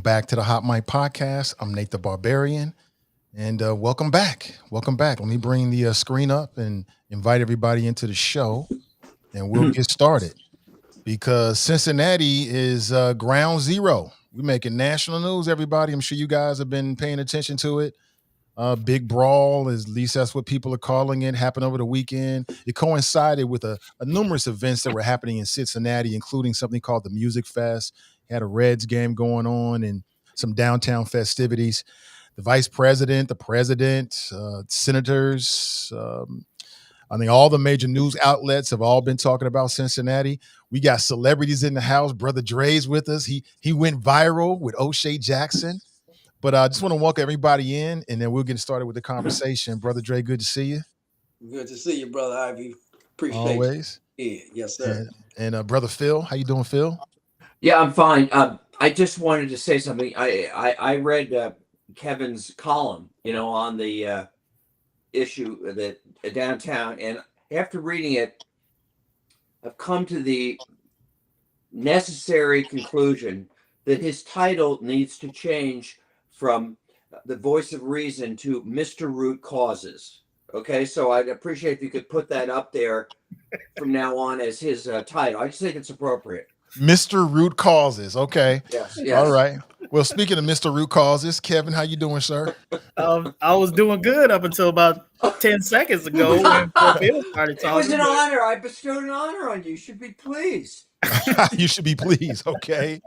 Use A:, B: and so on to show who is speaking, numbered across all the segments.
A: back to the Hot Mic Podcast. I'm Nate the Barbarian, and welcome back. Welcome back. Let me bring the screen up and invite everybody into the show, and we'll get started. Because Cincinnati is ground zero. We're making national news, everybody. I'm sure you guys have been paying attention to it. Big brawl, at least that's what people are calling it, happened over the weekend. It coincided with a numerous events that were happening in Cincinnati, including something called the Music Fest. Had a Reds game going on and some downtown festivities. The vice president, the president, senators, I think all the major news outlets have all been talking about Cincinnati. We got celebrities in the house. Brother Dre's with us. He went viral with O'Shea Jackson. But I just want to welcome everybody in, and then we'll get started with the conversation. Brother Dre, good to see you.
B: Good to see you, Brother Ivy. Appreciate
A: Always.
B: You. Yeah, yes, sir.
A: And Brother Phil, how you doing, Phil?
C: Yeah, I'm fine. I just wanted to say something. I read Kevin's column, on the issue that downtown, and after reading it, I've come to the necessary conclusion that his title needs to change from the voice of reason to Mr. Root Causes. Okay, so I'd appreciate if you could put that up there from now on as his title. I just think it's appropriate.
A: Mr. Root Causes. Okay.
C: Yes.
A: All right. Well, speaking of Mr. Root Causes, Kevin, how you doing, sir?
D: I was doing good up until about 10 seconds ago when Phil started talking.
C: It was an honor. I bestowed an honor on you. You should be pleased.
A: You should be pleased. Okay.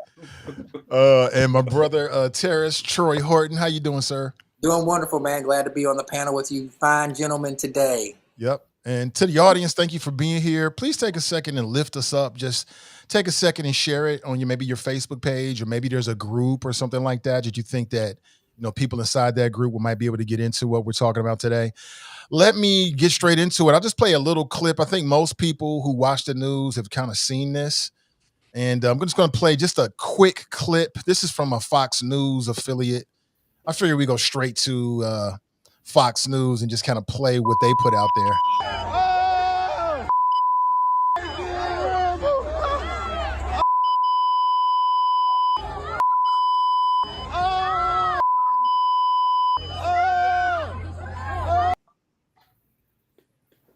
A: And my brother Tarris, Troy Horton, how you doing, sir?
E: Doing wonderful, man. Glad to be on the panel with you fine gentlemen today.
A: Yep. And to the audience, thank you for being here. Please take a second and lift us up. Just take a second and share it on maybe your Facebook page, or maybe there's a group or something like that you think that people inside that group might be able to get into what we're talking about today. Let me get straight into it. I'll just play a little clip. I think most people who watch the news have kind of seen this. And I'm just going to play just a quick clip. This is from a Fox News affiliate. I figure we go straight to Fox News and just kind of play what they put out there.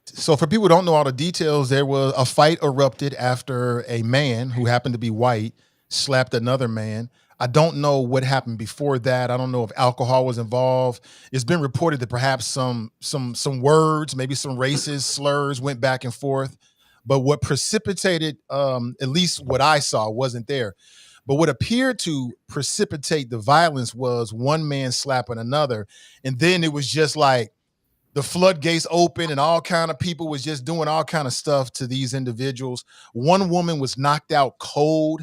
A: So for people who don't know all the details, there was a fight erupted after a man who happened to be white slapped another man. I don't know what happened before that. I don't know if alcohol was involved. It's been reported that perhaps some words, maybe some racist slurs went back and forth. But what precipitated, at least what I saw, wasn't there. But what appeared to precipitate the violence was one man slapping another. And then it was just like the floodgates open and all kind of people was just doing all kind of stuff to these individuals. One woman was knocked out cold.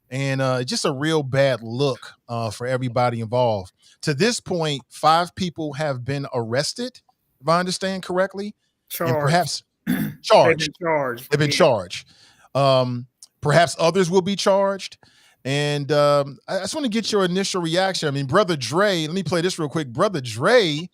A: And just a real bad look for everybody involved. To this point, 5 people have been arrested, if I understand correctly.
D: Charged.
A: And perhaps charged. They've been charged. Perhaps others will be charged. And I just want to get your initial reaction. I mean, Brother Dre, let me play this real quick. Brother Dre,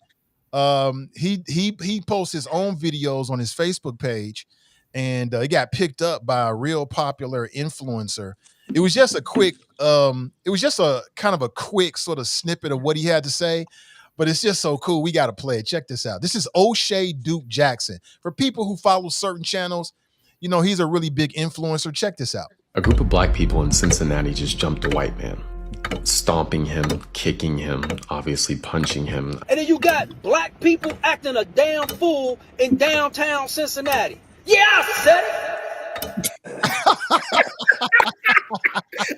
A: he posts his own videos on his Facebook page, and it got picked up by a real popular influencer. It was just a quick, kind of a quick sort of snippet of what he had to say, but it's just so cool. We got to play it. Check this out. This is O'Shea Duke Jackson. For people who follow certain channels, he's a really big influencer. Check this out.
F: A group of black people in Cincinnati just jumped a white man, stomping him, kicking him, obviously punching him.
G: And then you got black people acting a damn fool in downtown Cincinnati. Yeah, I said it.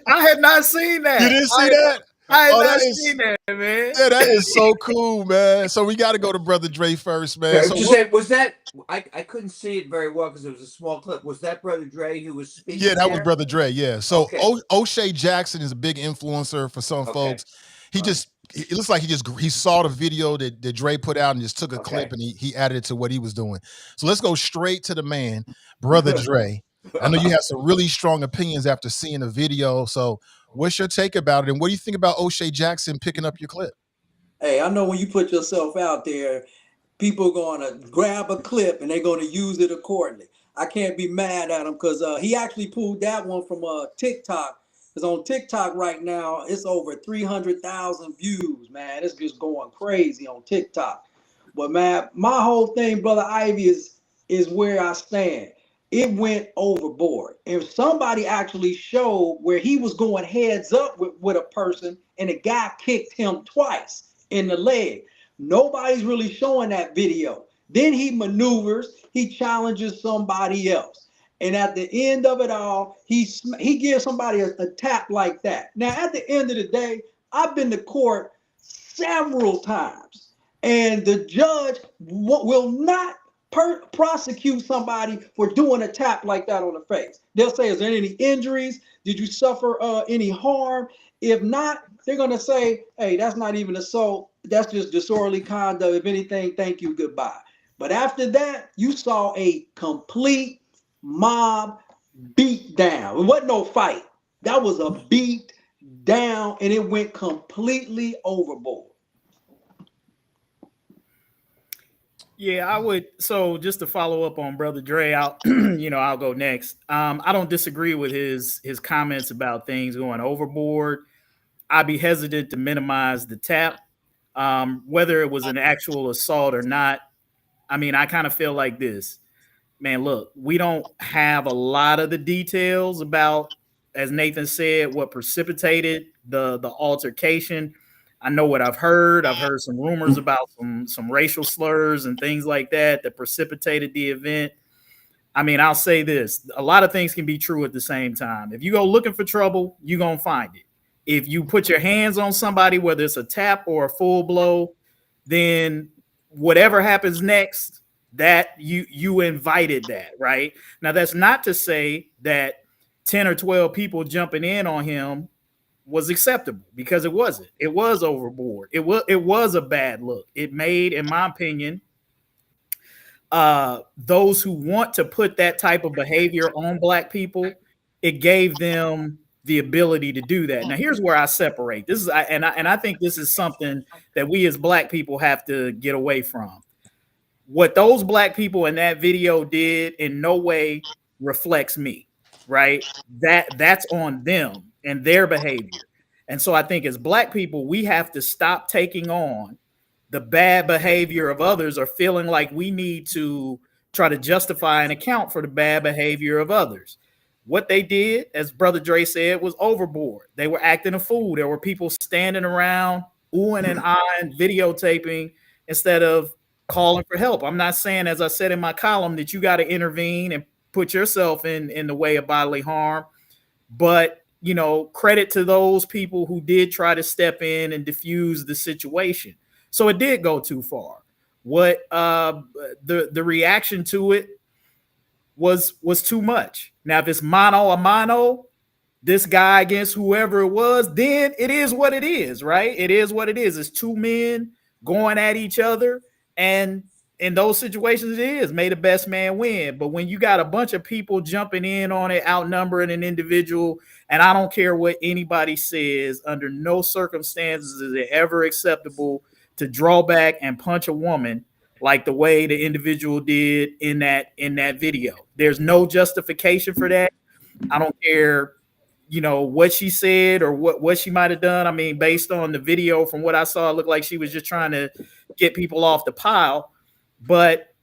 D: I had not seen that.
A: You didn't see that?
D: I had not seen that, man.
A: Yeah, that is so cool, man. So we got to go to Brother Dre first, man.
C: Yeah,
A: So
C: was that? I couldn't see it very well because it was a small clip. Was that Brother Dre who was speaking?
A: Yeah, that was Brother Dre. Yeah. So
C: Okay.
A: O'Shea Jackson is a big influencer for some folks. It looks like he saw the video that Dre put out and just took a clip and he added it to what he was doing. So let's go straight to the man, Brother Dre. I know you have some really strong opinions after seeing the video. So what's your take about it? And what do you think about O'Shea Jackson picking up your clip?
B: Hey, I know when you put yourself out there, people are going to grab a clip and they're going to use it accordingly. I can't be mad at him because he actually pulled that one from TikTok Because on TikTok right now, it's over 300,000 views, man. It's just going crazy on TikTok. But man, my whole thing, Brother Ivy, is where I stand. It went overboard. And somebody actually showed where he was going heads up with a person and the guy kicked him twice in the leg. Nobody's really showing that video. Then he maneuvers, he challenges somebody else. And at the end of it all, he gives somebody a tap like that. Now, at the end of the day, I've been to court several times, and the judge will not prosecute somebody for doing a tap like that on the face. They'll say, is there any injuries? Did you suffer any harm? If not, they're going to say, hey, that's not even assault. That's just disorderly conduct. If anything, thank you, goodbye. But after that, you saw a complete mob beat down. It wasn't no fight. That was a beat down, and it went completely overboard.
D: Yeah, I would. So just to follow up on Brother Dre, I'll I'll go next. I don't disagree with his comments about things going overboard. I'd be hesitant to minimize the tap, whether it was an actual assault or not. I mean, I kind of feel like this, man. Look, we don't have a lot of the details about, as Nathan said, what precipitated the altercation. I know what I've heard. I've heard some rumors about some racial slurs and things like that precipitated the event. I mean, I'll say this. A lot of things can be true at the same time. If you go looking for trouble, you're going to find it. If you put your hands on somebody, whether it's a tap or a full blow, then whatever happens next, that you invited that, right? Now, that's not to say that 10 or 12 people jumping in on him was acceptable, because it wasn't. It was overboard. It was a bad look. It made, in my opinion, those who want to put that type of behavior on Black people, it gave them the ability to do that. Now, here's where I separate. This is, and I think this is something that we as Black people have to get away from. What those Black people in that video did in no way reflects me, right? That's on them and their behavior. And so I think as Black people, we have to stop taking on the bad behavior of others, or feeling like we need to try to justify and account for the bad behavior of others. What they did, as Brother Dre said, was overboard. They were acting a fool. There were people standing around, oohing and eyeing, videotaping, instead of calling for help. I'm not saying, as I said in my column, that you got to intervene and put yourself in the way of bodily harm. But, credit to those people who did try to step in and diffuse the situation. So it did go too far. What the reaction to it was too much. Now, if it's mano a mano, this guy against whoever it was, then it is what it is, right? It is what it is. It's two men going at each other, and in those situations, it is may the best man win. But when you got a bunch of people jumping in on it, outnumbering an individual, and I don't care what anybody says, under no circumstances is it ever acceptable to draw back and punch a woman like the way the individual did in that video. There's no justification for that. I don't care, what she said or what she might have done. I mean, based on the video, from what I saw, it looked like she was just trying to get people off the pile. But,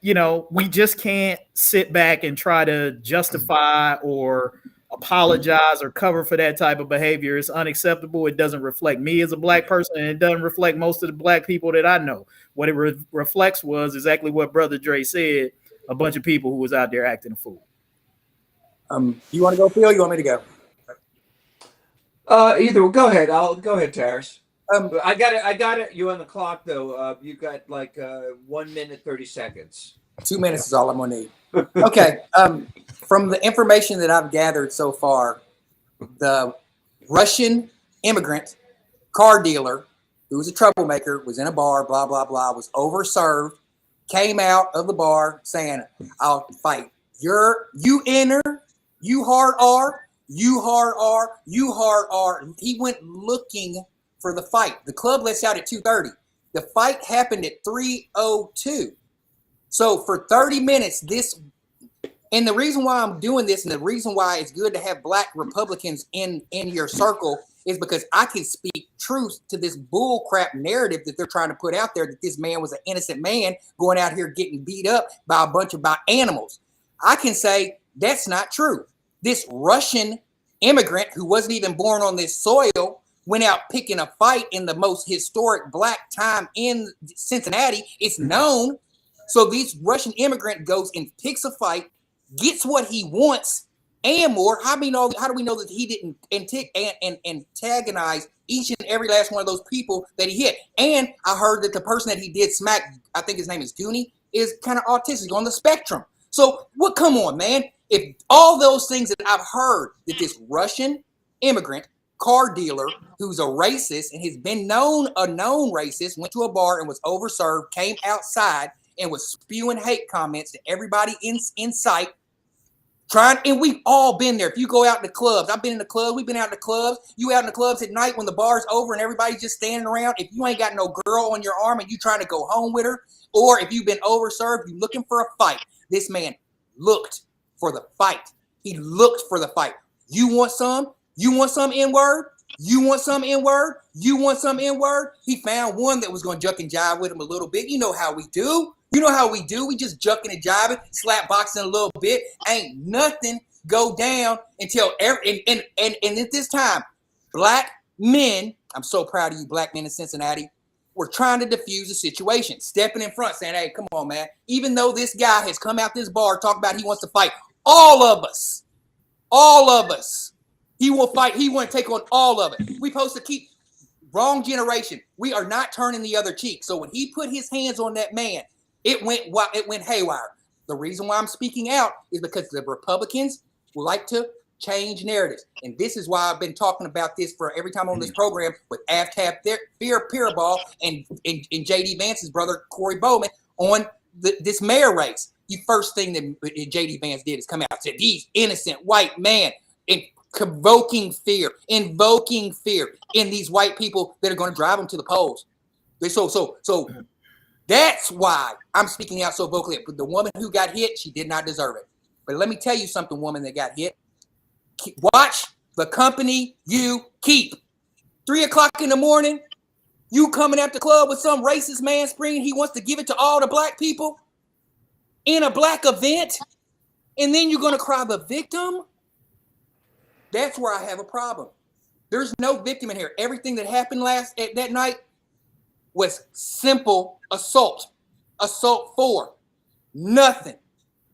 D: we just can't sit back and try to justify or apologize or cover for that type of behavior. It's unacceptable. It doesn't reflect me as a Black person, and it doesn't reflect most of the Black people that I know. What it reflects was exactly what Brother Dre said, a bunch of people who was out there acting a fool.
E: You want to go, Phil? You want me to go?
C: Either. Go ahead. Go ahead, Tarris. I got it. You on the clock though. You got like 1 minute 30 seconds.
E: 2 minutes is all I'm gonna need. Okay. From the information that I've gathered so far, the Russian immigrant car dealer, who was a troublemaker, was in a bar, blah blah blah, was overserved, came out of the bar saying, "I'll fight. You enter, you hard R, you hard R, you hard R." He went looking for the fight. The club lets out at 2:30. The fight happened at 3:02. So for 30 minutes, this And the reason why I'm doing this, and the reason why it's good to have black Republicans in your circle, is because I can speak truth to this bull crap narrative that they're trying to put out there, that this man was an innocent man going out here getting beat up by a bunch of animals. I can say that's not true. This Russian immigrant who wasn't even born on this soil went out picking a fight in the most historic black time in Cincinnati. It's known. So this Russian immigrant goes and picks a fight, gets what he wants and more. How do we know that he didn't antagonize each and every last one of those people that he hit? And I heard that the person that he did smack, I think his name is Goonie, is kind of autistic on the spectrum. So what? Come on, man. If all those things that I've heard, that this Russian immigrant car dealer who's a racist and has been a known racist, went to a bar and was overserved, came outside and was spewing hate comments to everybody in sight. And we've all been there. If you go out in the clubs, I've been in the club, we've been out in the clubs. You out in the clubs at night when the bar's over and everybody's just standing around. If you ain't got no girl on your arm and you trying to go home with her, or if you've been overserved, you looking for a fight. This man looked for the fight. He looked for the fight. You want some? You want some N-word? You want some N-word? You want some N-word? He found one that was going to juck and jive with him a little bit. You know how we do. You know how we do. We just jucking and jiving, slap boxing a little bit. Ain't nothing go down until and at this time, black men, I'm so proud of you, black men in Cincinnati, we're trying to diffuse the situation, stepping in front, saying, hey, come on, man. Even though this guy has come out this bar, talking about he wants to fight all of us, he will fight. He want to take on all of it. We supposed to keep wrong generation. We are not turning the other cheek. So when he put his hands on that man, it went haywire. The reason why I'm speaking out is because the Republicans would like to change narratives. And this is why I've been talking about this for every time on this program with Avtab Pierball and J.D. Vance's brother, Corey Bowman, on this mayor race. The first thing that J.D. Vance did is come out and said, these innocent white men, invoking fear in these white people that are going to drive them to the polls. So that's why I'm speaking out so vocally. The woman who got hit, she did not deserve it. But let me tell you something, woman that got hit. Watch the company you keep. 3 o'clock in the morning, you coming at the club with some racist man screaming he wants to give it to all the black people in a black event, and then you're going to cry the victim? That's where I have a problem. There's no victim in here. Everything that happened that night was simple assault. Assault 4. Nothing.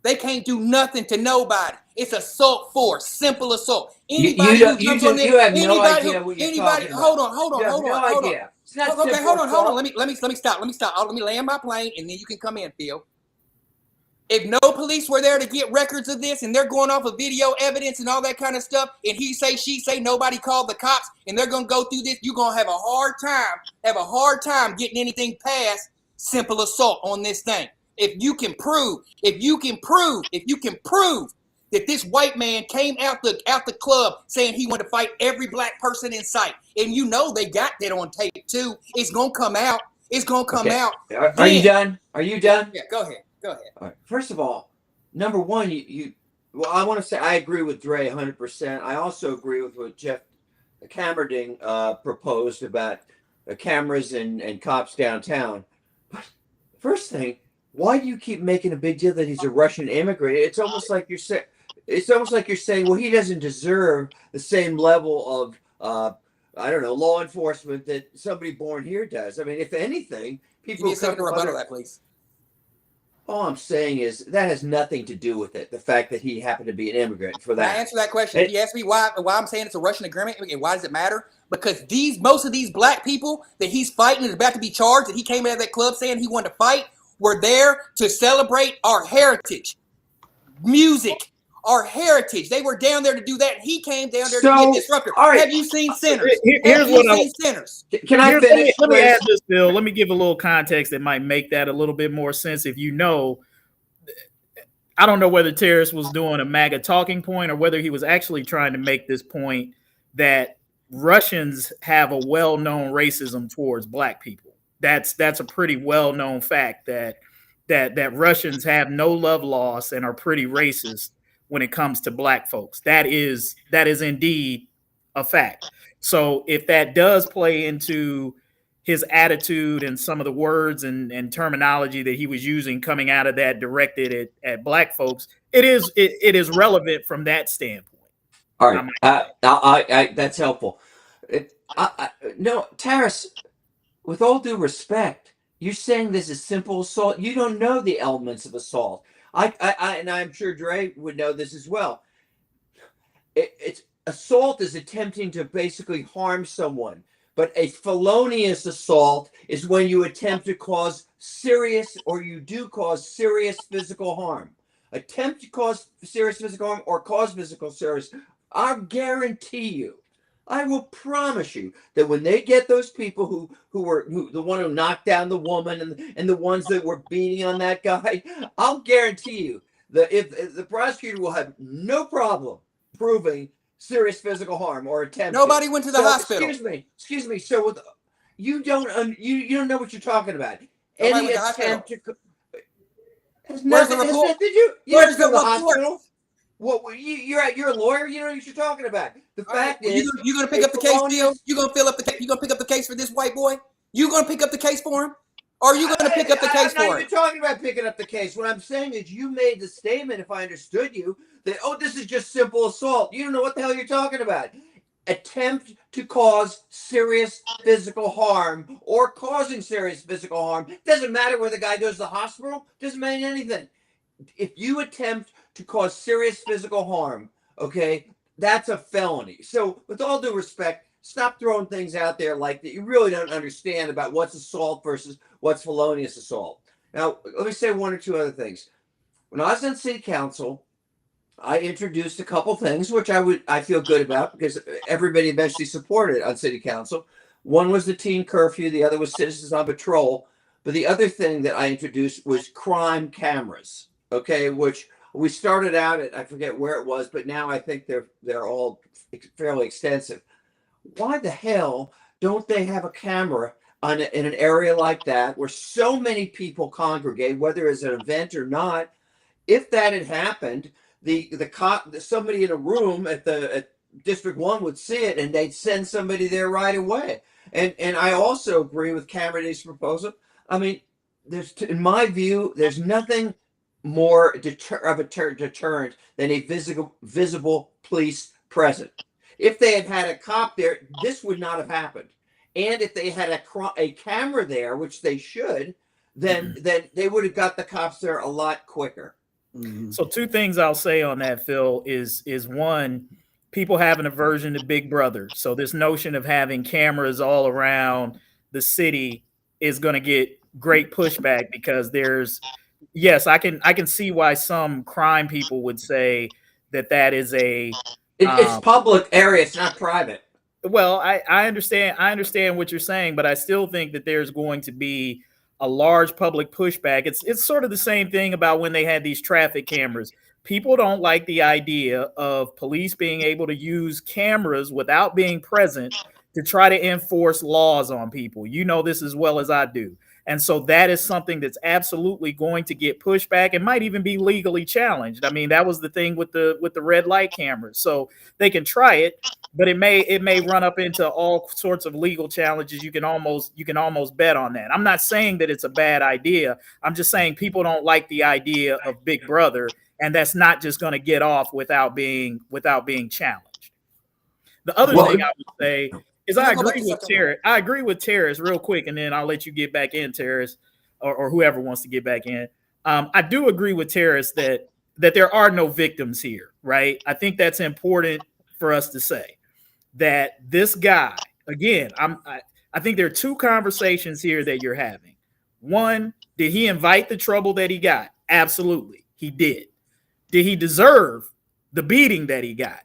E: They can't do nothing to nobody. It's assault 4. Simple assault. Anybody
C: you have no idea what you're talking about.
E: Hold on.
C: It's not
E: Okay,
C: simple
E: hold on.
C: assault.
E: Let me stop. Let me land my plane, and then you can come in, Phil. If no police were there to get records of this, and they're going off of video evidence and all that kind of stuff, and he say, she say, nobody called the cops, and they're going to go through this, you're going to have a hard time getting anything past simple assault on this thing. If you can prove that this white man came out the club saying he wanted to fight every black person in sight, and you know they got that on tape too, it's going to come out. Out.
C: Are you done? Are you done?
E: Yeah, go ahead. All
C: right. First of all, number one, I want to say I agree with Dre 100%. I also agree with what Jeff Cammerding proposed about cameras and cops downtown. But first thing, why do you keep making a big deal that he's a Russian immigrant? It's almost like you're saying, well, he doesn't deserve the same level of law enforcement that somebody born here does. I mean, if anything, people.
E: Give me a second to rebuttal that, please.
C: All I'm saying is that has nothing to do with it. The fact that he happened to be an immigrant for that.
E: Can I answer that question? If you ask me why I'm saying it's a Russian agreement, and why does it matter? Because most of these black people that he's fighting and is about to be charged, that he came out of that club saying he wanted to fight, were there to celebrate our heritage, music, our heritage. They were down there to do that, and he came down there to be a disruptor. All right. Have you seen Sinners? Sinners?
C: Can I finish?
D: Let me add this, Bill. Let me give a little context that might make that a little bit more sense. If you know, I don't know whether Tarris was doing a MAGA talking point or whether he was actually trying to make this point that Russians have a well-known racism towards black people. That's a pretty well-known fact that that Russians have no love lost and are pretty racist when it comes to black folks. That is indeed a fact. So if that does play into his attitude and some of the words and terminology that he was using coming out of that directed at black folks, it is relevant from that standpoint.
C: All right, that's helpful. No, Tarris, with all due respect, you're saying this is simple assault. You don't know the elements of assault. And I'm sure Dre would know this as well. It's assault is attempting to basically harm someone, but a felonious assault is when you attempt to cause serious, or you do cause serious physical harm. Attempt to cause serious physical harm or cause physical serious. I guarantee you, I will promise you that when they get those people who the one who knocked down the woman and the ones that were beating on that guy, I'll guarantee you that if the prosecutor will have no problem proving serious physical harm or attempt.
E: Nobody went to the hospital.
C: Excuse me. So with you don't know what you're talking about. Any attempt to has nothing. Where's the hospital? What you're a lawyer? You know what you're talking about. The fact is,
E: you gonna pick up the case, Neil? You gonna pick up the case for this white boy? You gonna pick up the case for him? Or are you gonna pick up the case for him?
C: I'm not even talking about picking up the case. What I'm saying is, you made the statement, if I understood you, that this is just simple assault. You don't know what the hell you're talking about. Attempt to cause serious physical harm or causing serious physical harm. Doesn't matter where the guy goes to the hospital. Doesn't mean anything. If you attempt to cause serious physical harm, okay, that's a felony. So with all due respect, stop throwing things out there like that you really don't understand about what's assault versus what's felonious assault. Now, let me say one or two other things. When I was on city council, I introduced a couple things which I feel good about because everybody eventually supported on city council. One was the teen curfew, the other was citizens on patrol, but the other thing that I introduced was crime cameras. Okay, which we started out at, I forget where it was, but now I think they're all fairly extensive. Why the hell don't they have a camera in an area like that where so many people congregate, whether it's an event or not? If that had happened, somebody in a room at District 1 would see it and they'd send somebody there right away. And I also agree with Cameron's proposal. I mean, in my view, there's nothing more of a deterrent than a visible police present. If they had had a cop there, this would not have happened. And if they had a camera there, which they should, then they would have got the cops there a lot quicker.
D: Mm-hmm. So two things I'll say on that, Phil, is one, people have an aversion to Big Brother. So this notion of having cameras all around the city is going to get great pushback because yes, I can see why some crime people would say that is
C: it's public area, it's not private.
D: Well, I understand what you're saying, but I still think that there's going to be a large public pushback. It's sort of the same thing about when they had these traffic cameras. People don't like the idea of police being able to use cameras without being present to try to enforce laws on people. You know this as well as I do. And so that is something that's absolutely going to get pushback and might even be legally challenged. I mean, that was the thing with the red light cameras. So they can try it, but it may run up into all sorts of legal challenges. You can almost bet on that. I'm not saying that it's a bad idea. I'm just saying people don't like the idea of Big Brother, and that's not just going to get off without being challenged. The other thing I would say is I agree with Tarris real quick, and then I'll let you get back in, Tarris, or whoever wants to get back in. I do agree with Tarris that there are no victims here, right? I think that's important for us to say that this guy, again, I think there are two conversations here that you're having. One, did he invite the trouble that he got? Absolutely, he did. Did he deserve the beating that he got?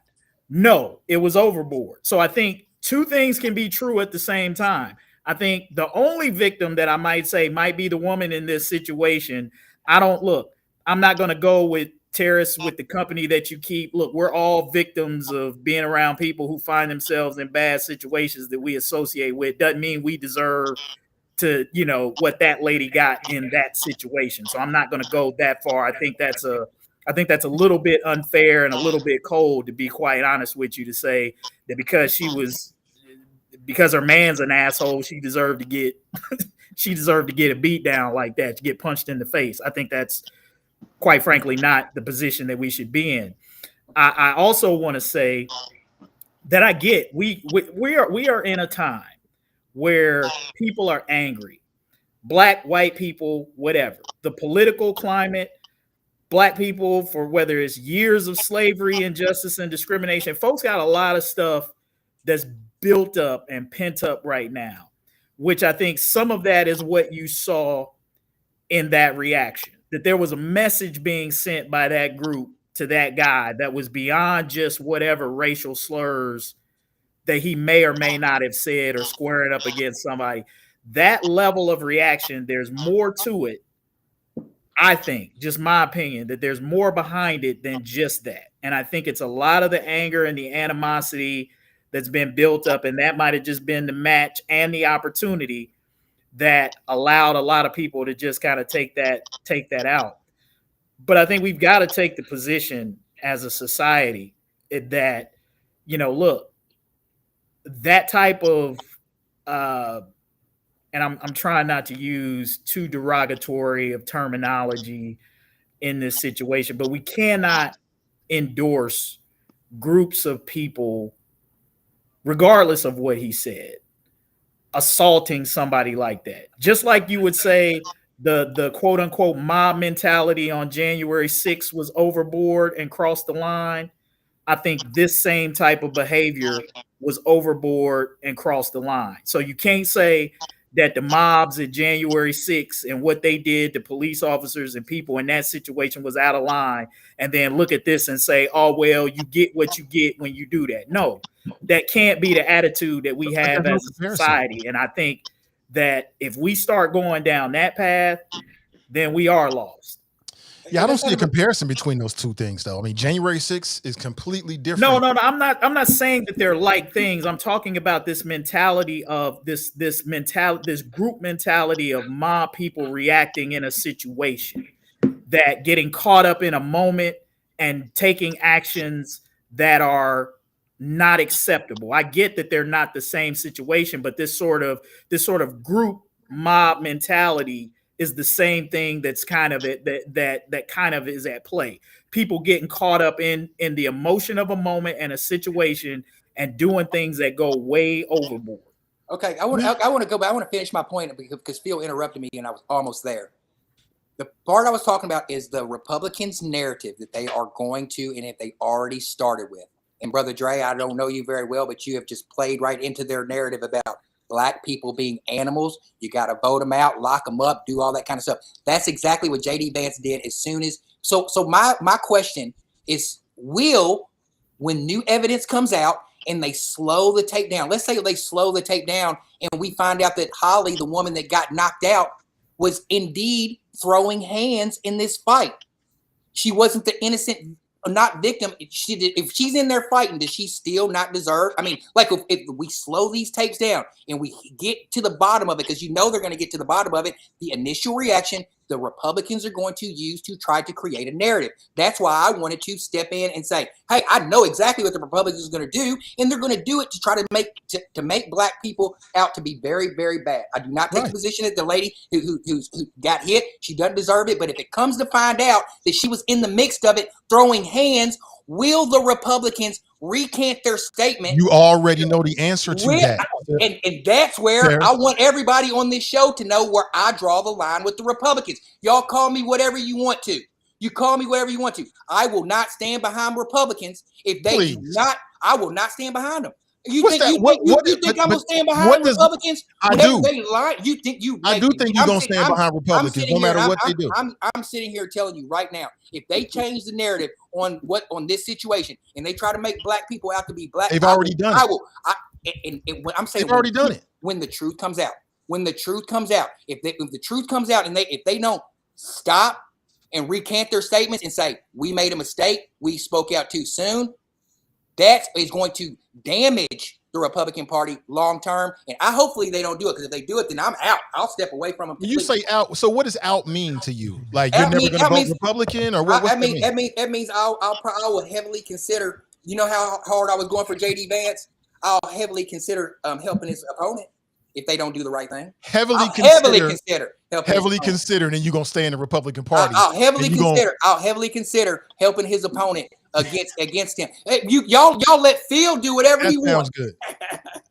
D: No, it was overboard. So I think two things can be true at the same time. I think the only victim that I might say might be the woman in this situation. I'm not going to go with Tarris with the company that you keep. Look, we're all victims of being around people who find themselves in bad situations that we associate with. Doesn't mean we deserve to, you know, what that lady got in that situation. So I'm not going to go that far. I think that's a little bit unfair and a little bit cold, to be quite honest with you, to say that because her man's an asshole, she deserved to get a beat down like that, to get punched in the face. I think that's, quite frankly, not the position that we should be in. I also want to say that I get we are in a time where people are angry, black, white people, whatever. The political climate, black people, for whether it's years of slavery, injustice, and discrimination, folks got a lot of stuff that's built up and pent up right now, which I think some of that is what you saw in that reaction, that there was a message being sent by that group to that guy that was beyond just whatever racial slurs that he may or may not have said or squaring up against somebody. That level of reaction, there's more to it. I think, just my opinion, that there's more behind it than just that. And I think it's a lot of the anger and the animosity that's been built up, and that might have just been the match and the opportunity that allowed a lot of people to just kind of take that out. But I think we've got to take the position as a society that, you know, look, that type of and I'm trying not to use too derogatory of terminology in this situation, but we cannot endorse groups of people, regardless of what he said, assaulting somebody like that. Just like you would say the quote unquote mob mentality on January 6th was overboard and crossed the line. I think this same type of behavior was overboard and crossed the line. So you can't say that the mobs at January 6th and what they did to police officers and people in that situation was out of line, and then look at this and say, oh, well, you get what you get when you do that. No, that can't be the attitude that we have as a society. And I think that if we start going down that path, then we are lost.
A: Yeah, I don't see a comparison between those two things, though. I mean, January 6th is completely different.
D: No. I'm not saying that they're like things. I'm talking about this mentality of this group mentality of mob people reacting in a situation, that getting caught up in a moment and taking actions that are not acceptable. I get that they're not the same situation, but this sort of group mob mentality is the same thing that's kind of that kind of is at play. People getting caught up in the emotion of a moment and a situation and doing things that go way overboard.
E: Okay, I want to go back. I want to finish my point because Phil interrupted me and I was almost there. The part I was talking about is the Republicans' narrative that they are going to, and if they already started with. And Brother Dre, I don't know you very well, but you have just played right into their narrative about black people being animals. You got to vote them out, lock them up, do all that kind of stuff. That's exactly what J.D. Vance did as soon as. So my question is, when new evidence comes out and they slow the tape down, let's say they slow the tape down and we find out that Holly, the woman that got knocked out, was indeed throwing hands in this fight. She wasn't the innocent, not victim. If she's in there fighting, does she still not deserve? I mean, like if we slow these tapes down and we get to the bottom of it, because you know they're going to get to the bottom of it, the initial reaction the Republicans are going to use to try to create a narrative. That's why I wanted to step in and say, hey, I know exactly what the Republicans are going to do, and they're going to do it to try to make black people out to be very, very bad. I do not take the position that the lady who got hit, she doesn't deserve it. But if it comes to find out that she was in the mix of it, throwing hands, will the Republicans recant their statement?
A: You already know the answer to that.
E: And that's where
A: Tarris,
E: I want everybody on this show to know where I draw the line with the Republicans. Y'all call me whatever you want to. You call me whatever you want to. I will not stand behind Republicans if they do not. I will not stand behind them. You think I'm gonna stand behind Republicans?
A: I do.
E: They lie. You think you?
A: I do think you're gonna stand behind Republicans, no matter what they do.
E: I'm sitting here telling you right now, if they change the narrative on this situation and they try to make black people out to be black,
A: they've already done
E: it. I'm saying
A: they've already done it.
E: When the truth comes out, if the truth comes out and if they don't stop and recant their statements and say we made a mistake, we spoke out too soon, that is going to damage the Republican Party long term. And hopefully they don't do it, because if they do it, then I'm out. I'll step away from them.
A: When you say out, so what does out mean to you? Like you're
E: Out
A: never going to vote
E: means
A: Republican, or what? What's that mean?
E: That means I would heavily consider. You know how hard I was going for JD Vance. I'll heavily consider helping his opponent if they don't do the right thing.
A: Heavily consider, and then you're gonna stay in the Republican Party.
E: I'll heavily consider helping his opponent against him. Hey, y'all let Phil do whatever he wants.
A: Good.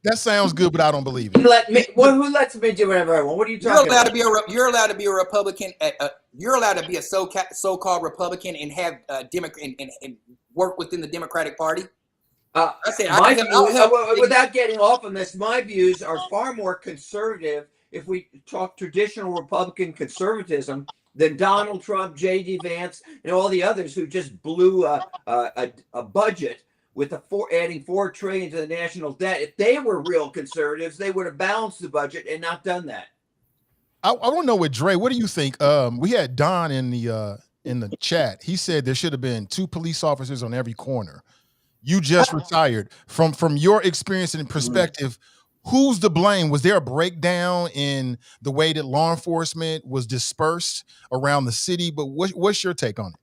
A: That sounds good, but I don't believe it.
C: Who lets me do whatever I want? What are you talking about?
E: You're allowed to be a Republican. You're allowed to be a so-called Republican and have Democrat and work within the Democratic Party.
C: Without getting off on this, my views are far more conservative if we talk traditional Republican conservatism than Donald Trump, J.D. Vance, and all the others who just blew a budget with adding $4 trillion to the national debt. If they were real conservatives, they would have balanced the budget and not done that.
A: I want to know what Dre. What do you think? We had Don in the chat. He said there should have been 2 police officers on every corner. You just retired. From your experience and perspective, who's to blame? Was there a breakdown in the way that law enforcement was dispersed around the city? But what's your take on it?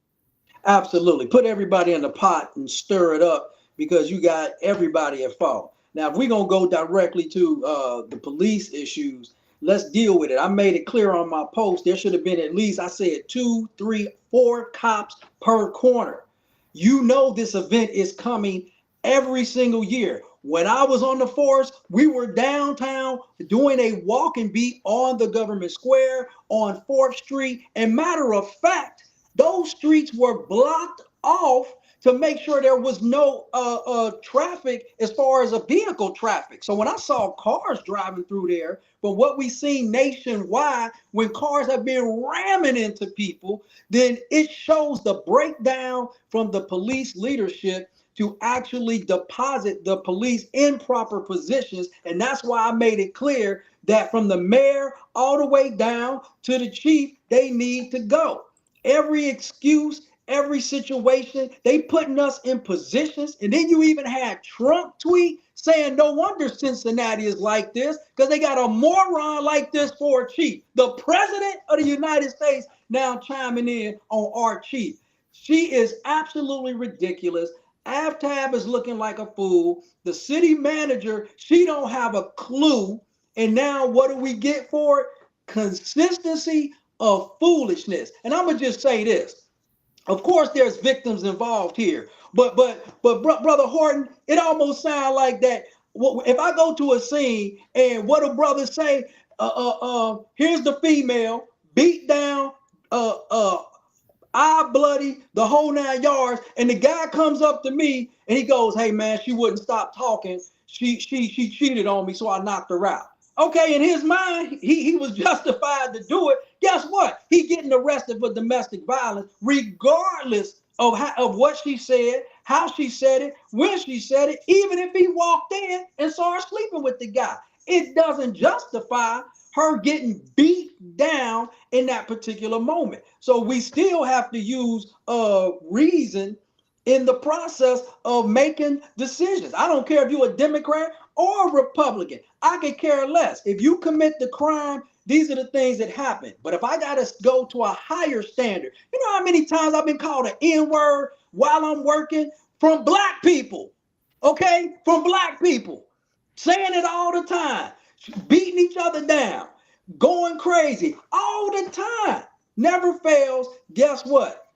B: Absolutely. Put everybody in the pot and stir it up, because you got everybody at fault. Now, if we're going to go directly to the police issues, let's deal with it. I made it clear on my post. There should have been at least, I said, 2, 3, 4 cops per corner. You know this event is coming every single year. When I was on the force, we were downtown doing a walking beat on the Government Square, on 4th Street. And matter of fact, those streets were blocked off to make sure there was no traffic as far as a vehicle traffic. So when I saw cars driving through there, but what we seen nationwide, when cars have been ramming into people, then it shows the breakdown from the police leadership to actually deposit the police in proper positions. And that's why I made it clear that from the mayor all the way down to the chief, they need to go. Every excuse, every situation, they putting us in positions. And then you even had Trump tweet saying no wonder Cincinnati is like this, because they got a moron like this for a chief. The president of the United States now chiming in on our chief. She is absolutely ridiculous. Aftab is looking like a fool. The city manager, she don't have a clue. And now what do we get for it? Consistency of foolishness. And I'm gonna just say this. Of course, there's victims involved here, but Brother Horton, it almost sounds like that. If I go to a scene and what do brothers say? Here's the female beat down, eye bloody, the whole 9 yards, and the guy comes up to me and he goes, "Hey man, she wouldn't stop talking. She cheated on me, so I knocked her out." Okay, in his mind, he was justified to do it. Guess what? He getting arrested for domestic violence, regardless of what she said, how she said it, when she said it, even if he walked in and saw her sleeping with the guy. It doesn't justify her getting beat down in that particular moment. So we still have to use reason in the process of making decisions. I don't care if you're a Democrat or a Republican. I could care less. If you commit the crime, these are the things that happen. But if I got to go to a higher standard, you know how many times I've been called an N-word while I'm working from black people, okay? From black people, saying it all the time, beating each other down, going crazy all the time. Never fails. Guess what?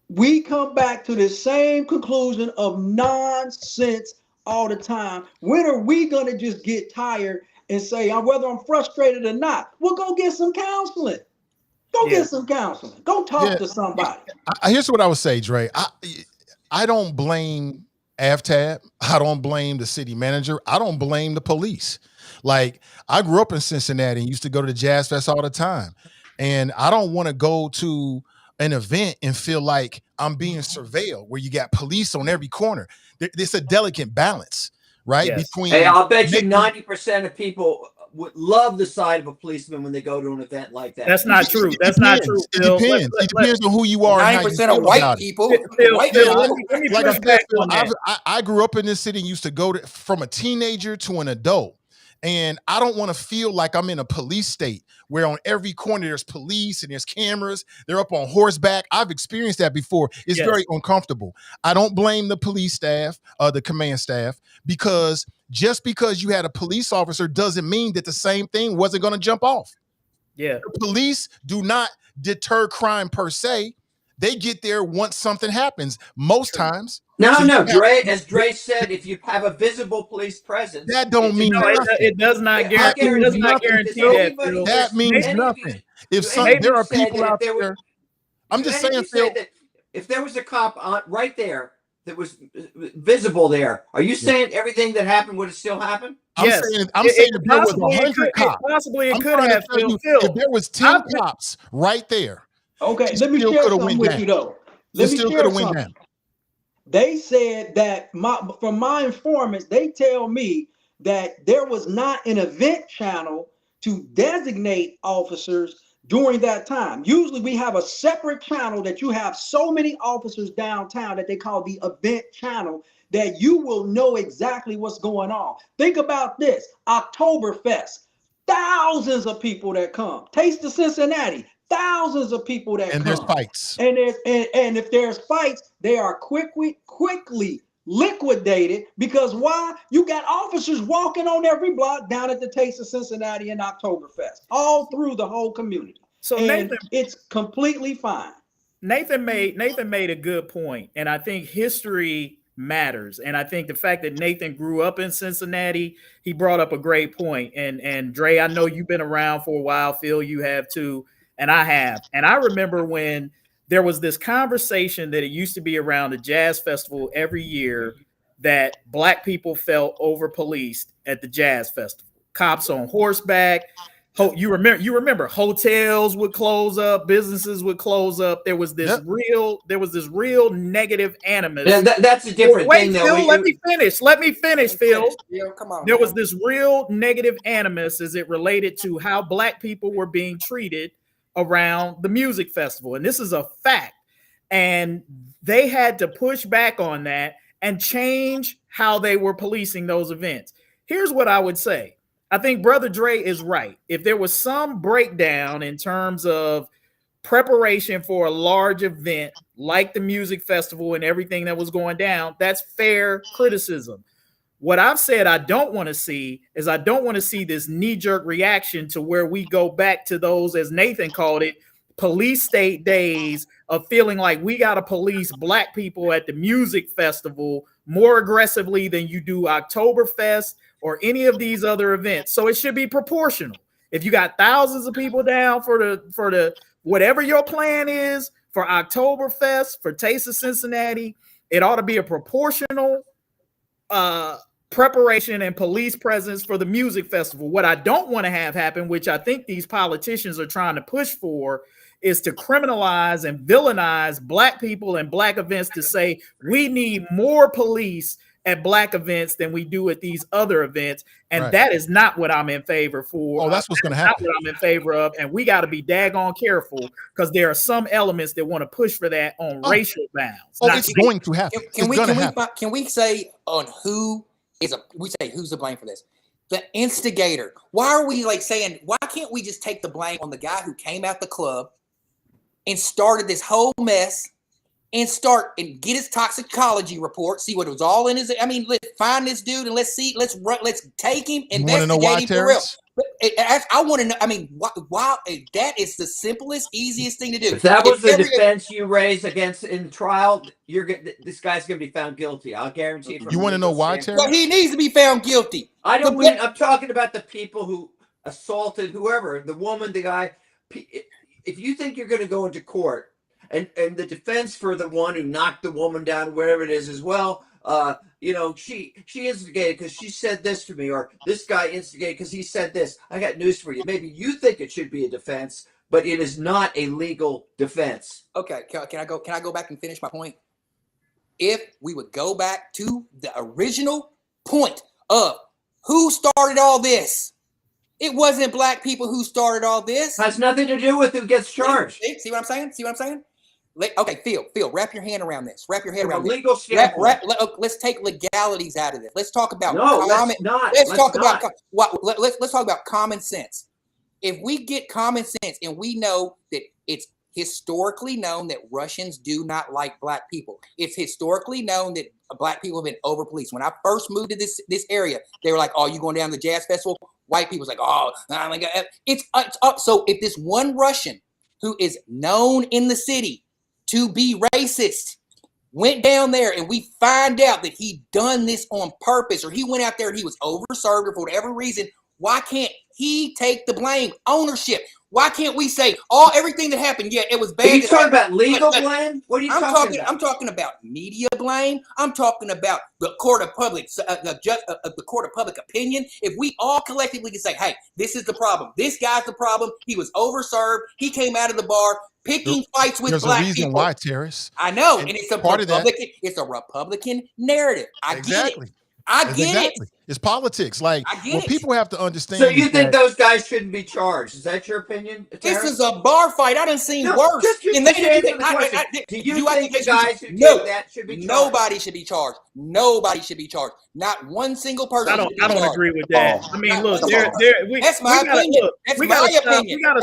B: We come back to the same conclusion of nonsense all the time. When are we going to just get tired and say, whether I'm frustrated or not, we'll go get some counseling. Go get some counseling. Go talk to somebody.
A: Here's what I would say, Dre. I don't blame AFTAB. I don't blame the city manager. I don't blame the police. Like, I grew up in Cincinnati and used to go to the Jazz Fest all the time. And I don't want to go to an event and feel like I'm being surveilled, where you got police on every corner. It's a delicate balance, right?
D: Yes.
C: Hey, I'll bet you 90% of people would love the side of a policeman when they go to an event like that.
D: That's not true.
A: It
D: That's not
A: depends.
D: true,
A: It
D: Phil.
A: depends. It depends on who you are and how you
E: 90% of
A: feel
E: white
A: about it.
E: people.
D: Phil,
E: white
D: Phil,
E: people.
D: let me
A: Like I
D: push
A: said,
D: back
A: Phil,
D: on that.
A: I grew up in this city and used to go from a teenager to an adult. And I don't want to feel like I'm in a police state where on every corner there's police and there's cameras. They're up on horseback. I've experienced that before. It's
D: Yes.
A: very uncomfortable. I don't blame the police staff, the command staff, because just because you had a police officer doesn't mean that the same thing wasn't going to jump off.
D: Yeah.
A: The police do not deter crime per se. They get there once something happens. Most times.
C: No,
A: So
C: no,
A: you have-
C: as Dre said, if you have a visible police presence,
A: That don't
C: it
A: mean
C: deters
A: nothing.
D: It does not
C: I'll
D: guarantee. It does not guarantee that.
C: anybody-
D: Phil.
A: That means
C: any of you-
A: nothing. If
C: do
A: some,
C: any of
A: there
C: you
A: are
C: say
A: people
C: that if
A: out
C: there was-
A: there. I'm
C: do
A: just
C: any of
A: saying,
C: you say
A: Phil.
C: that if there was a cop right there that was visible there, are you saying everything that happened would have still happened?
A: I'm
D: Yes.
A: saying if there was
D: Possibly
A: 100 cops.
D: Possibly it
A: I'm
D: could
A: trying to
D: have.
A: tell you,
D: Phil.
A: if there was 10 cops right there,
B: Okay,
A: it
B: let me
A: still
B: share
A: coulda
B: something
A: went
B: with
A: down.
B: you though.
A: it
B: Let me
A: still
B: share
A: could have went
B: something.
A: down.
B: They said that from my informants, they tell me that there was not an event channel to designate officers during that time. Usually we have a separate channel that you have so many officers downtown that they call the event channel that you will know exactly what's going on. Think about this, Oktoberfest, thousands of people that come. Taste of Cincinnati, thousands of people that
A: And
B: come.
A: there's fights.
B: And if there's fights, they are quickly liquidated because why? You got officers walking on every block down at the Taste of Cincinnati and Oktoberfest, all through the whole community.
D: So
B: and it's completely fine.
D: Nathan made a good point, and I think history matters. And I think the fact that Nathan grew up in Cincinnati, he brought up a great point. And Dre, I know you've been around for a while. Phil, you have too, and I have. And I remember when there was this conversation that it used to be around the jazz festival every year that Black people felt over policed at the jazz festival. Cops on horseback. You remember hotels would close up, businesses would close up. There was this real negative animus.
C: Yeah, that's a different thing.
D: Phil, let me finish, Phil.
E: Yo, come on,
D: There
E: man.
D: was this real negative animus as it related to how Black people were being treated around the music festival. And this is a fact. And they had to push back on that and change how they were policing those events. Here's what I would say. I think Brother Dre is right. If there was some breakdown in terms of preparation for a large event like the music festival and everything that was going down, that's fair criticism. What I've said I don't want to see is I don't want to see this knee-jerk reaction to where we go back to those, as Nathan called it, police state days of feeling like we got to police Black people at the music festival more aggressively than you do Oktoberfest or any of these other events. So it should be proportional. If you got thousands of people down for the whatever your plan is for Oktoberfest, for Taste of Cincinnati, it ought to be a proportional preparation and police presence for the music festival. What I don't want to have happen, which I think these politicians are trying to push for, is to criminalize and villainize Black people and Black events to say we need more police at Black events than we do at these other events. And that is not what I'm in favor for.
A: Oh, that's what's going to happen.
D: Not what I'm in favor of. And we got to be daggone careful because there are some elements that want to push for that on racial bounds.
A: It's going to happen.
E: Can we say on who is who's to blame for this? The instigator. Why are we saying, why can't we just take the blame on the guy who came out the club and started this whole mess and get his toxicology report, see what it was all in his. Let's find this dude and let's take him, investigate him for real. I want to know. Why that is the simplest, easiest thing to do.
C: If that was the defense you raised against in trial, this guy's going to be found guilty. I'll guarantee it.
A: You want to know why, Terry?
E: Well, he needs to be found guilty.
C: I'm talking about the people who assaulted whoever, the woman, the guy. If you think you're going to go into court and the defense for the one who knocked the woman down, wherever it is as well, she instigated because she said this to me, or this guy instigated because he said this. I got news for you. Maybe you think it should be a defense, but it is not a legal defense.
E: Okay, can I go back and finish my point? If we would go back to the original point of who started all this, It wasn't black people who started all this.
C: Has nothing to do with who gets charged.
E: See what I'm saying? See what I'm saying? Okay, Phil, wrap your hand around this. Wrap your head
C: From a
E: around this.
C: legal standpoint.
E: Let's take legalities out of this. Let's talk about
C: let's not.
E: Let's talk about common sense. If we get common sense and we know that it's historically known that Russians do not like black people. It's historically known that black people have been over policed. When I first moved to this area, they were like, "Oh, you going down to the jazz festival?" White people's like, "Oh, my God." It's up. So if this one Russian who is known in the city to be racist went down there and we find out that he done this on purpose, or he went out there and he was overserved, or for whatever reason, why can't he take the blame? Ownership. Why can't we say everything that happened? Yeah, it was bad.
C: Are you talking about legal blame? What are you talking about?
E: I'm talking about media blame. I'm talking about the court of public, the court of public opinion. If we all collectively can say, "Hey, this is the problem. This guy's the problem. He was overserved. He came out of the bar picking fights with black people."
A: There's a reason why, Tarris.
E: I know, and it's a
A: part of that.
E: It's a Republican narrative. I get it.
A: It's politics. Like, what people have to understand.
C: So you think those guys shouldn't be charged? Is that your opinion?
E: This is a bar fight. I done seen worse.
C: Do you think the guys who did that should be charged?
E: Nobody should be charged. Nobody should be charged. Not one single person.
D: I don't agree with that. I mean, look,
E: that's my opinion.
D: We gotta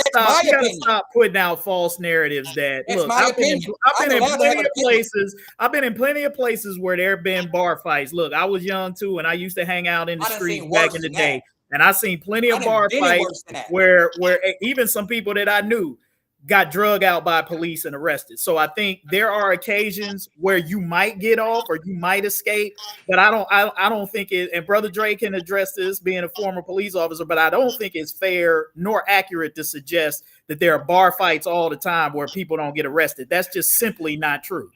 D: stop putting out false narratives. That look, I've been in plenty of places where there have been bar fights. Look, I was young too, and I used to hang out in the streets back in the day, and I seen plenty of bar fights where even some people that I knew got drug out by police and arrested. So I think there are occasions where you might get off or you might escape, but I don't think it, and Brother Dre can address this being a former police officer, but I don't think it's fair nor accurate to suggest that there are bar fights all the time where people don't get arrested. That's just simply not true.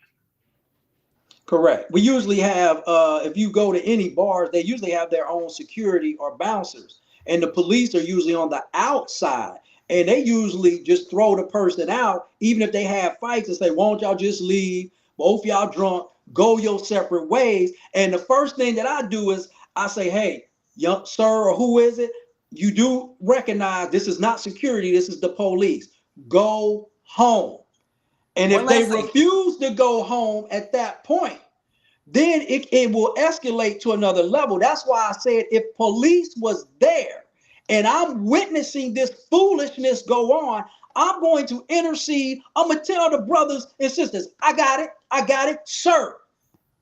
B: Correct. We usually have, if you go to any bars, they usually have their own security or bouncers, and the police are usually on the outside. And they usually just throw the person out, even if they have fights, and say, "Won't y'all just leave? Both y'all drunk, go your separate ways." And the first thing that I do is I say, "Hey, young sir, or who is it? You do recognize this is not security, this is the police. Go home." And if they refuse to go home at that point, then it will escalate to another level. That's why I said if police was there, and I'm witnessing this foolishness go on, I'm going to intercede. I'm going to tell the brothers and sisters, I got it, sir.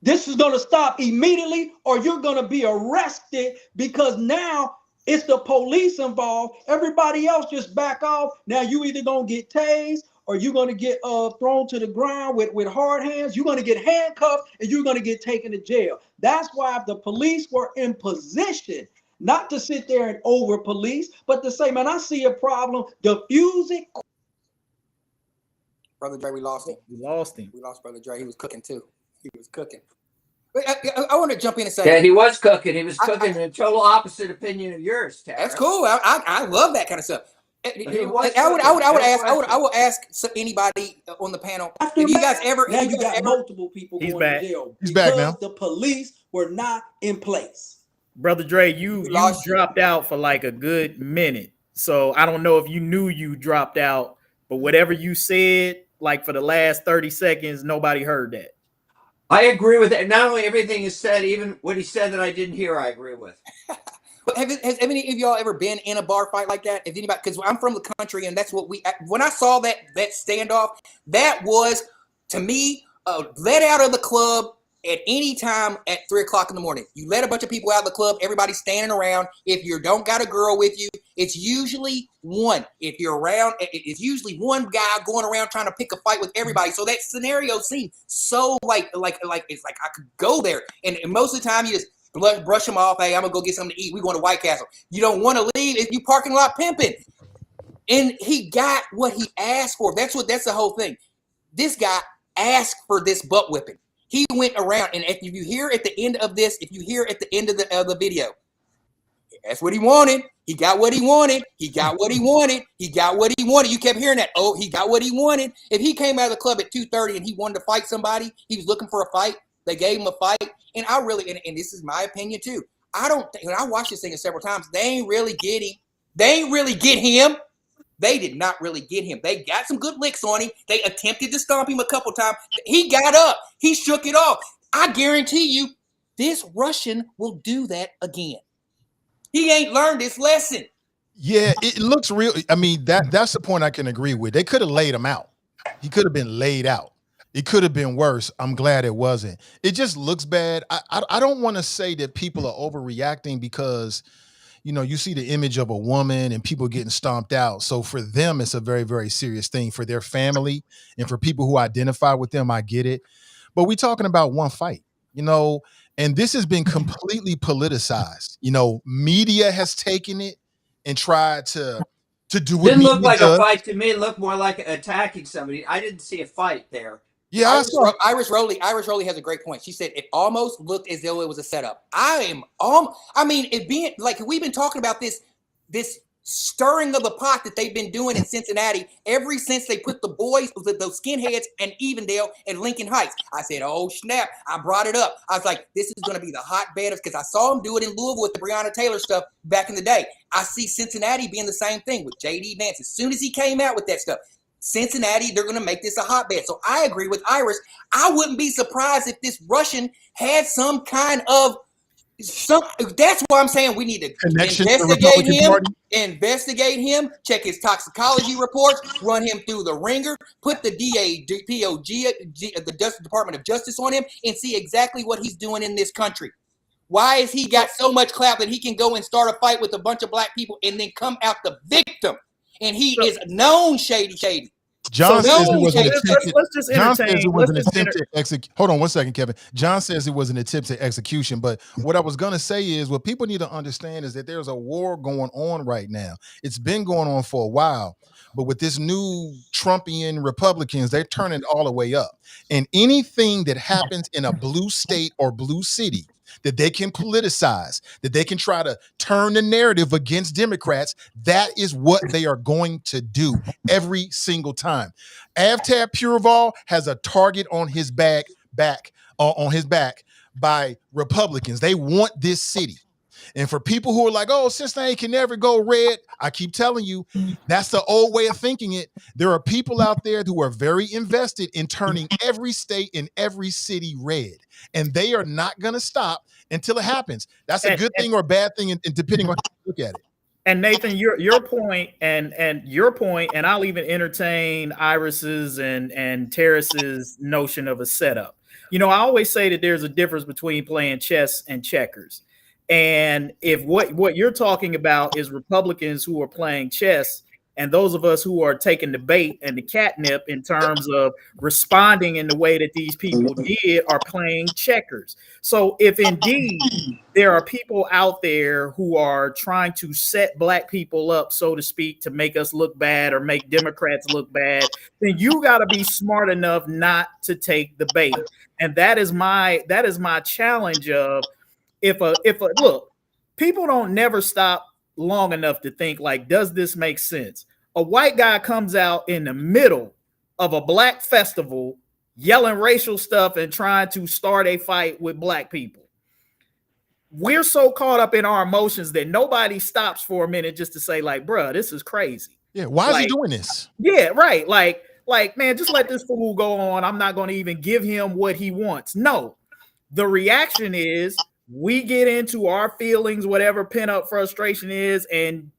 B: This is going to stop immediately, or you're going to be arrested, because now it's the police involved. Everybody else just back off. Now you either going to get tased, or you're going to get thrown to the ground with hard hands. You're going to get handcuffed, and you're going to get taken to jail. That's why if the police were in position not to sit there and over police, but to say, "Man, I see a problem, diffuse it."
E: Brother Dre, we lost him.
D: We lost
E: Brother Dre. He was cooking too. He was cooking. But I want to jump in and say,
C: yeah, he was cooking. He was cooking in a total opposite opinion of yours, Tarris.
E: That's cool. I love that kind of stuff. I would ask anybody on the panel, if you guys ever,
B: now you got multiple people going to jail because the police were not in place.
D: Brother Dre, you dropped out for like a good minute. So I don't know if you knew you dropped out, but whatever you said, like for the last 30 seconds, nobody heard that.
C: I agree with it. Not only everything is said, even what he said that I didn't hear, I agree with.
E: Has any of y'all ever been in a bar fight like that? If anybody, because I'm from the country, and that's what when I saw that standoff, that was, to me, let out of the club at any time at 3:00 in the morning. You let a bunch of people out of the club, everybody's standing around. If you don't got a girl with you, it's usually one. If you're around, it's usually one guy going around trying to pick a fight with everybody. So that scenario seemed so like it's like I could go there. And most of the time you just brush them off. Hey, I'm gonna go get something to eat. We're going to White Castle. You don't want to leave if you parking lot pimping. And he got what he asked for. That's the whole thing. This guy asked for this butt whipping. He went around, and if you hear at the end of this, if you hear at the end of the video, that's what he wanted. He got what he wanted. He got what he wanted. He got what he wanted. You kept hearing that. Oh, he got what he wanted. If he came out of the club at 2:30 and he wanted to fight somebody, he was looking for a fight. They gave him a fight. And I really, and this is my opinion too, I don't think, when I watched this thing several times, they ain't really get him. They ain't really get him. They did not really get him. They got some good licks on him. They attempted to stomp him a couple times. He got up. He shook it off. I guarantee you, this Russian will do that again. He ain't learned his lesson.
A: Yeah, it looks real. I mean, that's the point I can agree with. They could have laid him out. He could have been laid out. It could have been worse. I'm glad it wasn't. It just looks bad. I don't want to say that people are overreacting because, you know, you see the image of a woman and people getting stomped out. So for them, it's a very, very serious thing. For their family and for people who identify with them, I get it. But we're talking about one fight, you know, and this has been completely politicized. You know, media has taken it and tried to do what
C: Didn't look
A: media
C: like
A: does.
C: a fight to me. It looked more like attacking somebody. I didn't see a fight there.
A: Yeah, I saw.
E: Iris Rowley has a great point. She said it almost looked as though it was a setup. I mean, it being like we've been talking about this stirring of the pot that they've been doing in Cincinnati ever since they put the boys, those skinheads, and Evendale and Lincoln Heights. I said, oh snap! I brought it up. I was like, this is going to be the hotbed because I saw them do it in Louisville with the Breonna Taylor stuff back in the day. I see Cincinnati being the same thing with J.D. Vance. As soon as he came out with that stuff, Cincinnati, they're going to make this a hotbed. So I agree with Iris. I wouldn't be surprised if this Russian had some kind of that's why I'm saying we need to investigate him, check his toxicology reports, run him through the ringer, put the the Department of Justice on him, and see exactly what he's doing in this country. Why has he got so much clout that he can go and start a fight with a bunch of black people and then come out the victim? And he is known shady.
A: John says it was an attempt.
D: John says it was an attempt
A: to execute. Hold on one second, Kevin. John says it was an attempt at execution. But what I was going to say is what people need to understand is that there's a war going on right now. It's been going on for a while. But with this new Trumpian Republicans, they're turning it all the way up. And anything that happens in a blue state or blue city that they can politicize, that they can try to turn the narrative against Democrats, that is what they are going to do every single time. Avtab Pureval has a target on his back by Republicans. They want this city. And for people who are like, oh, Cincinnati can never go red, I keep telling you, that's the old way of thinking it. There are people out there who are very invested in turning every state and every city red. And they are not going to stop until it happens. That's a good thing or a bad thing, and depending on how you look at it.
D: And Nathan, your point, and your point, and I'll even entertain Iris's and Tarris's notion of a setup. You know, I always say that there's a difference between playing chess and checkers. And if what you're talking about is Republicans who are playing chess, and those of us who are taking the bait and the catnip in terms of responding in the way that these people did are playing checkers. So if indeed there are people out there who are trying to set black people up, so to speak, to make us look bad or make Democrats look bad, then you got to be smart enough not to take the bait. And that is my challenge of if look, people don't never stop long enough to think like, does this make sense? A white guy comes out in the middle of a black festival yelling racial stuff and trying to start a fight with black people. We're so caught up in our emotions that nobody stops for a minute just to say like, bruh, this is crazy.
A: Yeah, why is he doing this?
D: Yeah, right. Like, man, just let this fool go on. I'm not going to even give him what he wants. No, the reaction is we get into our feelings, whatever pent up frustration is, and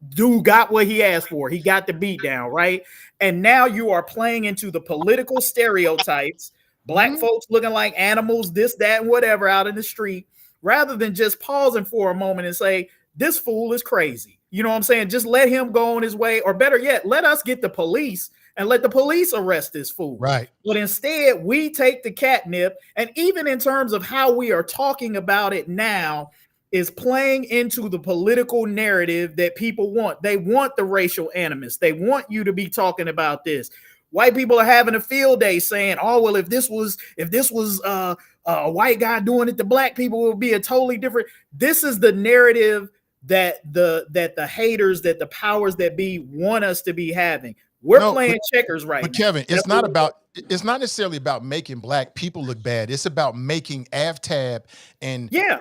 D: dude got what he asked for. He got the beat down, right? And now you are playing into the political stereotypes, black folks looking like animals, this, that, and whatever out in the street, rather than just pausing for a moment and say, this fool is crazy. You know what I'm saying? Just let him go on his way, or better yet, let us get the police and let the police arrest this fool.
A: Right.
D: But instead, we take the catnip, and even in terms of how we are talking about it now, is playing into the political narrative that people want. They want the racial animus. They want you to be talking about this. White people are having a field day saying, oh, well, if this was a white guy doing it to black people, it would be a totally different. This is the narrative that the haters, that the powers that be want us to be having. We're
A: No,
D: playing checkers right
A: but
D: now.
A: Kevin,
D: That's
A: it's not
D: what
A: about. It's not necessarily about making black people look bad. It's about making AFTAB and
D: Yeah.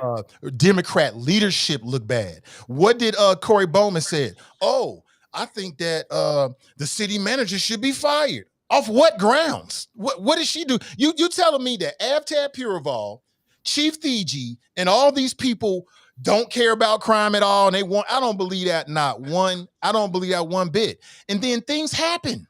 A: Democrat leadership look bad. What did Corey Bowman said? Oh, I think that the city manager should be fired. Off what grounds? What did she do? You telling me that AFTAB Puraval, Chief Thigi, and all these people don't care about crime at all, and they want? I don't believe that. Not one. I don't believe that one bit. And then things happen.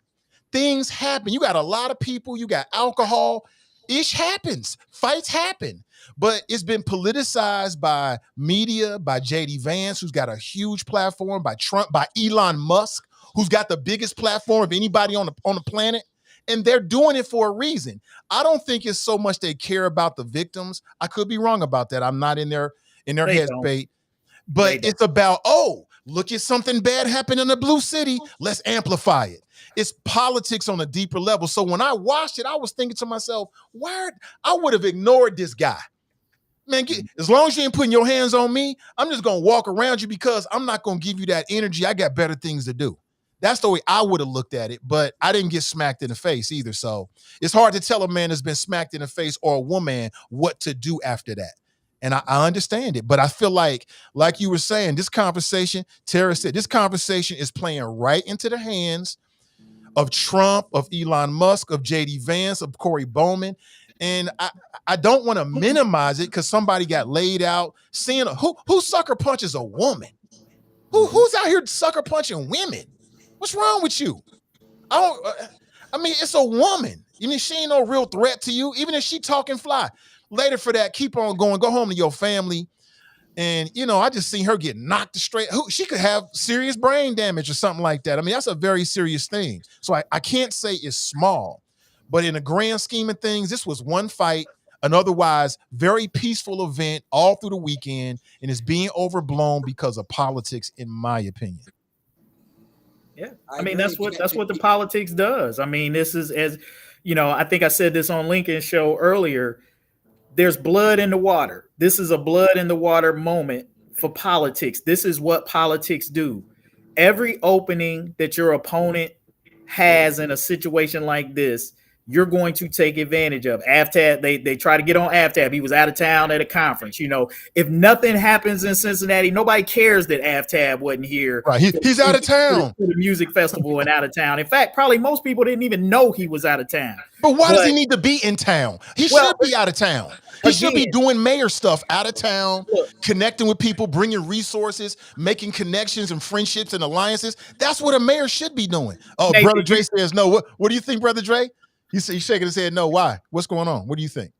A: Things happen. You got a lot of people, you got alcohol. Ish happens. Fights happen. But it's been politicized by media, by JD Vance, who's got a huge platform, by Trump, by Elon Musk, who's got the biggest platform of anybody on the planet. And they're doing it for a reason. I don't think it's so much they care about the victims. I could be wrong about that. I'm not in their headspace. But it's about, oh, look at something bad happen in the Blue City. Let's amplify it. It's politics on a deeper level. So when I watched it, I was thinking to myself, why? I would have ignored this guy. Man, as long as you ain't putting your hands on me, I'm just going to walk around you because I'm not going to give you that energy. I got better things to do. That's the way I would have looked at it, but I didn't get smacked in the face either. So it's hard to tell a man that's been smacked in the face or a woman what to do after that. And I understand it, but I feel like you were saying, this conversation, Tarris said, this conversation is playing right into the hands of Trump, of Elon Musk, of JD Vance, of Corey Bowman. And I don't want to minimize it because somebody got laid out. Seeing who sucker punches a woman? Who's out here sucker punching women? What's wrong with you? I mean, it's a woman. You mean she ain't no real threat to you, even if she talking fly. Later for that, keep on going. Go home to your family. And, I just seen her get knocked straight. She could have serious brain damage or something like that. I mean, that's a very serious thing. So I can't say it's small. But in the grand scheme of things, this was one fight, an otherwise very peaceful event all through the weekend, and it's being overblown because of politics, in my opinion.
D: Yeah. I mean, that's what the politics does. I mean, this is, as I think I said this on Lincoln's show earlier. There's blood in the water. This is a blood in the water moment for politics. This is what politics do. Every opening that your opponent has in a situation like this, you're going to take advantage of. AFTAB, they try to get on AFTAB. He was out of town at a conference. If nothing happens in Cincinnati, nobody cares that AFTAB wasn't here.
A: Right, he's out of town.
D: For the music festival and out of town. In fact, probably most people didn't even know he was out of town.
A: But why does he need to be in town? He should be out of town. He should be doing mayor stuff out of town, connecting with people, bringing resources, making connections and friendships and alliances. That's what a mayor should be doing. Oh, Nathan, Brother Dre says no. What do you think, Brother Dre? He's shaking his head no. Why? What's going on? What do you think?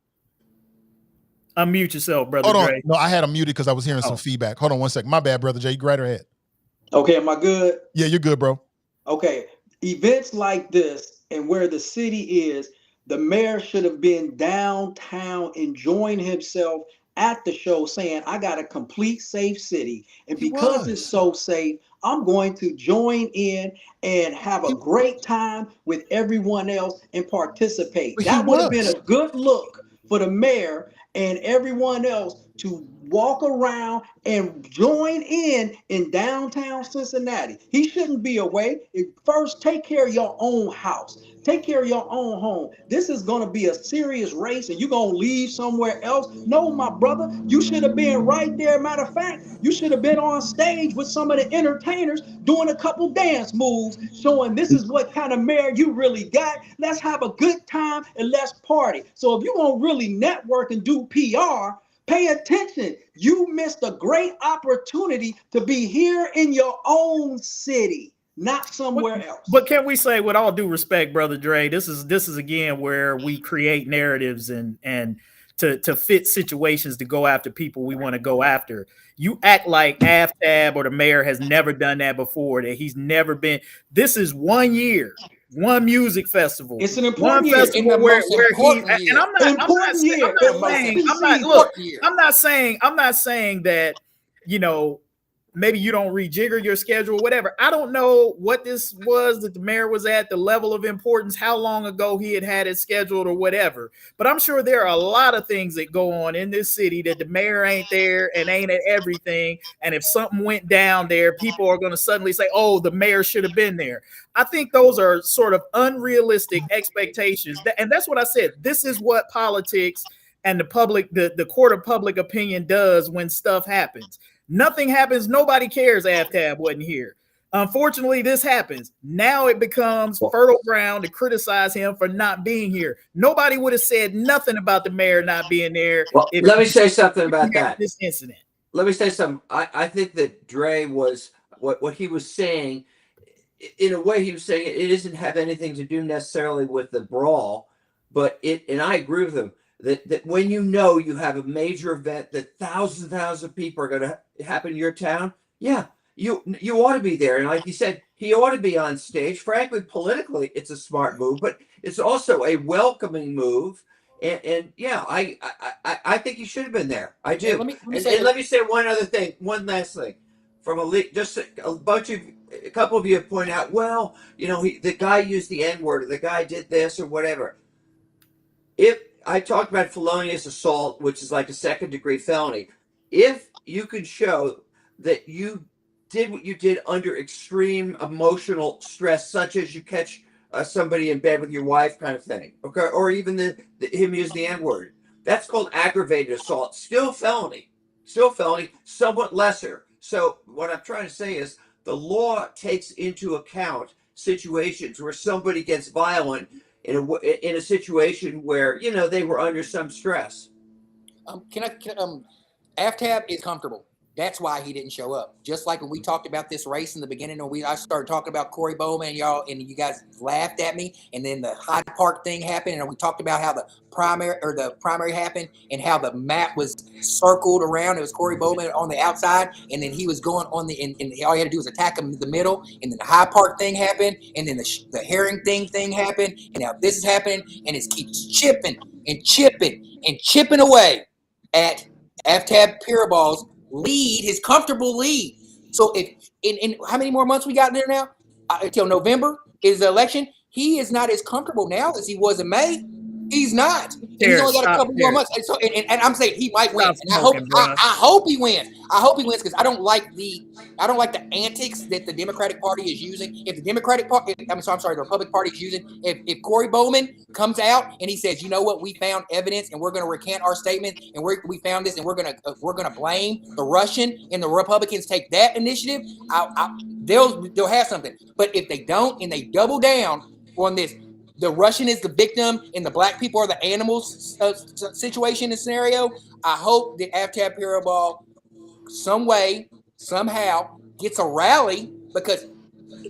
D: Unmute yourself, Brother
A: Hold on.
D: Dre.
A: No, I had him muted because I was hearing some feedback. Hold on 1 second. My bad, Brother Jay. You go right ahead.
B: Okay, am I good?
A: Yeah, you're good, bro.
B: Okay. Events like this and where the city is, the mayor should have been downtown enjoying himself at the show saying, I got a complete safe city. And because it's so safe, I'm going to join in and have a great time with everyone else and participate. That would have been a good look for the mayor and everyone else to walk around and join in downtown Cincinnati. He shouldn't be away. First, take care of your own house. Take care of your own home. This is going to be a serious race and you're going to leave somewhere else. No, my brother, you should have been right there. Matter of fact, you should have been on stage with some of the entertainers doing a couple dance moves, showing this is what kind of mayor you really got. Let's have a good time and let's party. So if you're going to really network and do PR, pay attention. You missed a great opportunity to be here in your own city, not somewhere else.
D: But can we say, with all due respect, Brother Dre, this is again where we create narratives and to fit situations to go after people we want to go after. You act like AFTAB or the mayor has never done that before, that he's never been. This is 1 year. One music festival.
B: It's an important year.
D: Festival where he, and I'm not saying that, maybe you don't rejigger your schedule, whatever. I don't know what this was that the mayor was at, the level of importance, how long ago he had it scheduled or whatever. But I'm sure there are a lot of things that go on in this city that the mayor ain't there and ain't at everything. And if something went down there, people are going to suddenly say, oh, the mayor should have been there. I think those are sort of unrealistic expectations. And that's what I said. This is what politics and the public, the court of public opinion does when stuff happens. Nothing happens. Nobody cares. Aftab wasn't here. Unfortunately, this happens. Now it becomes fertile ground to criticize him for not being here. Nobody would have said nothing about the mayor not being there.
C: Well, let me say something about that.
D: This incident.
C: Let me say something. I think that Dre was what he was saying. In a way, he was saying it doesn't have anything to do necessarily with the brawl, but and I agree with him. That when you know you have a major event that thousands of people are going to happen in your town, yeah, you ought to be there. And like you said, he ought to be on stage. Frankly, politically, it's a smart move, but it's also a welcoming move. And yeah, I think he should have been there. I do.
E: Yeah, let me
C: say one other thing, one last thing. From a couple of you have pointed out, well, the guy used the N-word, or the guy did this or whatever. If I talked about felonious assault, which is like a second-degree felony. If you could show that you did what you did under extreme emotional stress, such as you catch somebody in bed with your wife kind of thing, okay, or even him use the N-word, that's called aggravated assault. Still felony, somewhat lesser. So what I'm trying to say is the law takes into account situations where somebody gets violent in a situation where they were under some stress.
E: Aftab is comfortable. That's why he didn't show up. Just like when we talked about this race in the beginning, I started talking about Corey Bowman, and you guys laughed at me, and then the Hyde Park thing happened, and we talked about how the primary happened and how the map was circled around. It was Corey Bowman on the outside, and then he was going on and all he had to do was attack him in the middle, and then the Hyde Park thing happened, and then the Herring thing happened, and now this is happening, and it keeps chipping away at Aftab Piraball's lead, his comfortable lead. So if in how many more months we got in there now? Until November is the election. He is not as comfortable now as he was in May. He's not. He's only got a couple more months. And I'm saying he might win. And I hope he wins. I hope he wins because I don't like the antics that the Democratic Party is using. If the the Republican Party is using, if Corey Bowman comes out and he says, you know what, we found evidence and we're going to recant our statement and we found this and we're going to blame the Russian, and the Republicans take that initiative, they'll have something. But if they don't and they double down on this, the Russian is the victim and the black people are the animals situation and scenario, I hope that Aftab Piraball some way, somehow gets a rally, because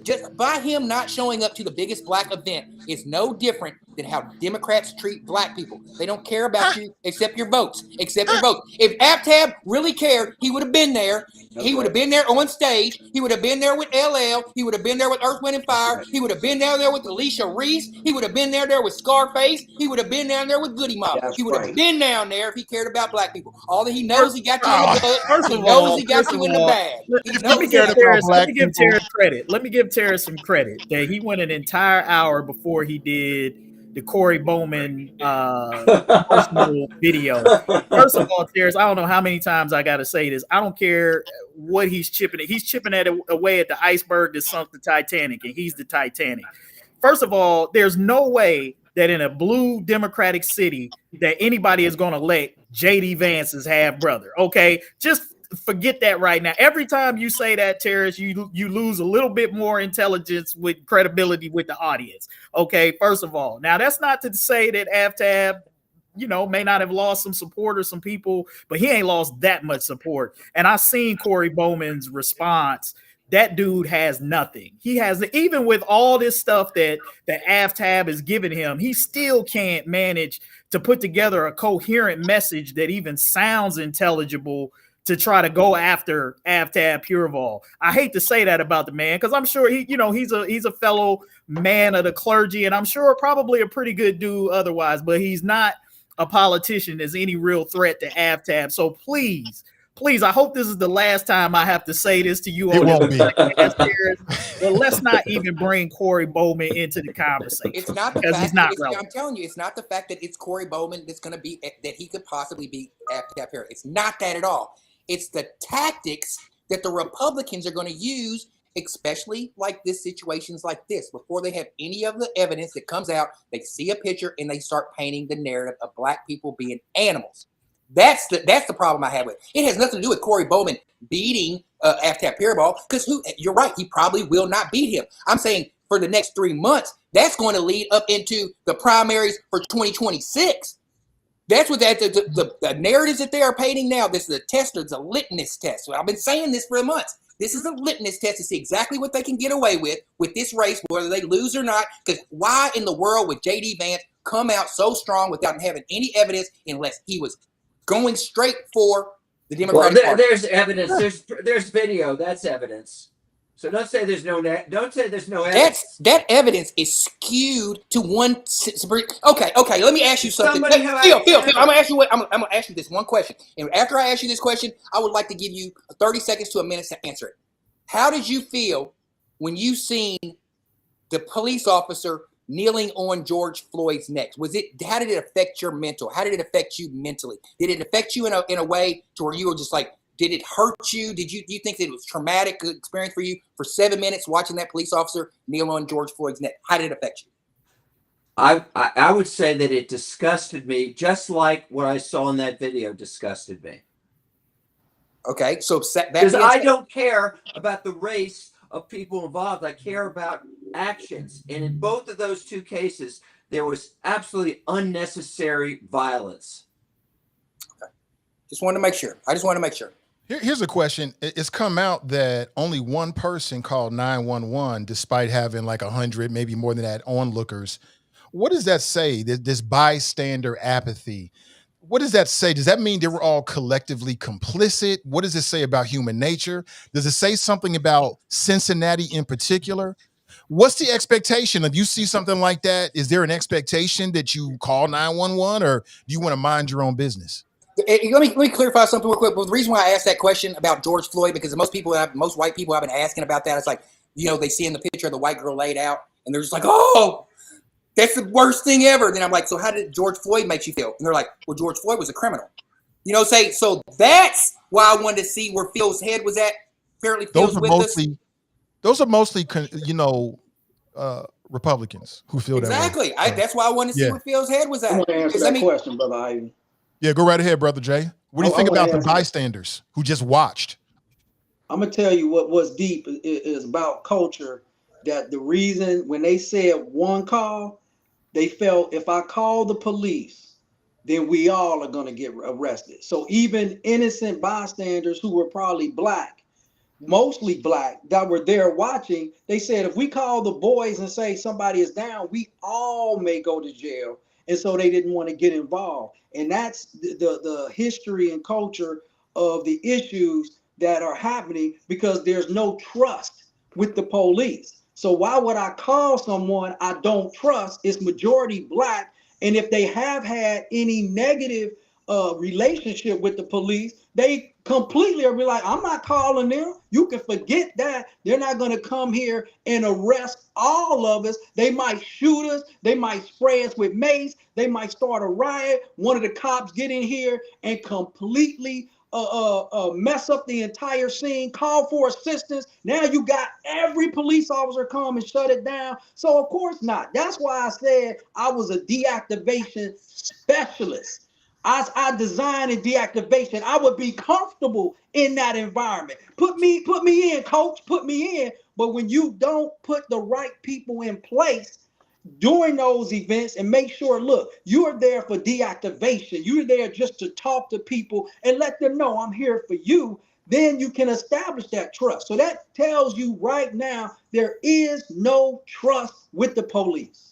E: just by him not showing up to the biggest black event is no different than how Democrats treat black people. They don't care about you except your votes. If Aftab really cared, he would have been there. He would have been there on stage. He would have been there with LL. He would have been there with Earth, Wind, and Fire. He would have been down there with Alicia Reese. He would have been there with Scarface. He would have been down there with Goody Mob. He would have been down there if he cared about black people. All that he knows, he got you in the good. He knows he got you in the bad.
D: Let me give Tarris credit. Let me give Tarris some credit that he went an entire hour before he did the Corey Bowman personal video. First of all, Tarris, I don't know how many times I got to say this. I don't care what he's chipping at. He's chipping at away at the iceberg that sunk the Titanic, and he's the Titanic. First of all, there's no way that in a blue Democratic city that anybody is going to let J.D. Vance's half brother. Okay, just forget that right now. Every time you say that, Tarris, you lose a little bit more intelligence with credibility with the audience. Okay, first of all. Now, that's not to say that Aftab, may not have lost some support or some people, but he ain't lost that much support. And I seen Corey Bowman's response. That dude has nothing. He has, even with all this stuff that Aftab is giving him, he still can't manage to put together a coherent message that even sounds intelligible to try to go after Aftab Piraball. I hate to say that about the man, because I'm sure he's a fellow man of the clergy, and I'm sure probably a pretty good dude otherwise, but he's not a politician as any real threat to Aftab. So please, please, I hope this is the last time I have to say this to you.
A: It won't be.
D: Well, let's not even bring Corey Bowman into the conversation.
E: It's not the
D: because
E: fact
D: he's not
E: that
D: relevant.
E: I'm telling you, it's not the fact that it's Corey Bowman that's going to be that he could possibly be AFCAP here. It's not that at all. It's the tactics that the Republicans are going to use, especially like this situations like this. Before they have any of the evidence that comes out, they see a picture and they start painting the narrative of black people being animals. That's the problem I have with it. It has nothing to do with Corey Bowman beating AFCAP Paraball, because you're right, he probably will not beat him. I'm saying for the next 3 months, that's going to lead up into the primaries for 2026. That's what the narratives that they are painting now. This is a test, it's a litmus test. So I've been saying this for months. This is a litmus test to see exactly what they can get away with this race, whether they lose or not. Because why in the world would J.D. Vance come out so strong without having any evidence unless he was going straight for the Democratic Party?
C: There's evidence. There's video. That's evidence. So don't say there's no evidence.
E: That evidence is skewed to one. Okay. Let me ask you something. Phil, I'm gonna ask you this one question, and after I ask you this question, I would like to give you 30 seconds to a minute to answer it. How did you feel when you seen the police officer kneeling on George Floyd's neck? How did it affect your mental? How did it affect you mentally? Did it affect you in a way to where you were just like, did it hurt you? Do you think that it was a traumatic experience for you for 7 minutes watching that police officer kneel on George Floyd's neck? How did it affect you?
C: I would say that it disgusted me, just like what I saw in that video disgusted me.
E: Okay, so
C: because I don't care about the race of people involved. I care about actions, and in both of those two cases, there was absolutely unnecessary violence.
E: Okay. Just wanted to make sure. I just want to make sure.
A: Here's a question. It's come out that only one person called 911, despite having like 100, maybe more than that, onlookers. What does that say? This bystander apathy. What does that say? Does that mean they were all collectively complicit? What does it say about human nature? Does it say something about Cincinnati in particular? What's the expectation? If you see something like that, is there an expectation that you call 911, or do you want to mind your own business?
E: Let me clarify something real quick. But the reason why I asked that question about George Floyd, because most white people have been asking about that. It's like, they see in the picture of the white girl laid out, and they're just like, oh, that's the worst thing ever. Then I'm like, so how did George Floyd make you feel? And they're like, well, George Floyd was a criminal. So that's why I wanted to see where Phil's head was at. Apparently, Phil's with us.
A: Those are mostly, Republicans who feel
E: exactly.
A: that way.
E: That's why I wanted to see where Phil's head was at.
B: I want to answer that question, Brother Ivy.
A: Yeah, go right ahead, Brother Jay. What do you think about the bystanders who just watched?
B: I'm going to tell you what's deep is about culture, that the reason when they said one call, they felt if I call the police, then we all are going to get arrested. So even innocent bystanders who were probably mostly black, that were there watching, they said, if we call the boys and say somebody is down, we all may go to jail. And so they didn't want to get involved. And that's the history and culture of the issues that are happening, because there's no trust with the police. So why would I call someone I don't trust? It's majority black. And if they have had any negative relationship with the police, they completely are like, I'm not calling them. You can forget that. They're not going to come here and arrest all of us. They might shoot us. They might spray us with mace. They might start a riot. One of the cops get in here and completely mess up the entire scene, call for assistance. Now you got every police officer come and shut it down. So of course not. That's why I said I was a deactivation specialist. I design and deactivation. I would be comfortable in that environment. Put me in, coach, put me in. But when you don't put the right people in place during those events and make sure, look, you are there for deactivation. You're there just to talk to people and let them know I'm here for you. Then you can establish that trust. So that tells you right now, there is no trust with the police.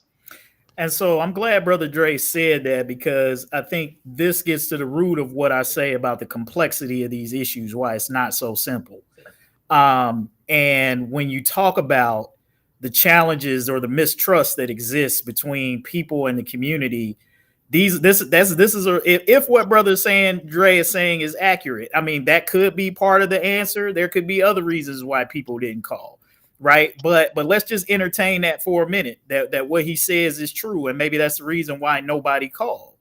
D: And so I'm glad Brother Dre said that, because I think this gets to the root of what I say about the complexity of these issues, why it's not so simple. And when you talk about the challenges or the mistrust that exists between people and the community, If what brother saying Dre is saying is accurate, I mean, that could be part of the answer. There could be other reasons why people didn't call, right? But let's just entertain that for a minute, that what he says is true, and maybe that's the reason why nobody called.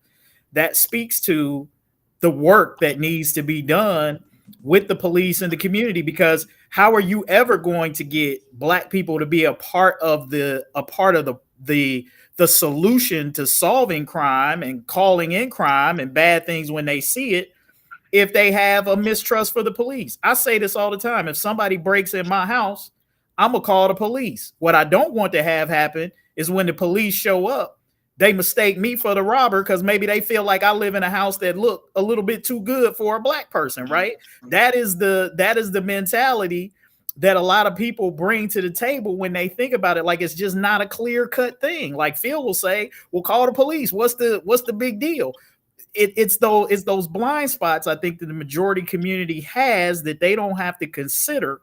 D: That speaks to the work that needs to be done with the police and the community, because how are you ever going to get Black people to be a part of the solution to solving crime and calling in crime and bad things when they see it, if they have a mistrust for the police? I say this all the time. If somebody breaks in my house, I'm gonna call the police. What I don't want to have happen is when the police show up, they mistake me for the robber because maybe they feel like I live in a house that look a little bit too good for a Black person, right? That is the mentality that a lot of people bring to the table when they think about it. Like, it's just not a clear-cut thing. Like Phil will say, "We'll call the police. What's the big deal?" It's those blind spots, I think, that the majority community has, that they don't have to consider,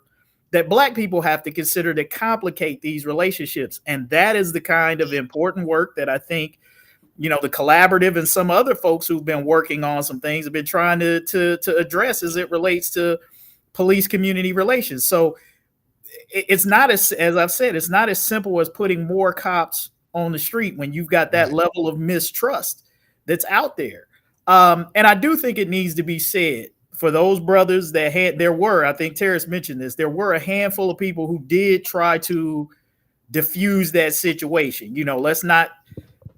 D: that Black people have to consider, to complicate these relationships. And that is the kind of important work that I think, the collaborative and some other folks who've been working on some things have been trying to address as it relates to police community relations. So it's not as I've said, it's not as simple as putting more cops on the street when you've got that level of mistrust that's out there. And I do think it needs to be said, for those brothers that I think Tarris mentioned this, there were a handful of people who did try to diffuse that situation.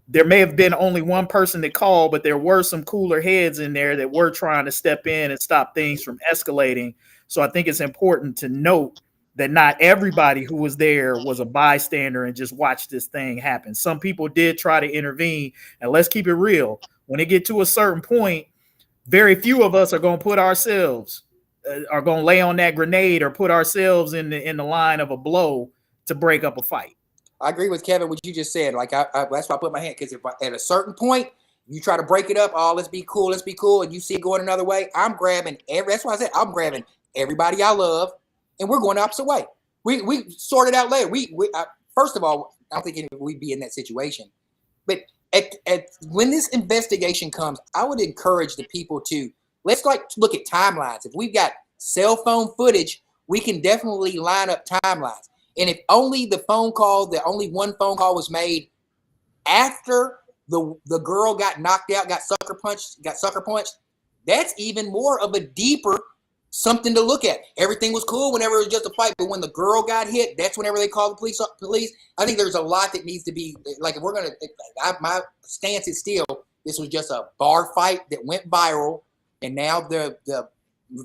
D: There may have been only one person that called, but there were some cooler heads in there that were trying to step in and stop things from escalating. So I think it's important to note that not everybody who was there was a bystander and just watched this thing happen. Some people did try to intervene, and let's keep it real. When it get to a certain point, very few of us are going to put ourselves, are going to lay on that grenade or put ourselves in the line of a blow to break up a fight.
E: I agree with Kevin, what you just said. Like, that's why I put my hand, because if at a certain point you try to break it up, let's be cool, and you see it going another way, I'm grabbing that's why I said I'm grabbing everybody I love, and we're going the opposite way. We sort it out later. First of all, I don't think we'd be in that situation, but when this investigation comes, I would encourage the people to let's look at timelines. If we've got cell phone footage, we can definitely line up timelines. And if only only one phone call was made after the girl got knocked out, got sucker punched, that's even more of a deeper something to look at. Everything was cool whenever it was just a fight, but when the girl got hit, that's whenever they called the police. I think there's a lot that needs to be, like, if we're going to, my stance is still, this was just a bar fight that went viral, and now the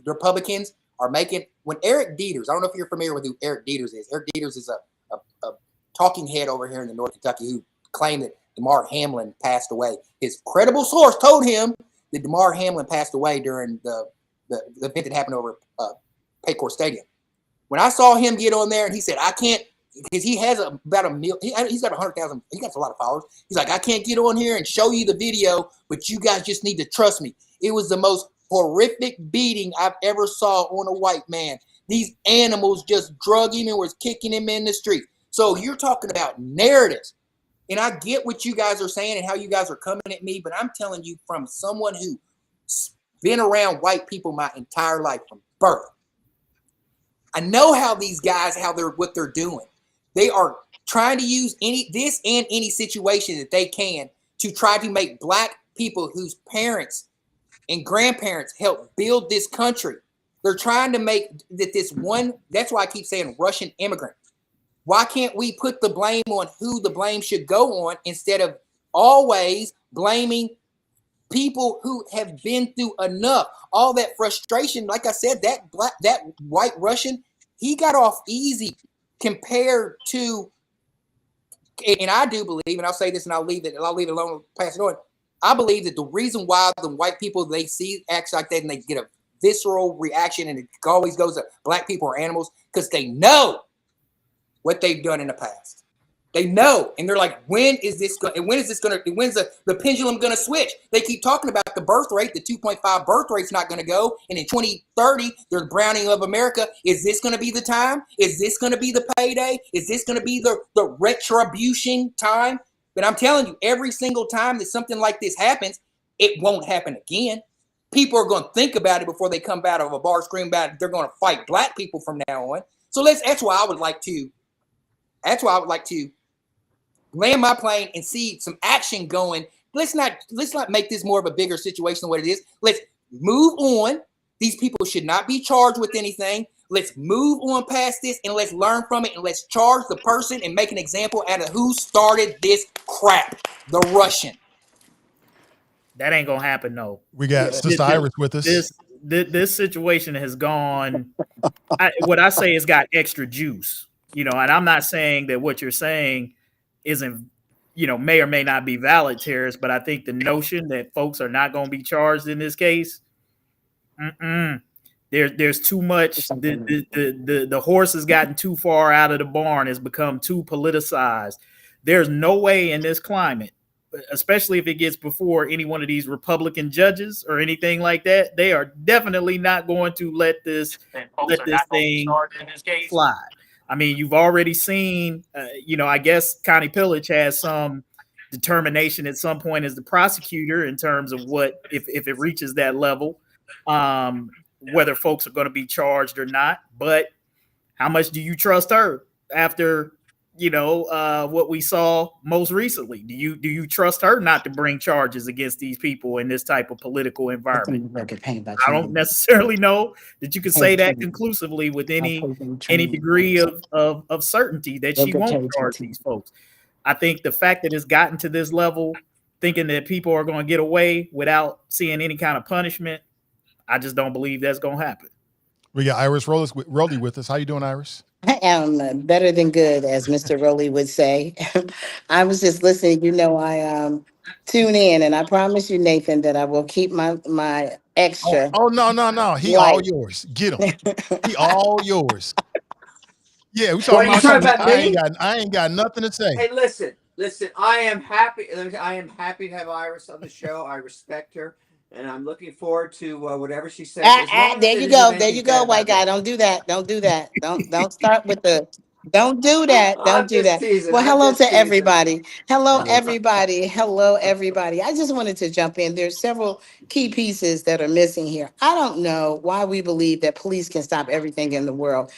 E: Republicans are making, when Eric Dieters, I don't know if you're familiar with who Eric Dieters is. Eric Dieters is a talking head over here in the North Kentucky who claimed that Damar Hamlin passed away. His credible source told him that Damar Hamlin passed away during the event that happened over Paycor Stadium. When I saw him get on there and he said, I can't, because he has about a million, he's got 100,000, he got a lot of followers. He's like, I can't get on here and show you the video, but you guys just need to trust me. It was the most horrific beating I've ever saw on a white man. These animals just drug him and was kicking him in the street. So you're talking about narratives. And I get what you guys are saying and how you guys are coming at me, but I'm telling you from someone who's been around white people my entire life from birth. I know how these guys, what they're doing. They are trying to use any situation that they can to try to make Black people whose parents and grandparents helped build this country. They're trying to make that that's why I keep saying Russian immigrant. Why can't we put the blame on who the blame should go on instead of always blaming people who have been through enough? All that frustration, like I said, that white Russian, he got off easy compared to, and I do believe, and I'll say this and I'll leave it alone, pass it on. I believe that the reason why the white people, they see acts like that and they get a visceral reaction, and it always goes to Black people are animals, because they know what they've done in the past. They know, and they're like, when's the pendulum going to switch? They keep talking about the birth rate, the 2.5 birth rate's not going to go, and in 2030, they're browning of America. Is this going to be the time? Is this going to be the payday? Is this going to be the retribution time? But I'm telling you, every single time that something like this happens, it won't happen again. People are going to think about it before they come out of a bar, scream about it. They're going to fight black people from now on. So that's why I would like to land my plane and see some action going. Let's not make this more of a bigger situation than what it is. Let's move on. These people should not be charged with anything. Let's move on past this and let's learn from it and let's charge the person and make an example out of who started this crap, the Russian.
D: That ain't gonna happen, though.
A: We got Sister Iris with us.
D: This situation has gone. What I say is got extra juice, and I'm not saying that what you're saying isn't, may or may not be valid, Tarris, but I think the notion that folks are not going to be charged in this case, there's too much. The horse has gotten too far out of the barn, has become too politicized. There's no way in this climate, especially if it gets before any one of these Republican judges or anything like that, they are definitely not going to let this thing fly. I mean, you've already seen, I guess Connie Pillage has some determination at some point as the prosecutor in terms of what, if it reaches that level, whether folks are going to be charged or not. But how much do you trust her after, what we saw most recently? Do you trust her not to bring charges against these people in this type of political environment? I don't necessarily know that you can say that conclusively with any degree of certainty that she won't charge these folks. I think the fact that it's gotten to this level, thinking that people are going to get away without seeing any kind of punishment, I just don't believe that's going to happen.
A: We got Iris Rowley with us. How you doing, Iris?
H: I am better than good, as Mr. Rowley would say. I was just listening. I tune in, and I promise you, Nathan, that I will keep my extra.
A: Oh no! He
H: light.
A: All yours. Get him. He all yours. Yeah, we
C: What are you talking about?
A: I ain't got nothing to say.
C: Hey, listen. I am happy. I am happy to have Iris on the show. I respect her. And I'm looking forward to whatever she says.
H: There you go, white guy. Don't do that. Don't start with the. Don't do that. Don't do that.
C: Teasing.
H: Well, hello to everybody. Hello, everybody. Hello, everybody. I just wanted to jump in. There's several key pieces that are missing here. I don't know why we believe that police can stop everything in the world.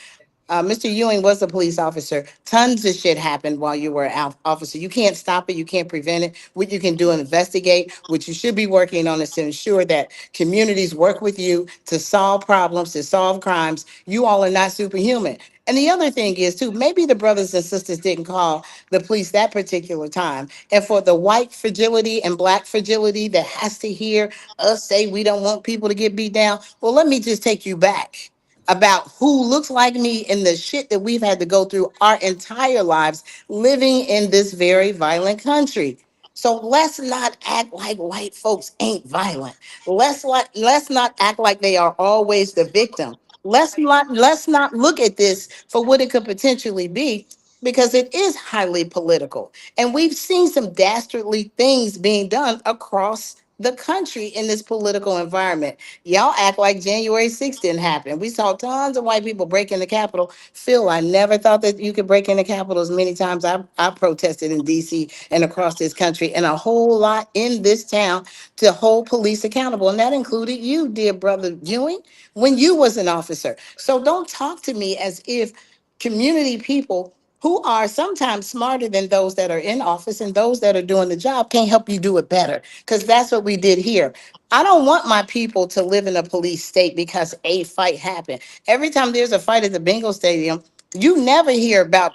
H: Mr. Ewing was a police officer. Tons of shit happened while you were an officer. You can't stop it. You can't prevent it. What you can do is investigate. What you should be working on is to ensure that communities work with you to solve problems, to solve crimes. You all are not superhuman. And the other thing is, too, maybe the brothers and sisters didn't call the police that particular time. And for the white fragility and black fragility that has to hear us say we don't want people to get beat down, well, let me just take you back about who looks like me and the shit that we've had to go through our entire lives living in this very violent country. So let's not act like white folks ain't violent. Let's not act like they are always the victim. Let's not look at this for what it could potentially be, because it is highly political. And we've seen some dastardly things being done across the country in this political environment. Y'all act like January 6th didn't happen. We saw tons of white people break in the Capitol. Phil, I never thought that you could break in the Capitol as many times I protested in DC and across this country, and a whole lot in this town to hold police accountable. And that included you, dear brother Ewing, when you was an officer. So don't talk to me as if community people who are sometimes smarter than those that are in office and those that are doing the job can't help you do it better, because that's what we did here. I don't want my people to live in a police state because a fight happened. Every time there's a fight at the bingo stadium, you never hear black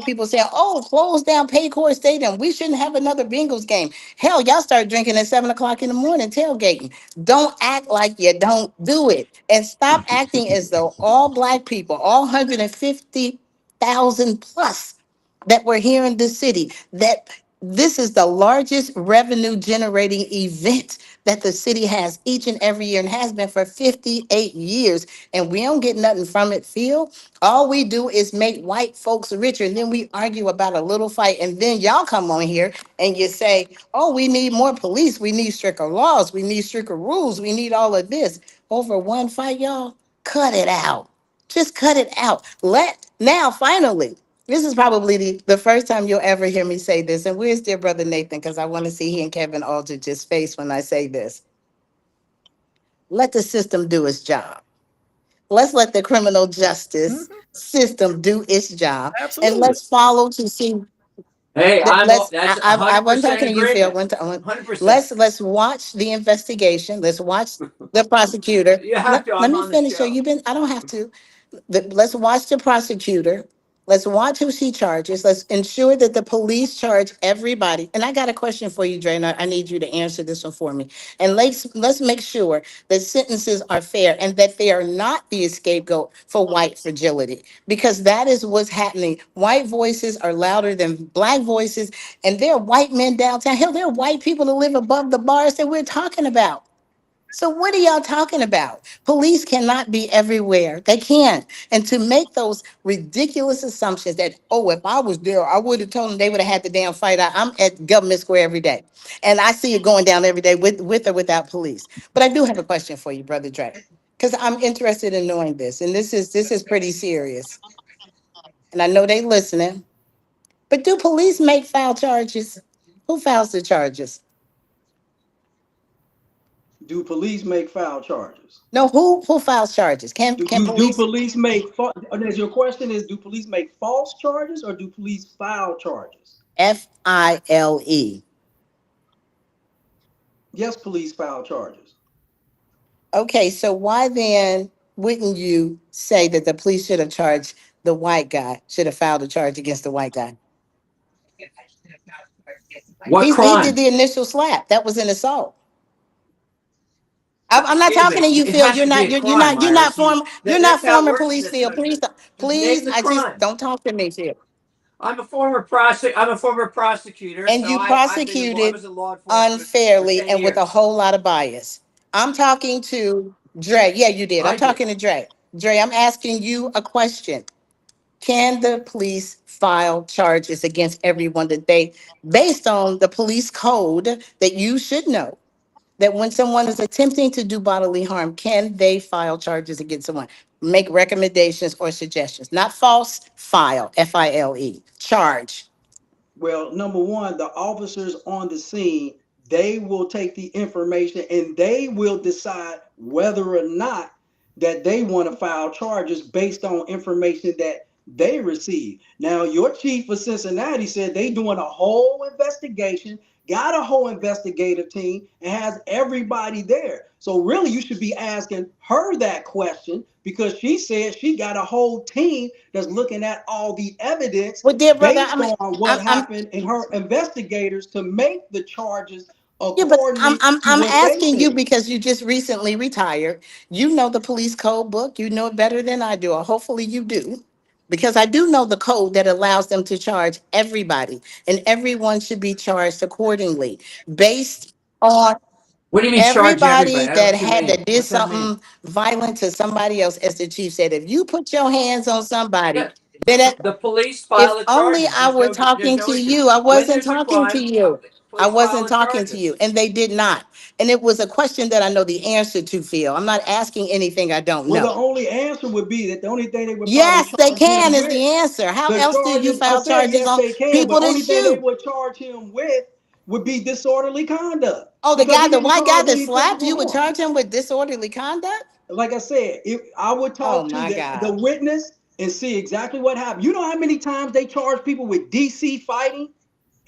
H: people saying, oh, close down Paycor Stadium. We shouldn't have another Bengals game. Hell, y'all start drinking at 7 o'clock in the morning, tailgating. Don't act like you don't do it. And stop acting as though all black people, all 150,000 plus that were here in this city, that this is the largest revenue generating event that the city has each and every year and has been for 58 years. And we don't get nothing from it, Phil. All we do is make white folks richer. And then we argue about a little fight. And then y'all come on here and you say, oh, we need more police. We need stricter laws. We need stricter rules. We need all of this over one fight, y'all. Cut it out. Just cut it out. Now, finally, This is probably the first time you'll ever hear me say this. And where's dear brother Nathan? Because I want to see he and Kevin Aldridge's face when I say this. Let the system do its job. Let's let the criminal justice system do its job, and
D: Absolutely.
H: let's follow to see.
C: Hey, that's
H: I wasn't
C: 100%
H: talking to you, Phil.
C: agreement. 100%.
H: Let's watch the investigation. Let's watch the prosecutor.
C: You have
H: Let,
C: to.
H: let
C: I'm
H: me
C: on the
H: finish. So
C: show.
H: you've been. I don't have to. Let's watch the prosecutor. Let's watch who she charges. Let's ensure that the police charge everybody. And I got a question for you, Dre, and I need you to answer this one for me. And let's make sure that sentences are fair and that they are not the scapegoat for white fragility, because that is what's happening. White voices are louder than black voices, and there are white men downtown. Hell, there are white people that live above the bars that we're talking about. So what are y'all talking about? Police cannot be everywhere. They can't. And to make those ridiculous assumptions that, oh, if I was there, I would have told them, they would have had the damn fight. I'm at Government Square every day. And I see it going down every day with or without police. But I do have a question for you, Brother Dre, because I'm interested in knowing this. And this is pretty serious. And I know they listening. But do police make foul charges? Who files the charges?
B: Do police make foul charges?
H: No, who files charges? Can
B: Do
H: police?
B: police make? Your question is, do police make false charges or do police file charges?
H: FILE.
B: Yes, police file charges.
H: Okay, so why then wouldn't you say that the police should have charged the white guy, should have filed a charge against the white guy?
C: What
H: He did
C: crime?
H: the initial slap. That was an assault. I'm not
C: Yeah,
H: talking
C: but
H: to you,
C: it
H: Phil.
C: has
H: You're
C: to be
H: not.
C: a
H: You're
C: crime,
H: not. You're not
C: Iris.
H: former. You're not
C: That's how it
H: former
C: works in
H: police,
C: this
H: Phil.
C: country.
H: Please,
C: Just name
H: please.
C: the
H: I just
C: crime.
H: don't talk to me, Phil.
C: I'm a former prosecutor,
H: And
C: so
H: you
C: I
H: prosecuted
C: was in law enforcement for
H: unfairly
C: 10
H: and with a
C: years.
H: whole lot of bias. I'm talking to Dre. Yeah, you did. I'm
C: I did.
H: talking to Dre. Dre, I'm asking you a question. Can the police file charges against everyone that they, based on the police code that you should know, that when someone is attempting to do bodily harm, can they file charges against someone? Make recommendations or suggestions, not false, file, FILE, charge.
B: Well, number one, the officers on the scene, they will take the information and they will decide whether or not that they want to file charges based on information that they receive. Now, your chief of Cincinnati said they doing a whole investigation, got a whole investigative team, and has everybody there. So really, you should be asking her that question because she said she got a whole team that's looking at all the evidence
H: Well, dear brother,
B: based on what
H: I'm
B: happened and her investigators to make the charges
H: yeah, but
B: accordingly to
H: I'm
B: what they
H: asking you
B: said.
H: because you just recently retired. You know the police code book. You know it better than I do, or hopefully you do, because I do know the code that allows them to charge everybody, and everyone should be charged accordingly, based on
C: What do you mean charge
H: everybody
C: everybody? I don't know
H: that
C: what you
H: had
C: mean.
H: that did
C: What's that mean?
H: something violent to somebody else. As the chief said, if you put your hands on somebody,
C: Yeah,
H: then
C: the police
H: if
C: file the
H: only
C: charges.
H: I were
C: There's
H: talking
C: no
H: to
C: issue.
H: you. I
C: When
H: wasn't
C: there's a
H: talking to
C: crime,
H: you. I
C: police file
H: wasn't
C: the
H: talking to
C: charges.
H: you. And they did not. And it was a question that I know the answer to, Phil. I'm not asking anything I don't
B: Well, the
H: know.
B: only answer would be that the only thing they would probably
H: Yes, they
B: charge
H: can
B: him
H: is
B: with,
H: the answer. How
B: the
H: else do you
B: charges, I
H: file
B: said
H: charges
B: yes,
H: on
B: they can, but
H: people that
B: only thing they
H: shoot?
B: would charge him with would be disorderly conduct
H: Oh,
B: because he
H: the
B: didn't
H: white guy
B: cause
H: that
B: any
H: slapped
B: physical
H: you would
B: harm.
H: charge him with disorderly conduct?
B: Like I said, if I would
H: Oh
B: talk to
H: my
B: the
H: God.
B: witness and see exactly what happened. You know how many times they charge people with DC fighting?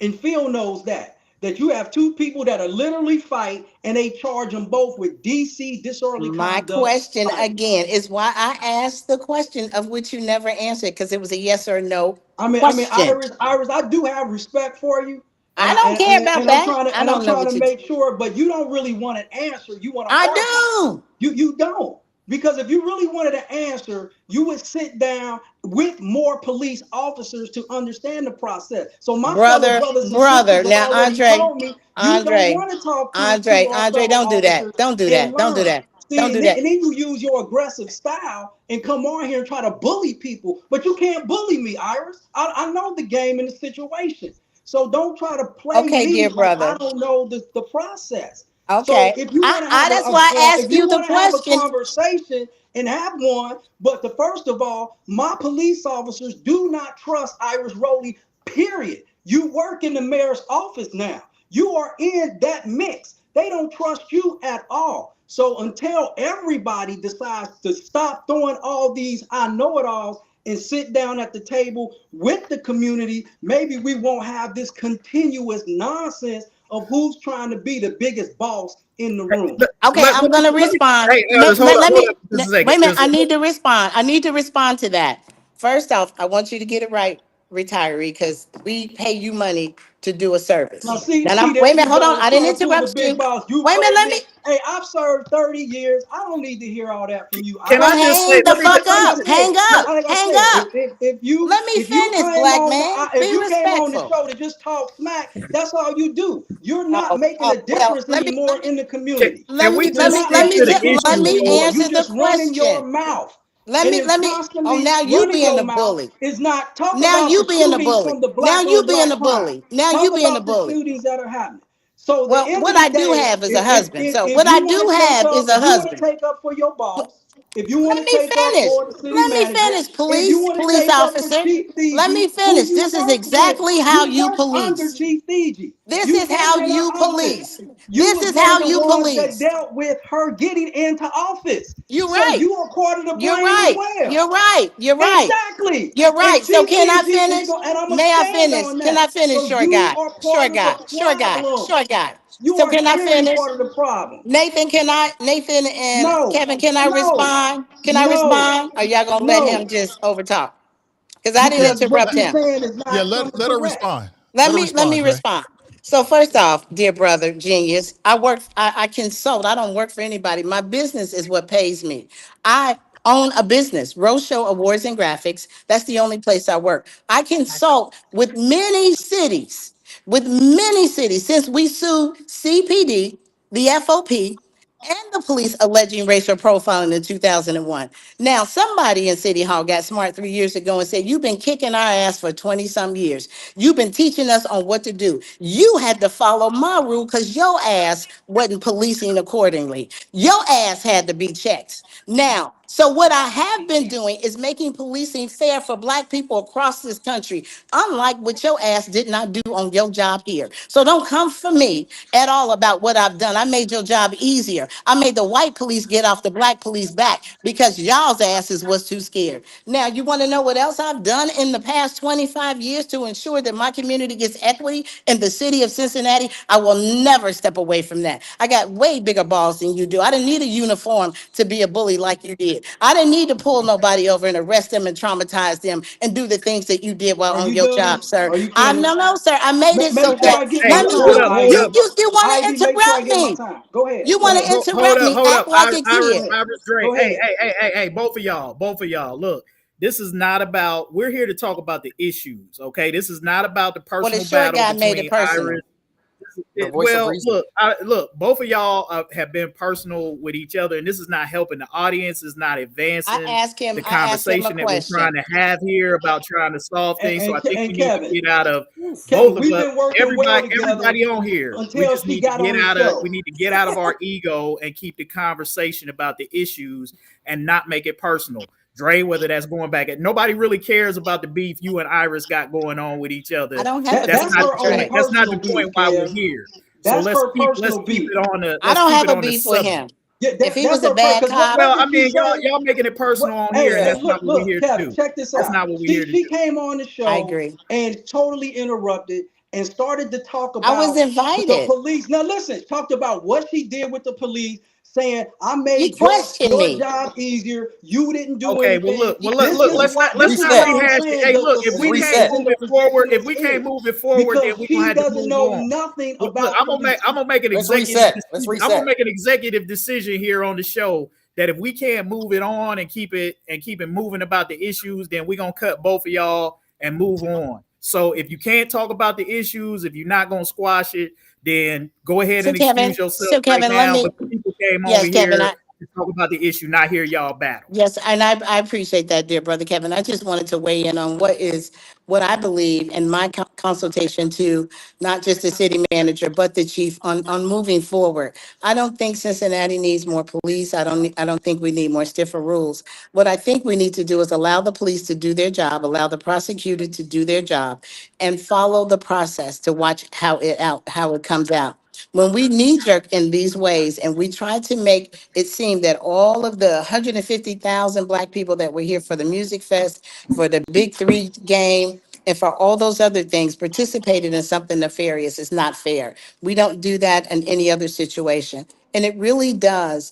B: And Phil knows that you have two people that are literally fight and they charge them both with DC disorderly
H: My
B: conduct
H: question
B: fighting.
H: again is why I asked the question of which you never answered, because it was a yes or no question.
B: Iris, I do have respect for you,
H: I don't care about
B: and I'm
H: that.
B: trying to
H: I don't know what you.
B: make sure, but you don't really want an answer. You want to
H: I
B: argue.
H: do,
B: You don't. Because if you really wanted an answer, you would sit down with more police officers to understand the process. So my fellow brothers and sisters
H: brother.
B: have
H: Now,
B: already told me you don't
H: Andre,
B: want to talk to our
H: Andre,
B: fellow
H: don't do that.
B: officers
H: Don't do
B: and
H: that. Don't do
B: learn.
H: that.
B: See,
H: Don't
B: and
H: do
B: then,
H: that.
B: and then you use your aggressive style and come on here and try to bully people, but you can't bully me, Iris. I know the game and the situation. So don't try to play
H: Okay,
B: me
H: dear
B: like I
H: brother.
B: don't know the process. So
H: Okay.
B: if you want to have
H: That's why I
B: if
H: asked
B: you
H: you the
B: want to have a
H: question.
B: conversation, and have one. But first of all, my police officers do not trust Iris Rowley, period. You work in the mayor's office now. You are in that mix. They don't trust you at all. So until everybody decides to stop throwing all these I know-it-alls and sit down at the table with the community, maybe we won't have this continuous nonsense of who's trying to be the biggest boss in the room.
H: Okay, I'm going to respond.
D: Hey,
H: Let me,
D: Just a
H: wait a
D: second.
H: minute. I need to respond. I need to respond to that. First off, I want you to get it right, retiree, because we pay you money to do a service.
B: Now, see,
H: And
B: there
H: wait a minute,
B: you
H: hold
B: go.
H: on. I didn't
B: Talk to the
H: interrupt
B: big
H: you.
B: boss. You
H: Wait a minute,
B: heard
H: let me.
B: Hey, I've served 30 years. I don't need to hear all that from you.
D: Can I just say,
H: Hang the fuck up.
B: Like
H: Hang up.
B: I
H: Hang
B: said,
H: up.
B: if you
H: Let me finish,
B: came
H: black
B: on
H: man.
B: if
H: Be
B: you came on the
H: respectful.
B: show to just talk smack, that's all you do. You're not
H: Oh,
B: making a
H: well,
B: difference anymore in the community.
D: can we
B: You're
D: just
B: not
D: stick
B: making
D: to the
B: a difference
H: let me
B: anymore.
D: issues?
B: You
H: answer the
B: just running your
H: question.
B: mouth.
H: Let
B: And
H: me.
B: then
H: Oh,
B: constantly
H: now you
B: running
H: being
B: your
H: the
B: mouth
H: bully.
B: is not talk
H: Now
B: about
H: you
B: the
H: being the
B: shootings
H: bully.
B: from the
H: Now
B: black
H: you
B: on
H: being
B: black
H: the
B: crime.
H: bully. Now you
B: Talk
H: being the
B: about the
H: bully.
B: shootings that are happening. So the
H: Well,
B: end of
H: what
B: the
H: I do
B: day,
H: have is a husband. So
B: if
H: what I
B: you
H: do
B: want to take
H: have
B: up,
H: is a
B: if you want to
H: husband.
B: take up for your boss, if you want
H: Let
B: to
H: me
B: take up
H: finish.
B: for the city
H: Let me
B: manager,
H: finish,
B: if you want to
H: police
B: take up for
H: officer.
B: Chief
H: Let
B: Fiji,
H: me
B: who
H: finish.
B: you
H: This is
B: work with,
H: exactly how
B: you
H: you
B: work under
H: police.
B: Chief Fiji.
H: This
B: You
H: is
B: work
H: how
B: in her
H: you
B: office.
H: police.
B: You
H: This
B: was
H: is
B: one
H: how
B: of the
H: you
B: ones that
H: police.
B: dealt with her getting into office.
H: You're
B: So
H: right.
B: you are part of the
H: You're
B: blame as
H: right.
B: well.
H: You're right. You're right.
B: Exactly.
H: You're
B: And
H: right. So
B: Chief
H: can I
B: Fiji
H: finish?
B: and I'm gonna
H: May I
B: stand
H: finish?
B: on
H: Can I
B: that.
H: finish,
B: So
H: short
B: you
H: guy?
B: are part
H: Short
B: of the
H: guy. Short guy.
B: problem.
H: Short guy.
B: You
H: So
B: are
H: can I
B: clearly
H: finish?
B: part of the problem.
H: Nathan, Nathan and
B: No,
H: Kevin, can I
B: no,
H: respond? Can I
B: no,
H: respond? Or y'all gonna let him
B: no.
H: just overtalk? Because I didn't
A: Yeah,
B: Because what
H: interrupt
B: you're
H: him.
B: saying is
A: yeah.
B: not coming
A: Let her
B: correct.
A: respond.
H: Let
A: Let her
H: me
A: respond, Dre.
H: respond. So first off, dear brother, genius, I consult. I don't work for anybody. My business is what pays me. I own a business, Roadshow Awards and Graphics. That's the only place I work. I consult with many cities, since we sued CPD, the FOP, and the police alleging racial profiling in 2001. Now, somebody in City Hall got smart 3 years ago and said, you've been kicking our ass for 20 some years. You've been teaching us on what to do. You had to follow my rule because your ass wasn't policing accordingly. Your ass had to be checked. Now, so what I have been doing is making policing fair for Black people across this country, unlike what your ass did not do on your job here. So don't come for me at all about what I've done. I made your job easier. I made the white police get off the Black police back because y'all's asses was too scared. Now, you want to know what else I've done in the past 25 years to ensure that my community gets equity in the city of Cincinnati? I will never step away from that. I got way bigger balls than you do. I didn't need a uniform to be a bully like you did. I didn't need to pull nobody over and arrest them and traumatize them and do the things that you did while
B: Are
H: on
B: you
H: your
B: done?
H: job, sir.
B: Are you
H: I
B: finished?
H: no, sir. I made it so
B: Make sure
H: that
B: I get
D: Hey,
B: my
H: let me.
D: hold
B: time,
D: up, hold
B: Ivy.
D: up,
H: You want to
B: Ivy, make sure I
H: interrupt
B: get my
H: me?
B: time. Go ahead.
H: You
B: Go
H: want
B: ahead.
H: to interrupt me?
D: hold up.
H: Act like a
B: Go
D: Iris,
H: kid.
B: ahead.
D: Iris Dre.
B: Go
D: Hey,
B: ahead.
D: hey, both of y'all. Look, this is not about. We're here to talk about the issues. Okay, this is not about the
H: Well, the
D: personal
H: short
D: battle
H: guy made it
D: between
H: personal.
D: Iris.
E: The voice of
D: Well,
E: reason.
D: look, both of y'all have been personal with each other, and this is not helping the audience. It's not advancing the
H: I asked him a
D: conversation that we're trying
H: question.
D: to have here about trying to solve things. So I think we need to
B: Kevin,
D: get out of both of
B: we've
D: us,
B: been working well together
D: everybody on here. We
B: until
D: just
B: she
D: need to
B: got on
D: get
B: the
D: out of
B: show.
D: we need to get out of our ego and keep the conversation about the issues and not make it personal. Dre, whether that's going back at nobody really cares about the beef you and Iris got going on with each
H: I
D: other.
H: don't have a
D: That's
H: beef
B: That's
D: not
H: with
B: her
D: the
B: own
D: point.
H: Dre.
D: That's not
B: personal
D: the point
B: beef,
D: why we're
B: Kev.
D: here. So
B: That's her
D: let's
B: personal
D: keep
B: beef.
D: it on the
H: I
D: let's
H: don't
D: keep
H: have
D: it
H: a
D: on the
H: beef with
D: subject.
H: him.
B: Yeah,
H: If he
B: that's
H: was a
B: her part.
H: bad
B: Because what,
H: cop,
B: what
D: Well, I
B: did she
D: mean,
B: say?
D: y'all making it personal on here, and
B: Hey,
D: that's not what we're
B: look,
D: here to
B: Kevin,
D: do.
B: check this
D: That's
B: out.
D: not what we're here to
B: She
D: do.
B: came on the
H: I
B: show
H: agree.
B: and totally interrupted and started to talk
H: I was
B: about the
H: invited.
B: police. Now, listen, talked about what she did with the police, saying, I
H: You
B: made
H: questioned
B: your
H: me.
B: job easier. You didn't do
D: Okay,
B: anything.
H: You
B: This
D: look.
B: is
H: questioned me.
B: what
D: Let's
B: this is
D: not
E: Reset.
B: why I'm
D: rehash it.
B: saying
D: Hey, look, if
E: Let's
D: we
B: police
D: can't
E: reset.
B: is
D: move
B: in the
D: it forward,
B: position it's in
D: then
B: because
D: we're gonna
B: she
D: have to
B: doesn't
D: move
B: know
D: on.
B: nothing
D: Look,
B: about policing.
D: I'm gonna make an
E: Let's
D: executive.
E: reset. Let's
D: I'm gonna
E: reset.
D: make an executive decision here on the show that if we can't move it on and keep it moving about the issues, then we're gonna cut both of y'all and move on. So if you can't talk about the issues, if you're not gonna squash it, then go ahead and excuse yourself
H: So
D: right
H: Kevin, let
D: now.
H: me,
D: But the people came over
H: yes, Kevin,
D: here to talk about the issue, not hear y'all battle.
H: Yes, and I appreciate that, dear brother Kevin. I just wanted to weigh in on what I believe in my consultation to not just the city manager but the chief on moving forward. I don't think Cincinnati needs more police. I don't think we need more stiffer rules. What I think we need to do is allow the police to do their job, allow the prosecutor to do their job, and follow the process to watch how it comes out. When we knee jerk in these ways and we try to make it seem that all of the 150,000 Black people that were here for the Music Fest, for the Big Three game, and for all those other things participated in something nefarious is not fair. We don't do that in any other situation. And it really does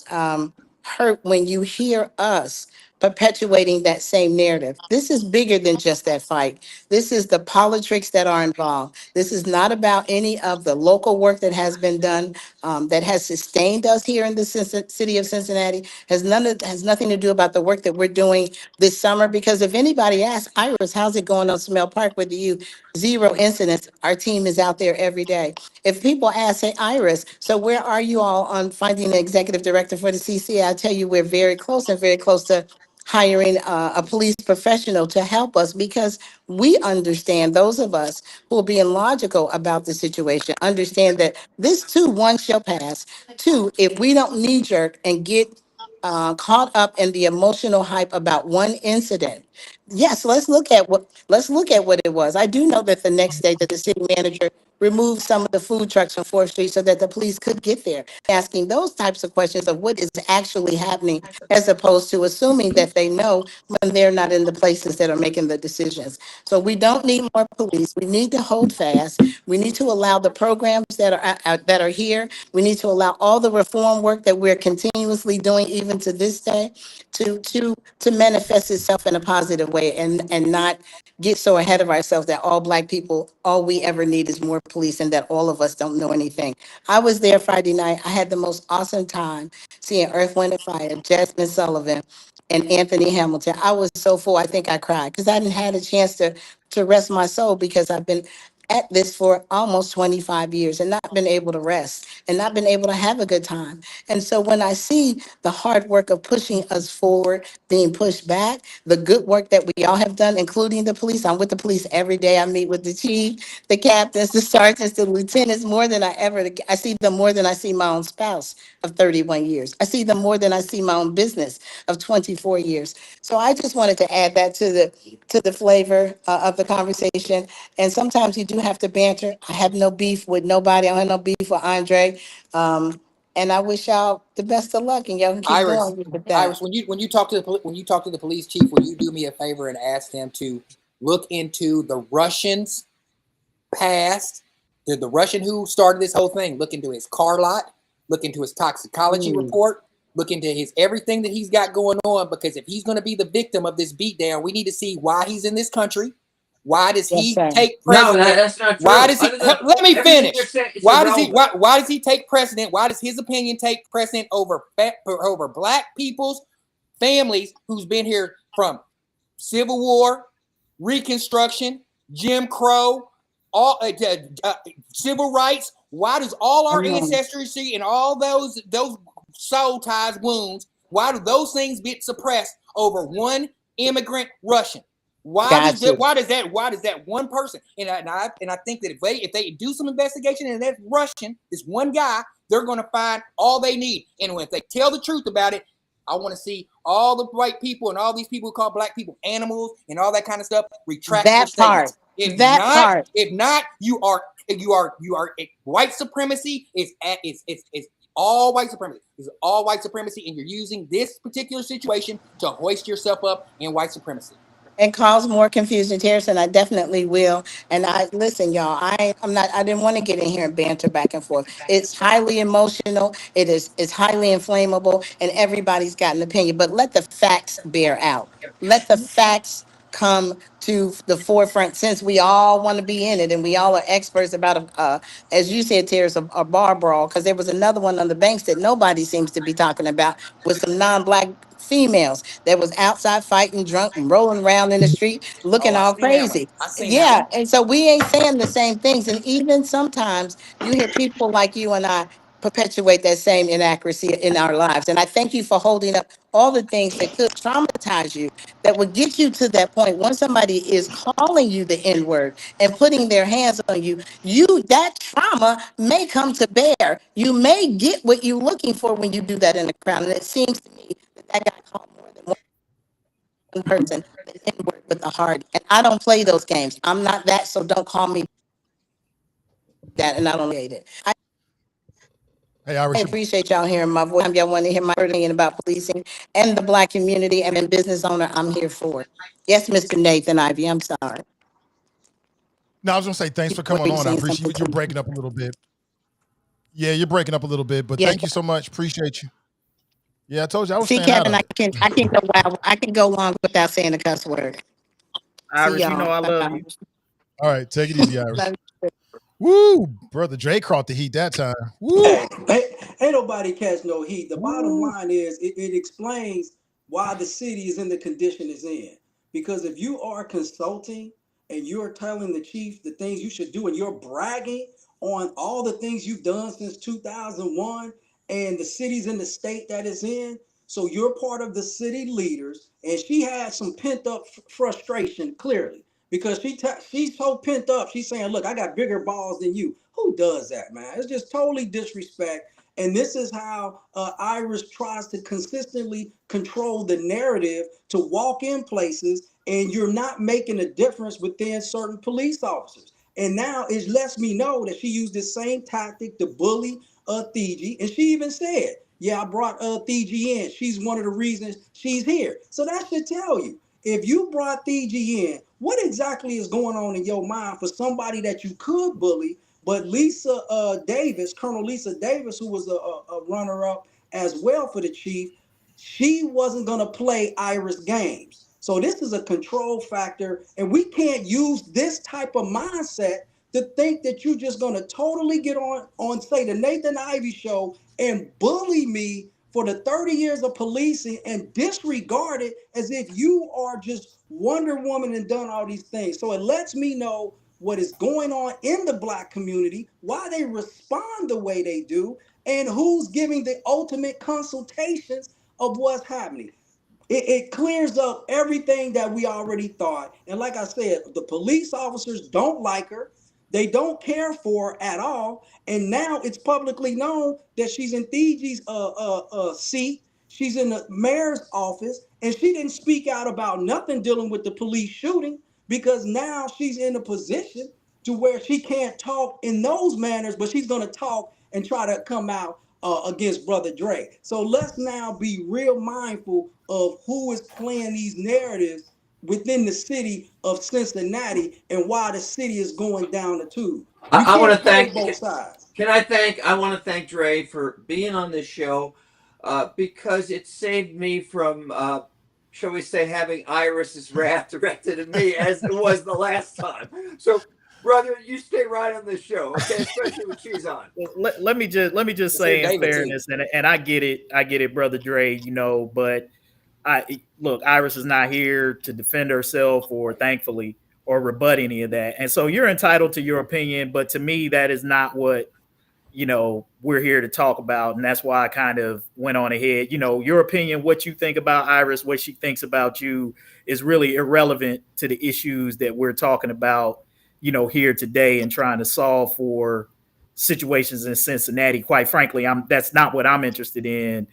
H: hurt when you hear us perpetuating that same narrative. This is bigger than just that fight. This is the politics that are involved. This is not about any of the local work that has been done, that has sustained us here in the city of Cincinnati. Has nothing to do about the work that we're doing this summer. Because if anybody asks, Iris, how's it going on Smell Park with you? Zero incidents. Our team is out there every day. If people ask, say, Iris, so where are you all on finding an executive director for the CC? I tell you, we're very close and very close to hiring a police professional to help us, because we understand, those of us who are being logical about the situation, understand that this too, one shall pass. Two, if we don't knee jerk and get caught up in the emotional hype about one incident. Yes, let's look at what it was. I do know that the next day that the city manager removed some of the food trucks from 4th Street so that the police could get there, asking those types of questions of what is actually happening, as opposed to assuming that they know when they're not in the places that are making the decisions. So we don't need more police. We need to hold fast. We need to allow the programs that are here. We need to allow all the reform work that we're continuously doing, even to this day, to manifest itself in a positive way, and not get so ahead of ourselves that all Black people, all we ever need is more police, and that all of us don't know anything. I was there Friday night. I had the most awesome time seeing Earth, Wind, and Fire, Jasmine Sullivan, and Anthony Hamilton. I was so full, I think I cried, because I hadn't had a chance to rest my soul, because I've been at this for almost 25 years and not been able to rest and not been able to have a good time. And so when I see the hard work of pushing us forward being pushed back, the good work that we all have done, including the police. I'm with the police every day. I meet with the chief, the captains, the sergeants, the lieutenants, I see them more than I see my own spouse of 31 years. I see them more than I see my own business of 24 years. So I just wanted to add that to the flavor of the conversation. And sometimes you do have to banter. I have no beef with nobody. I don't have no beef with Andre. And I wish y'all the best of luck, and y'all can keep
E: Iris,
H: going with that.
E: Iris, when you talk to the police chief, will you do me a favor and ask them to look into the Russians' past, the Russian who started this whole thing? Look into his car lot, look into his toxicology report, look into his everything that he's got going on. Because if he's going to be the victim of this beatdown, we need to see why he's in this country. Why does he take precedent?
C: No, that's not true.
E: Why does he? Let me finish. Why does he?
C: Irrelevant.
E: Why does he take precedent? Why does his opinion take precedent over Black people's families who's been here from Civil War, Reconstruction, Jim Crow, all civil rights? Why does all our ancestry and all those soul ties wounds? Why do those things get suppressed over one immigrant Russian? Why does that one person? And I think that if they do some investigation and that Russian, this one guy, they're going to find all they need. And if they tell the truth about it, I want to see all the white people and all these people who call Black people animals and all that kind of stuff retract their statements. If not, you are white supremacy is all white supremacy. It's all white supremacy, and you're using this particular situation to hoist yourself up in white supremacy.
H: And cause more confusion, Tarris, and I definitely will. And I listen, y'all. I didn't want to get in here and banter back and forth. It's highly emotional. It's highly inflammable, and everybody's got an opinion. But let the facts bear out. Let the facts come to the forefront, since we all want to be in it and we all are experts about as you said, Terrence, a bar brawl, because there was another one on the banks that nobody seems to be talking about, with some non-Black females that was outside fighting drunk and rolling around in the street looking all crazy. Yeah, and so we ain't saying the same things. And even sometimes you hear people like you and I perpetuate that same inaccuracy in our lives. And I thank you for holding up all the things that could traumatize you, that would get you to that point. Once somebody is calling you the N-word and putting their hands on you, that trauma may come to bear. You may get what you're looking for when you do that in the crowd. And it seems to me that guy called more than one person the N-word with a heart. And I don't play those games. I'm not that, so don't call me that, and I don't hate it.
A: Hey,
H: I
A: Iris,
H: appreciate y'all hearing my voice. Y'all want to hear my opinion about policing and the Black community and the business owner. I'm here for it. Yes, Mr. Nathan Ivy, I'm sorry.
A: no, I was gonna say thanks for coming on. I appreciate you're breaking up a little bit. Yeah, you're breaking up a little bit, but
H: Yeah.
A: thank you so much. Appreciate you. Yeah, I told you I was
H: See,
A: staying out
H: Kevin,
A: of
H: I
A: it.
H: can go wild. I can go long without saying a cuss word.
D: Iris,
H: See
D: you know I
H: y'all.
D: love you.
A: All right, take it easy, Iris.
H: Love you.
A: Woo, brother Dre caught the heat that time. Woo.
B: Ain't nobody catch no heat. The bottom
A: Woo.
B: line is it explains why the city is in the condition it's in. Because if you are consulting and you're telling the chief the things you should do and you're bragging on all the things you've done since 2001 and the city's in the state that it's in, so you're part of the city leaders, and she had some pent up frustration clearly because she's so pent up. She's saying, "Look, I got bigger balls than you." Who does that, man? It's just totally disrespect. And this is how Iris tries to consistently control the narrative to walk in places, and you're not making a difference within certain police officers. And now it lets me know that she used the same tactic to bully Thiji. And she even said, "Yeah, I brought Thiji in. She's one of the reasons she's here." So that should tell you, if you brought Thiji in, what exactly is going on in your mind for somebody that you could bully? But Lisa Davis, Colonel Lisa Davis, who was a runner-up as well for the chief, she wasn't going to play Iris games. So this is a control factor, and we can't use this type of mindset to think that you're just going to totally get on, say, the Nathan Ivy show and bully me for the 30 years of policing and disregard it as if you are just Wonder Woman and done all these things. So it lets me know what is going on in the Black community, why they respond the way they do, and who's giving the ultimate consultations of what's happening. It clears up everything that we already thought. And like I said, the police officers don't like her. They don't care for her at all. And now it's publicly known that she's in Thiji's seat. She's in the mayor's office, and she didn't speak out about nothing dealing with the police shooting, because now she's in a position to where she can't talk in those manners, but she's going to talk and try to come out against Brother Dre. So let's now be real mindful of who is playing these narratives within the city of Cincinnati and why the city is going down the tube.
C: I want to thank
B: both sides.
C: I want to thank Dre for being on this show because it saved me from, shall we say, having Iris's wrath directed at me as it was the last time. So, brother, you stay right on the show, okay? Especially when she's on.
D: Let me just say in fairness, and I get it, brother Dre, but look, Iris is not here to defend herself or thankfully or rebut any of that. And so you're entitled to your opinion, but to me, that is not what, we're here to talk about. And that's why I kind of went on ahead. Your opinion, what you think about Iris, what she thinks about you is really irrelevant to the issues that we're talking about, here today and trying to solve for situations in Cincinnati. Quite frankly, that's not what I'm interested in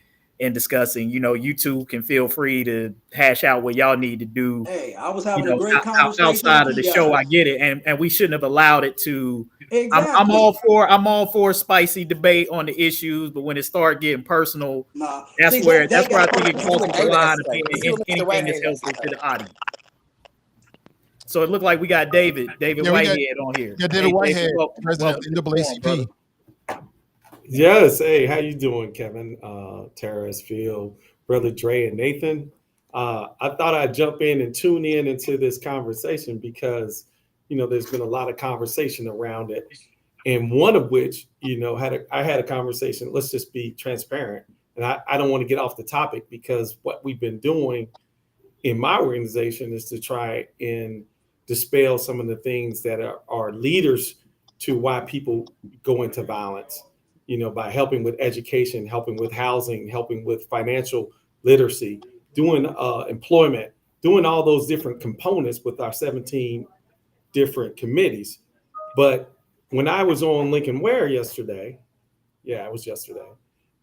D: discussing. You two can feel free to hash out what y'all need to do.
B: Hey, I was having a great conversation
D: outside of the show. I get it, and we shouldn't have allowed it to.
B: Exactly.
D: I'm all for spicy debate on the issues, but when it start getting personal, that's where I think it crosses the line of anything is helpful to the audience. So it looked like we got David Whitehead on here.
A: Yeah, David Whitehead, president of NAACP.
I: Yes. Hey, how you doing, Kevin, Tarris, Phil, Brother Dre, and Nathan? I thought I'd jump in and tune in into this conversation because, there's been a lot of conversation around it. And one of which, I had a conversation, let's just be transparent. And I don't want to get off the topic because what we've been doing in my organization is to try and dispel some of the things that are leaders to why people go into violence. by helping with education, helping with housing, helping with financial literacy, doing employment, doing all those different components with our 17 different committees. But when I was on Lincoln Ware yesterday, it was yesterday,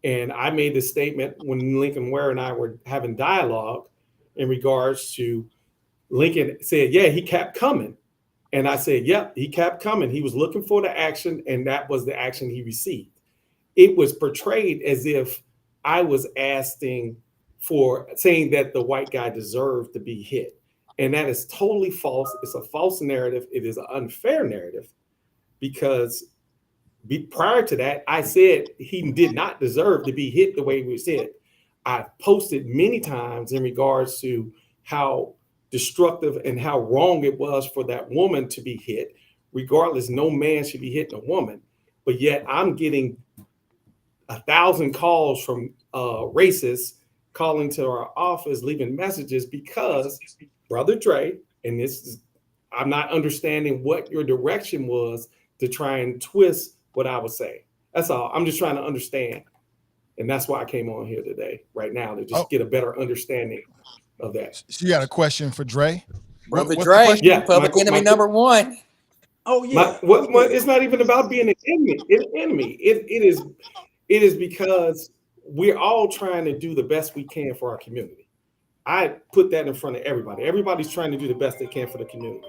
I: and I made this statement when Lincoln Ware and I were having dialogue in regards to Lincoln said, he kept coming. And I said, yep, he kept coming. He was looking for the action, and that was the action he received. It was portrayed as if I was saying that the white guy deserved to be hit. And that is totally false. It's a false narrative. It is an unfair narrative, because prior to that, I said he did not deserve to be hit the way we said. I posted many times in regards to how destructive and how wrong it was for that woman to be hit. Regardless, no man should be hitting a woman. But yet I'm getting 1,000 calls from racists calling to our office, leaving messages because Brother Dre, and I'm not understanding what your direction was to try and twist what I was saying. That's all. I'm just trying to understand. And that's why I came on here today, right now, to just get a better understanding of that.
A: So you got a question for Dre?
E: Brother Dre, public enemy number one.
B: Oh yeah.
I: It's not even about being an enemy. It is because we're all trying to do the best we can for our community. I put that in front of everybody. Everybody's trying to do the best they can for the community.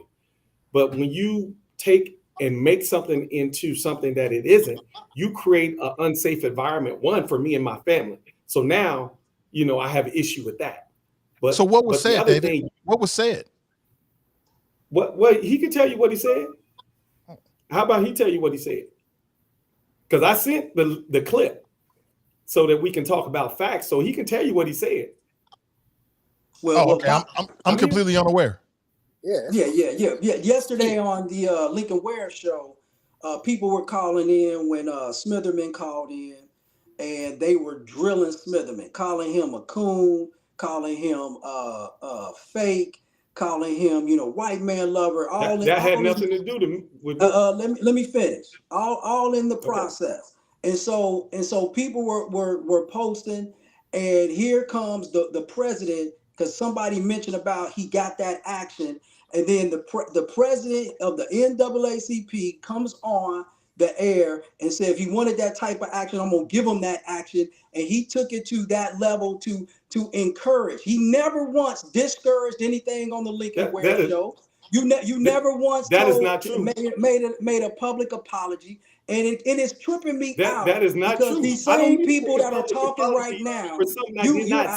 I: But when you take and make something into something that it isn't, you create an unsafe environment, one, for me and my family. So now, I have an issue with that. But
A: so what was said, David? What was said?
I: What he can tell you what he said. How about he tell you what he said? Because I sent the clip so that we can talk about facts, so he can tell you what he said.
B: Well,
A: okay. I'm completely unaware.
B: Yeah. Yesterday on the Lincoln Ware show, people were calling in when Smitherman called in, and they were drilling Smitherman, calling him a coon, calling him fake, calling him, white man lover.
I: That had nothing to do with.
B: Let me finish. All in the process, okay. and so people were posting, and here comes the president, because somebody mentioned about he got that action, and then the president of the NAACP comes on the air and said, if he wanted that type of action, I'm gonna give him that action. And he took it to that level to encourage. He never once discouraged anything on the Lincoln Ware show. You never once
I: that is not true.
B: Made a public apology, and it is tripping me out.
I: That is not
B: because
I: true.
B: These same people that are talking right now,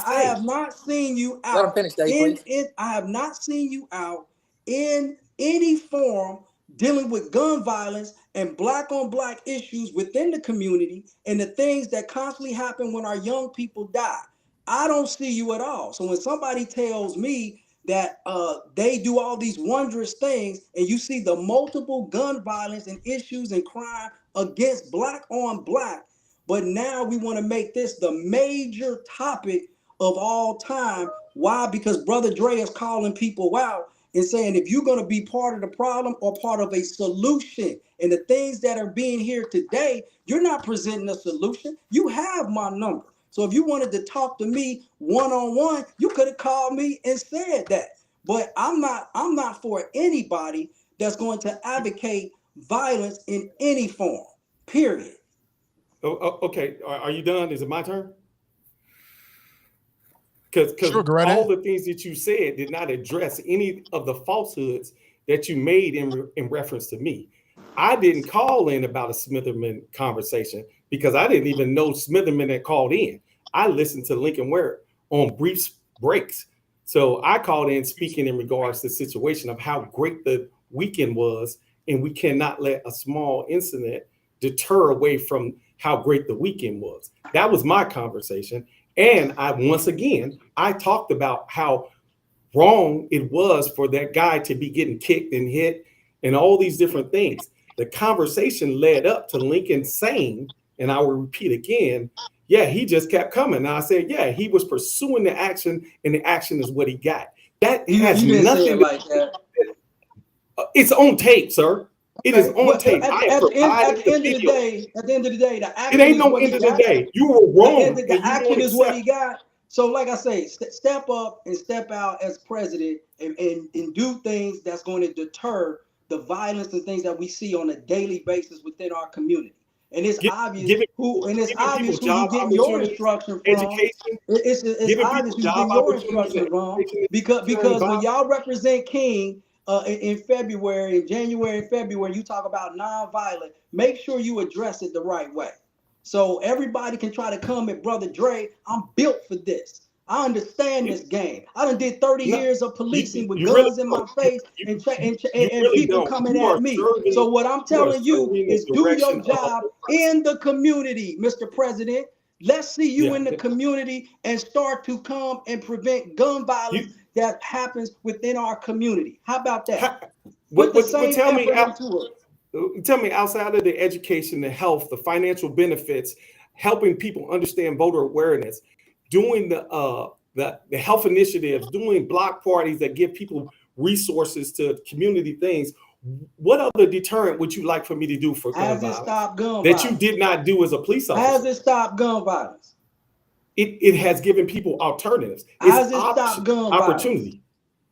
B: I have not seen you out.
E: Let him finish, Dave, please.
B: I have not seen you out in any form dealing with gun violence and black on black issues within the community and the things that constantly happen when our young people die. I don't see you at all. So when somebody tells me that they do all these wondrous things, and you see the multiple gun violence and issues and crime against black on black, but now we want to make this the major topic of all time. Why? Because Brother Dre is calling people out and saying, if you're going to be part of the problem or part of a solution, and the things that are being here today, you're not presenting a solution. You have my number. So if you wanted to talk to me one-on-one, you could have called me and said that. But I'm not for anybody that's going to advocate violence in any form, period.
I: Okay, are you done? Is it my turn? Because all the things that you said did not address any of the falsehoods that you made in reference to me. I didn't call in about a Smitherman conversation because I didn't even know Smitherman had called in. I listened to Lincoln Ware on brief breaks. So I called in speaking in regards to the situation of how great the weekend was, and we cannot let a small incident deter away from how great the weekend was. That was my conversation. And I talked about how wrong it was for that guy to be getting kicked and hit and all these different things. The conversation led up to Lincoln saying, and I will repeat again, he just kept coming. And I said, he was pursuing the action, and the action is what he got. That has nothing
B: like that.
I: It's on tape, sir. It is on
B: Well,
I: tape. I am providing the video.
B: at the end of the day, the
I: It
B: action
I: ain't
B: is
I: no
B: what he
I: end of the
B: got.
I: day. You were wrong,
B: The
I: and you
B: action
I: won't
B: is what
I: accept.
B: he got. So, like I say, step up and step out as president and do things that's going to deter the violence and things that we see on a daily basis within our community. And it's obvious who you getting your instruction from.
I: Education.
B: It's
I: Giving
B: obvious
I: people
B: who you
I: job
B: getting your
I: opportunities
B: instruction
I: and
B: from
I: education.
B: because when y'all represent King in February, in January and February, you talk about nonviolent. Make sure you address it the right way. So everybody can try to come at Brother Dre. I'm built for this. I understand this game. I done did 30 years of policing with guns in my face and people coming at me. So what I'm telling you is do your job in the community, Mr. President. Let's see you in the community and start to come and prevent gun violence that happens within our community. How about that? Put the same effort into it.
I: Tell me, outside of the education, the health, the financial benefits, helping people understand voter awareness, doing the health initiatives, doing block parties that give people resources to community things, what other deterrent would you like for me to do for gun violence?
B: Has it stopped gun
I: that
B: violence?
I: You did not do as a police officer?
B: Has it stopped gun violence?
I: It has given people alternatives.
B: Has it stopped gun
I: opportunity.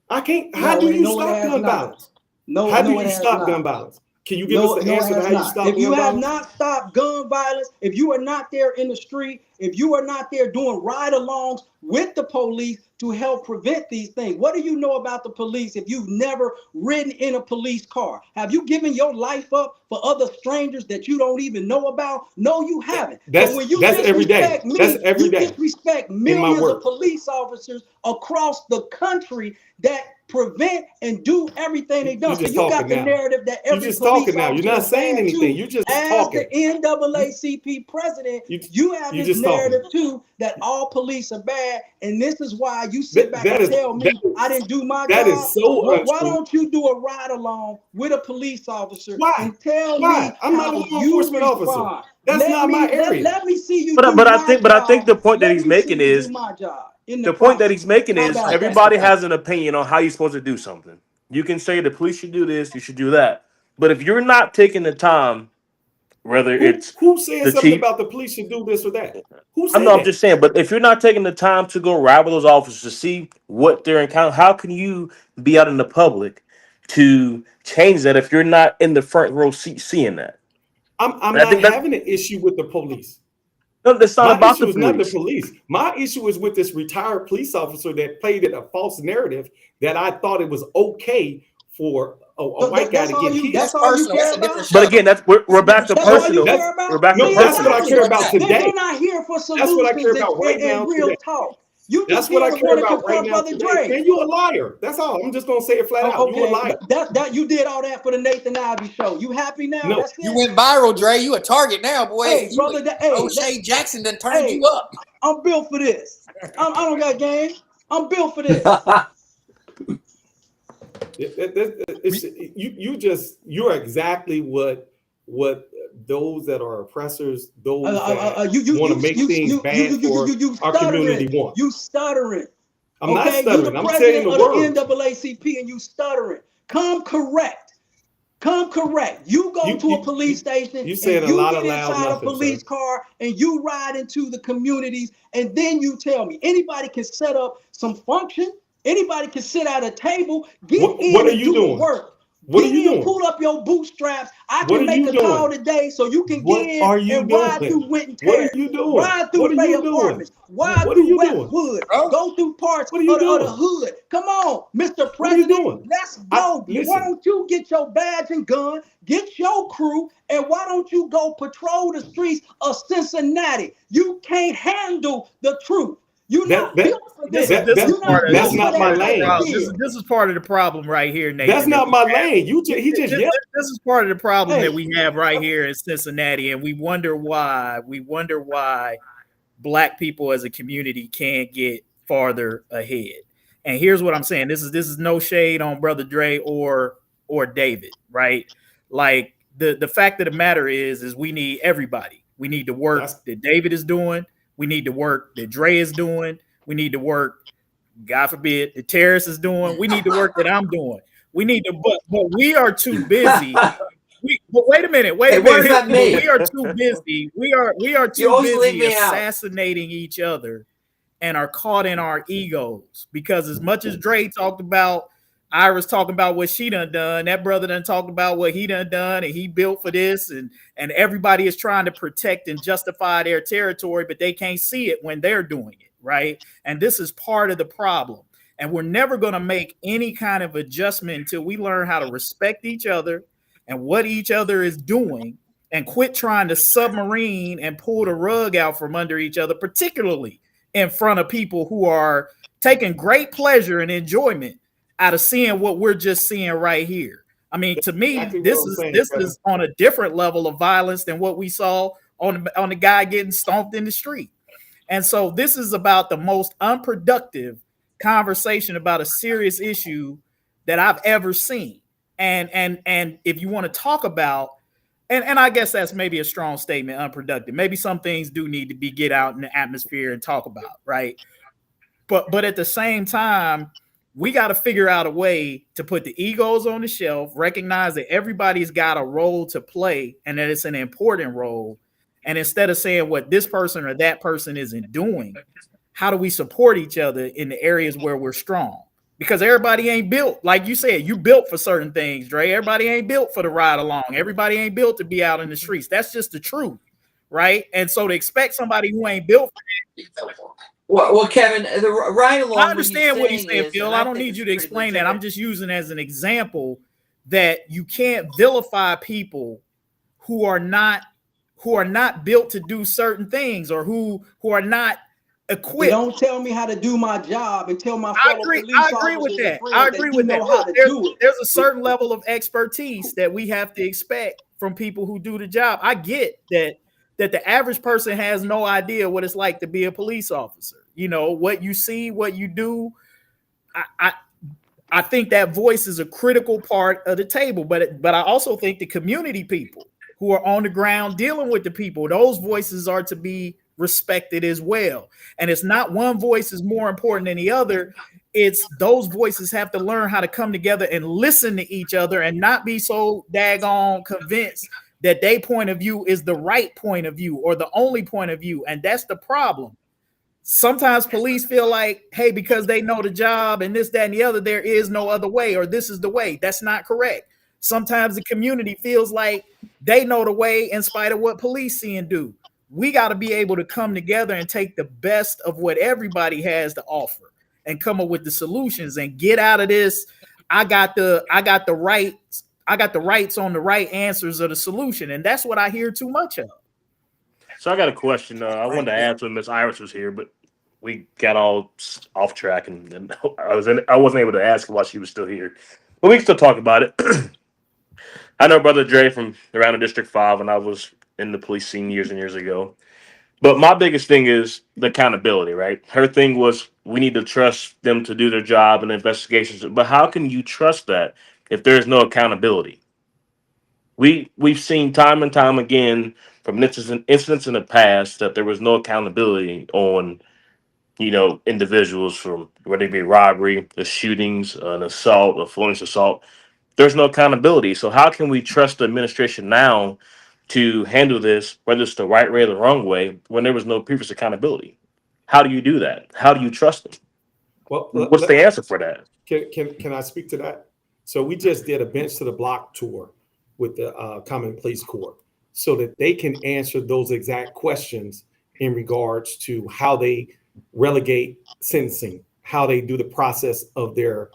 B: violence?
I: I can't. How do you stop gun violence? How do you stop gun violence? Can you give us the answer to how you stop gun violence?
B: If you have not stopped gun violence, if you are not there in the street, if you are not there doing ride-alongs with the police to help prevent these things, what do you know about the police if you've never ridden in a police car? Have you given your life up for other strangers that you don't even know about? No, you haven't.
I: That's every day. That's every day.
B: You disrespect millions of police officers across the country that prevent and do everything they do. So you got the narrative that every
I: police
B: officer
I: now. You're not saying anything. You're just talking.
B: As the NAACP president, you have this narrative too that all police are bad, and this is why you sit back and tell me I didn't do my job.
I: That is so untrue.
B: Why don't you do a ride along with a police officer and tell me
I: I'm not a law enforcement officer. That's not my area.
B: Let me see you.
J: But I think the point that he's making is
B: my job.
J: The point that he's making is everybody has an opinion on how you're supposed to do something. You can say the police should do this, you should do that. But if you're not taking the time, whether it's
I: who said something about the police should do this or that? Who said
J: I'm just saying, but if you're not taking the time to go ride with those officers to see what they're encountering, how can you be out in the public to change that if you're not in the front row seeing that?
I: I'm not having an issue with the police.
J: No, that's not about the police.
I: My issue is not the police. My issue is with this retired police officer that played it a false narrative that I thought it was okay for a white guy to get hit.
B: That's all you care about?
J: But again, we're back to personal. We're back to personal.
I: That's what I care about today.
B: You're not here for solutions.
I: That's what I care about right now.
B: Real talk.
I: That's what I care about right now today. Man, you a liar. That's all. I'm just gonna say it flat out.
B: Okay.
I: You a liar.
B: That you did all that for the Nathan Ivey show. You happy now?
I: No.
B: That's it.
E: You went viral, Dre. You a target now, boy.
B: Hey, brother,
E: O'Shea Jackson done turned you up.
B: I'm built for this. I don't got game. I'm built for this.
I: You're exactly what those that are oppressors, those that want to make things bad for our community want.
B: You stuttering.
I: I'm not stuttering. I'm saying the
B: words. The NAACP and you stuttering. Come correct. You go to a police station.
I: You saying a lot of loud
B: inside
I: nothing,
B: a police car and you ride into the communities, and then you tell me anybody can set up some function. Anybody can sit at a table. What are you doing? Work.
I: What are you doing?
B: Pull up your bootstraps. I can make a call today so you can get in and ride through Winton Terrace.
I: What are you doing?
B: Ride through Bay Apartments. Ride through Westwood. Go through parts of the hood. Come on, Mr. President. Let's go. Why don't you get your badge and gun, get your crew, and why don't you go patrol the streets of Cincinnati? You can't handle the truth. You're not built for this.
I: That's not my lane.
D: This is part of the problem right here, Nate.
I: That's not my lane. This
D: is part of the problem that we have right here in Cincinnati, and we wonder why Black people as a community can't get farther ahead. And here's what I'm saying. This is no shade on Brother Dre or David, right? Like the fact of the matter is we need everybody. We need the work that David is doing. We need the work that Dre is doing. We need the work, God forbid, that Tarris is doing. We need the work that I'm doing. We need to, but we are too busy. But wait a minute. Wait
C: Hey,
D: a
C: what
D: minute.
C: about me?
D: We are too busy. We are
C: You
D: too
C: always leave
D: busy
C: me out.
D: assassinating each other and are caught in our egos. Because as much as Dre talked about, Iris talking about what she done, that brother done talked about what he done, and he built for this, and everybody is trying to protect and justify their territory, but they can't see it when they're doing it, right? And this is part of the problem. And we're never going to make any kind of adjustment until we learn how to respect each other and what each other is doing, and quit trying to submarine and pull the rug out from under each other, particularly in front of people who are taking great pleasure and enjoyment out of seeing what we're just seeing right here. I mean, to me,
I: Exactly
D: this
I: what I'm
D: is
I: saying,
D: this
I: Kevin.
D: is on a different level of violence than what we saw on the guy getting stomped in the street. And so this is about the most unproductive conversation about a serious issue that I've ever seen. And if you want to talk about, and I guess that's maybe a strong statement, unproductive. Maybe some things do need to be get out in the atmosphere and talk about, right? But at the same time, we got to figure out a way to put the egos on the shelf, recognize that everybody's got a role to play and that it's an important role. And instead of saying what this person or that person isn't doing, how do we support each other in the areas where we're strong? Because everybody ain't built, like you said, you built for certain things, Dre. Everybody ain't built for the ride along. Everybody ain't built to be out in the streets. That's just the truth, right? And so to expect somebody who ain't built for that.
C: Well, Kevin, the right along.
D: I understand what he's saying,
C: is,
D: Phil. I don't need you to explain that. I'm just using as an example that you can't vilify people who are not built to do certain things, or who are not equipped.
B: Don't tell me how to do my job and tell my
D: I
B: fellow
D: agree.
B: police
D: I agree
B: officers
D: with
B: and
D: that.
B: friends
D: I agree with that.
B: know how
D: Look,
B: to do it.
D: there's a certain level of expertise that we have to expect from people who do the job. I get that the average person has no idea what it's like to be a police officer. You know, what you see, what you do. I think that voice is a critical part of the table, but I also think the community people who are on the ground dealing with the people, those voices are to be respected as well. And it's not one voice is more important than the other. It's those voices have to learn how to come together and listen to each other and not be so daggone convinced that their point of view is the right point of view or the only point of view. And that's the problem. Sometimes police feel like, hey, because they know the job and this, that, and the other, there is no other way, or this is the way. That's not correct. Sometimes the community feels like they know the way in spite of what police see and do. We got to be able to come together and take the best of what everybody has to offer and come up with the solutions and get out of this. I got the rights on the right answers of the solution. And that's what I hear too much of.
J: So I got a question. I wanted to ask when Miss Iris was here, but we got all off track, and I wasn't able to ask her while she was still here. But we can still talk about it. I know Brother Dre from around the District 5 when I was in the police scene years and years ago. But my biggest thing is the accountability, right? Her thing was we need to trust them to do their job and investigations. But how can you trust that if there's no accountability? We've seen time and time again from incidents in the past that there was no accountability on, individuals, from whether it be robbery, the shootings, an assault, a felonious assault. There's no accountability. So how can we trust the administration now to handle this, whether it's the right way or the wrong way, when there was no previous accountability? How do you do that? How do you trust them?
I: Well,
J: what's the answer for that?
I: Can I speak to that? So we just did a bench to the block tour with the Common Police Corps so that they can answer those exact questions in regards to how they relegate sentencing, how they do the process of their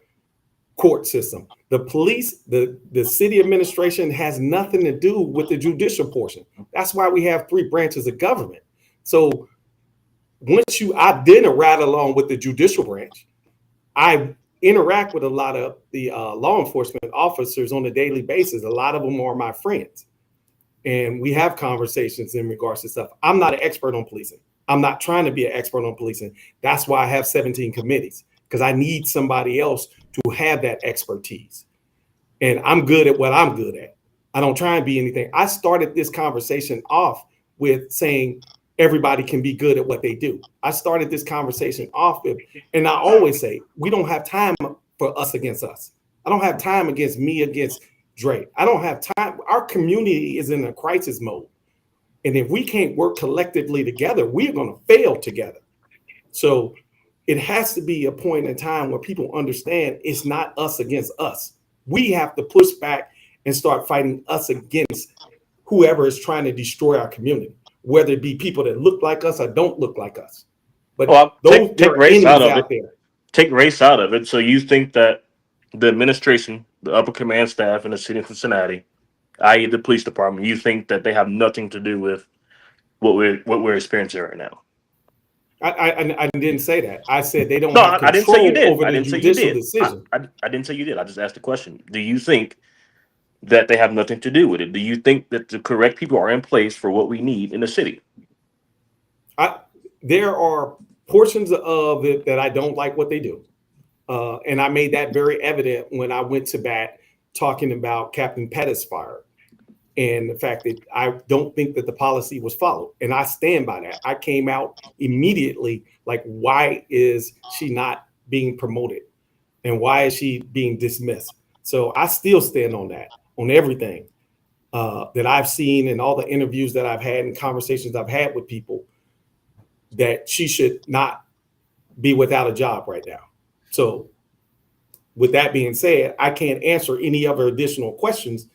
I: court system. The police, the city administration has nothing to do with the judicial portion. That's why we have 3 branches of government. So I didn't ride along with the judicial branch. I interact with a lot of the law enforcement officers on a daily basis. A lot of them are my friends. And we have conversations in regards to stuff. I'm not an expert on policing. I'm not trying to be an expert on policing. That's why I have 17 committees, because I need somebody else to have that expertise. And I'm good at what I'm good at. I don't try and be anything. I started this conversation off with saying everybody can be good at what they do. I started this conversation off with, and I always say, we don't have time for us against us. I don't have time against me, against Dre. I don't have time. Our community is in a crisis mode. And if we can't work collectively together, we're going to fail together. So it has to be a point in time where people understand it's not us against us. We have to push back and start fighting us against whoever is trying to destroy our community, whether it be people that look like us or don't look like us. But
J: take race out of it. Take race out of it. So you think that the administration, the upper command staff in the city of Cincinnati, i.e. the police department, you think that they have nothing to do with what we're experiencing right now?
I: I didn't say that. I said they don't have control
J: I didn't say you did.
I: over the judicial decision.
J: I didn't say you did. I just asked the question. Do you think that they have nothing to do with it? Do you think that the correct people are in place for what we need in the city?
I: There are portions of it that I don't like what they do. And I made that very evident when I went to bat talking about Captain Pettis' fire and the fact that I don't think that the policy was followed. And I stand by that. I came out immediately like, why is she not being promoted? And why is she being dismissed? So I still stand on that, on everything that I've seen and all the interviews that I've had and conversations I've had with people, that she should not be without a job right now. So with that being said, I can't answer any other additional questions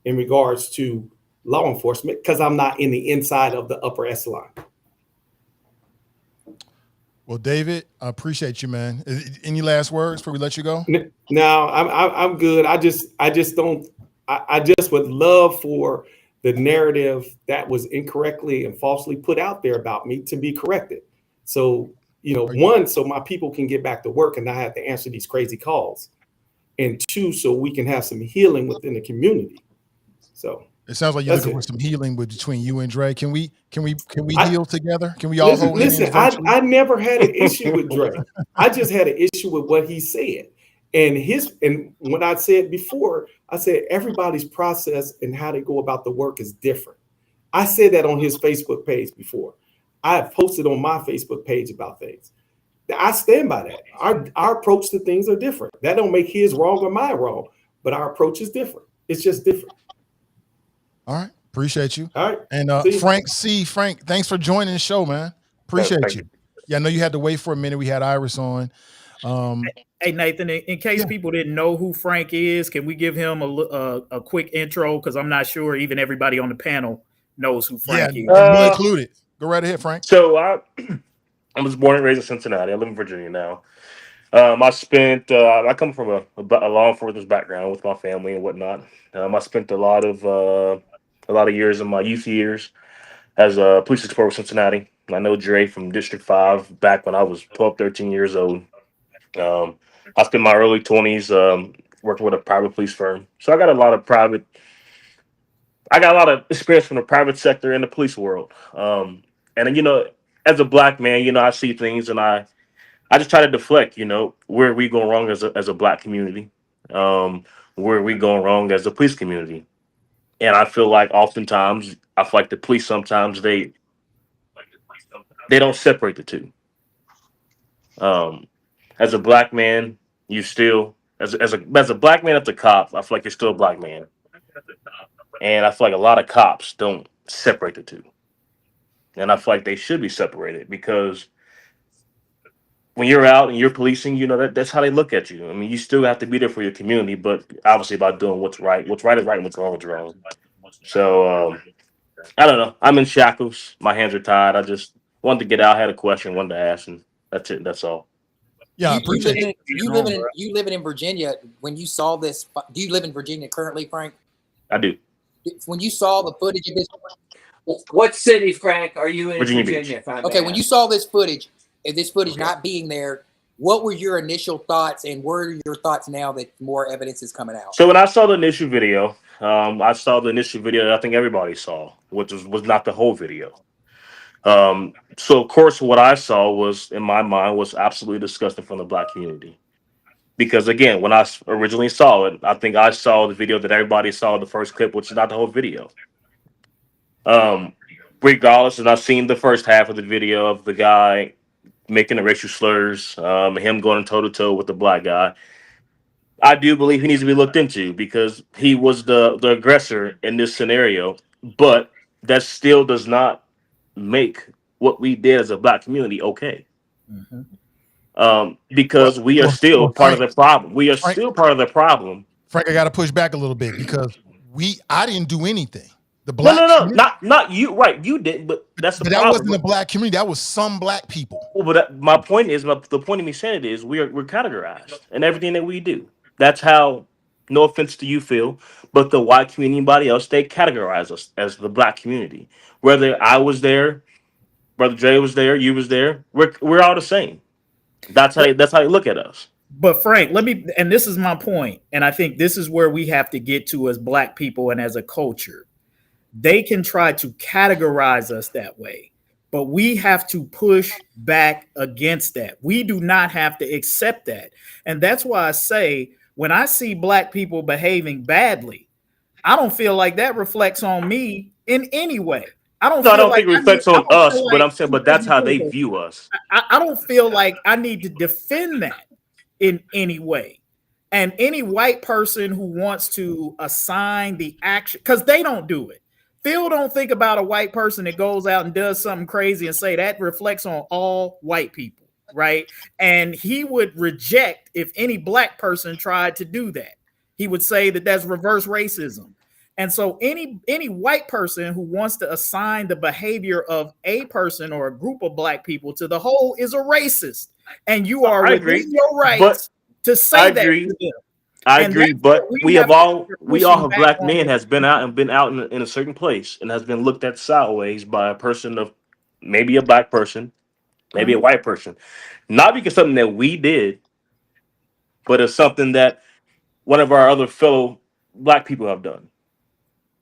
I: in regards to law enforcement because I'm not in the inside of the upper echelon.
A: Well, David, I appreciate you, man. Any last words before we let you go?
I: No, I'm good. I just would love for the narrative that was incorrectly and falsely put out there about me to be corrected. So, one, so my people can get back to work and not have to answer these crazy calls. And two, so we can have some healing within the community. So
A: it sounds like you're looking for some healing between you and Dre. Can we heal together? Can we all hold hands?
I: Listen, I never had an issue with Dre. I just had an issue with what he said. And when I said before, I said everybody's process and how they go about the work is different. I said that on his Facebook page before. I have posted on my Facebook page about things. I stand by that. Our approach to things are different. That don't make his wrong or my wrong, but our approach is different. It's just different.
A: All right. Appreciate you.
I: All right.
A: And Frank, thanks for joining the show, man. Appreciate you. Yeah, I know you had to wait for a minute. We had Iris on.
D: Hey, Nathan, in case people didn't know who Frank is, can we give him a quick intro? Because I'm not sure even everybody on the panel knows who Frank is.
A: We'll include it. Go right ahead, Frank.
J: So I was born and raised in Cincinnati. I live in Virginia now. I come from a law enforcement background with my family and whatnot. I spent a lot of years in my youth years as a police explorer with Cincinnati. I know Dre from District 5 back when I was 12, 13 years old. I spent my early 20s working with a private police firm. So I got a lot of experience from the private sector and the police world. And as a black man, I see things and I just try to deflect, where are we going wrong as a black community? Where are we going wrong as a police community? And I feel like oftentimes, the police sometimes they don't separate the two. As a black man, you still as a black man as a cop, I feel like you're still a black man. And I feel like a lot of cops don't separate the two. And I feel like they should be separated because when you're out and you're policing, that's how they look at you. I mean, you still have to be there for your community, but obviously about doing what's right. What's right is right and what's wrong is wrong. So I don't know. I'm in shackles. My hands are tied. I just wanted to get out. I had a question, wanted to ask, and that's it. That's all.
E: Yeah, you living in Virginia. When you saw this, do you live in Virginia currently, Frank?
J: I do.
E: When you saw the footage of this,
C: what city, Frank, are you in Virginia?
E: Okay, when you saw this footage, not being there, what were your initial thoughts, and what are your thoughts now that more evidence is coming out?
J: So when I saw the initial video, that I think everybody saw, which was not the whole video. So of course, what I saw was, in my mind, was absolutely disgusting from the black community. Because again, when I originally saw it, I think I saw the video that everybody saw, the first clip, which is not the whole video. Regardless, and I've seen the first half of the video of the guy making the racial slurs, him going toe to toe with the black guy. I do believe he needs to be looked into because he was the aggressor in this scenario, but that still does not make what we did as a black community okay.
D: Mhm.
A: Well,
J: Because we are
A: well,
J: still
A: well,
J: part of the problem. We are
A: Frank,
J: still part of the problem.
A: Frank, I got to push back a little bit because I didn't do anything. The
J: No,
A: black
J: no, no,
A: community,
J: not you. Right, you did, but that's the
A: but that
J: problem.
A: wasn't the black community. That was some black people.
J: Well, but my point is, the point of me saying it is, we're categorized in everything that we do. That's how. No offense to you, Phil, but the white community, anybody else, they categorize us as the black community. Whether I was there, Brother Dre was there, you was there, we're all the same. That's how they look at us.
D: But Frank, and this is my point, and I think this is where we have to get to as black people and as a culture. They can try to categorize us that way, but we have to push back against that. We do not have to accept that. And that's why I say, when I see black people behaving badly, I don't feel like that reflects on me in any way. I don't
J: No, I
D: feel
J: don't
D: like
J: think it reflects on
D: I don't
J: us,
D: feel
J: but
D: like
J: I'm saying, but that's how they view us.
D: I don't feel like I need to defend that in any way. And any white person who wants to assign the action, because they don't do it. Phil don't think about a white person that goes out and does something crazy and say that reflects on all white people, right? And he would reject if any black person tried to do that. He would say that that's reverse racism. And so any white person who wants to assign the behavior of a person or a group of black people to the whole is a racist. And you are
J: I
D: within
J: agree,
D: your
J: but
D: rights to
J: I
D: say that
J: agree.
D: to them.
J: I
D: And
J: agree,
D: that's what
J: but
D: we have to start
J: we all
D: pushing
J: have
D: back
J: black
D: on.
J: men has been out in a certain place and has been looked at sideways by a person of maybe a black person, maybe a white person, not because something that we did, but it's something that one of our other fellow black people have done.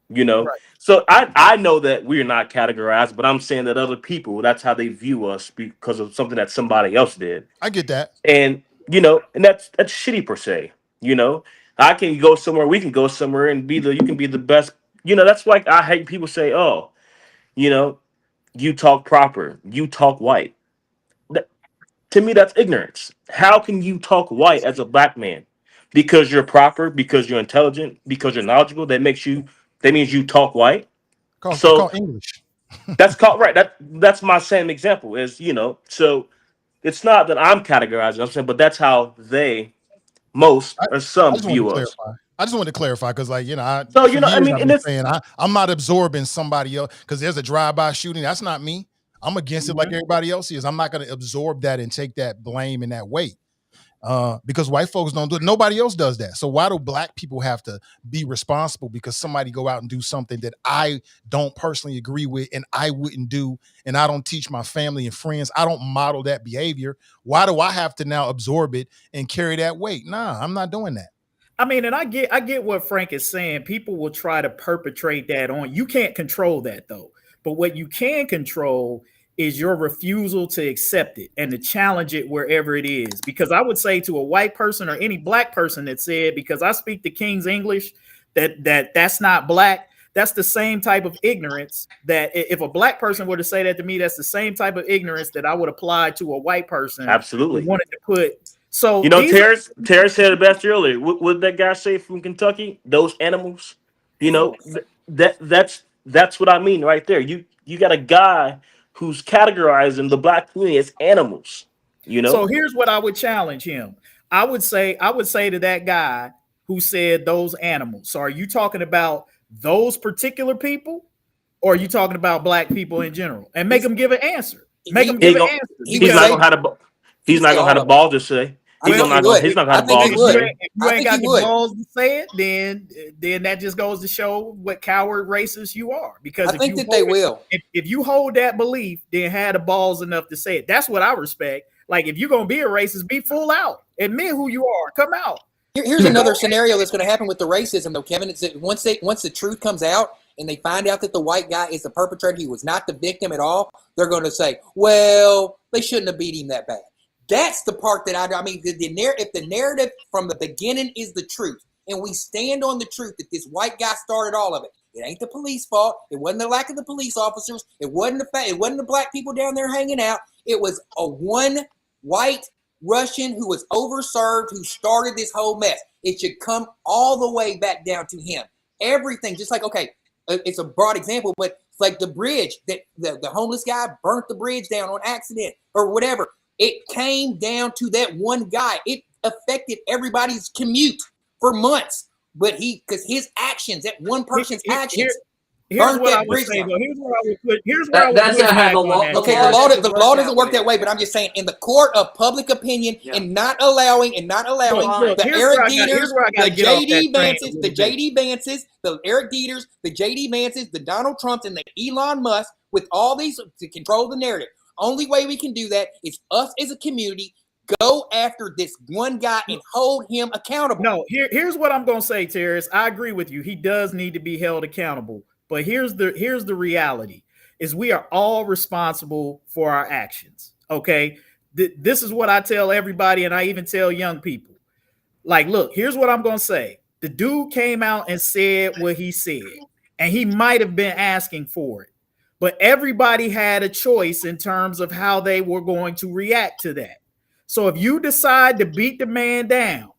J: You know,
D: Right.
J: so I know that we're not categorized, but I'm saying that other people, that's how they view us because of something that somebody else did.
A: I get that.
J: And and that's shitty per se. you know I can go somewhere, we can go somewhere and you can be the best. That's like, I hate people say, oh, you know you talk proper, you talk white. That, to me, that's ignorance. How can you talk white as a black man? Because you're proper, because you're intelligent, because you're knowledgeable, that means you talk white.
A: It's
J: So
A: called English.
J: that's called right. That's my same example is, so it's not that I'm categorizing, I'm saying, but that's how most
A: I,
J: or
A: I
J: some
A: just wanted to
J: view us.
A: clarify. I just wanted to clarify because, like,
J: So,
A: for
J: I
A: years
J: mean,
A: I've
J: and
A: been
J: it's
A: saying I'm not absorbing somebody else because there's a drive-by shooting. That's not me. I'm against it like everybody else is. I'm not going to absorb that and take that blame and that weight because white folks don't do it. Nobody else does that. So why do black people have to be responsible because somebody go out and do something that I don't personally agree with and I wouldn't do, and I don't teach my family and friends. I don't model that behavior. Why do I have to now absorb it and carry that weight? Nah, I'm not doing that.
D: I mean, and I get what Frank is saying. People will try to perpetrate that on you. Can't control that though. But what you can control is your refusal to accept it and to challenge it wherever it is. Because I would say to a white person or any black person that said, because I speak the King's English, that's not black. That's the same type of ignorance that if a black person were to say that to me, that's the same type of ignorance that I would apply to a white person who
J: absolutely.
D: wanted to put. So these
J: Tarris said it best earlier. What did that guy say from Kentucky? Those animals. That's what I mean right there. You got a guy who's categorizing the black community as animals.
D: So here's what I would challenge him. I would say to that guy who said those animals. So are you talking about those particular people, or are you talking about black people in general? And make them give an answer. Make them
J: He
D: give an
J: gon-
D: answer.
J: he's
E: would
J: not
E: say
J: gonna have the
E: he
J: he's
E: would
J: not
E: say
J: gonna have
E: all
J: the
E: of it.
J: balls to say.
E: I think he would.
J: He's not gonna
E: I
J: have the
E: think
J: balls
E: he
J: to
E: would.
J: say.
D: If you
E: I
D: ain't
E: think
D: got
E: he
D: the
E: would.
D: balls to say it, then that just goes to show what coward racist you are. Because
E: I think that they will.
D: if you hold that belief, then have the balls enough to say it. That's what I respect. Like, if you're gonna be a racist, be full out. Admit who you are. Come out.
E: Here's another scenario that's going to happen with the racism, though, Kevin. It's that once the truth comes out and they find out that the white guy is the perpetrator, he was not the victim at all, they're going to say, well, they shouldn't have beat him that bad. That's the part that I mean, if the narrative from the beginning is the truth, and we stand on the truth that this white guy started all of it, it ain't the police fault. It wasn't the lack of the police officers. It wasn't the black people down there hanging out. It was a one white Russian who was overserved, who started this whole mess. It should come all the way back down to him. Everything, just like, okay, it's a broad example, but it's like the bridge that the homeless guy burnt the bridge down on accident or whatever. It came down to that one guy. It affected everybody's commute for months, but because his actions, that one person's actions,
D: here's what I would say, though. Here's what I would put. Here's where I would put back on that.
E: Okay, the law doesn't work that way, but I'm just saying, in the court of public opinion, and not allowing the Eric Dieters, the JD Vances, the Eric Dieters, the JD Vances, the Donald Trumps, and the Elon Musk, with all these to control the narrative. Only way we can do that is us as a community go after this one guy and hold him accountable.
D: No, here's what I'm going to say, Tarris. I agree with you. He does need to be held accountable. But here's the reality is we are all responsible for our actions. Okay. This is what I tell everybody. And I even tell young people, like, look, here's what I'm going to say. The dude came out and said what he said, and he might've been asking for it, but everybody had a choice in terms of how they were going to react to that. So if you decide to beat the man down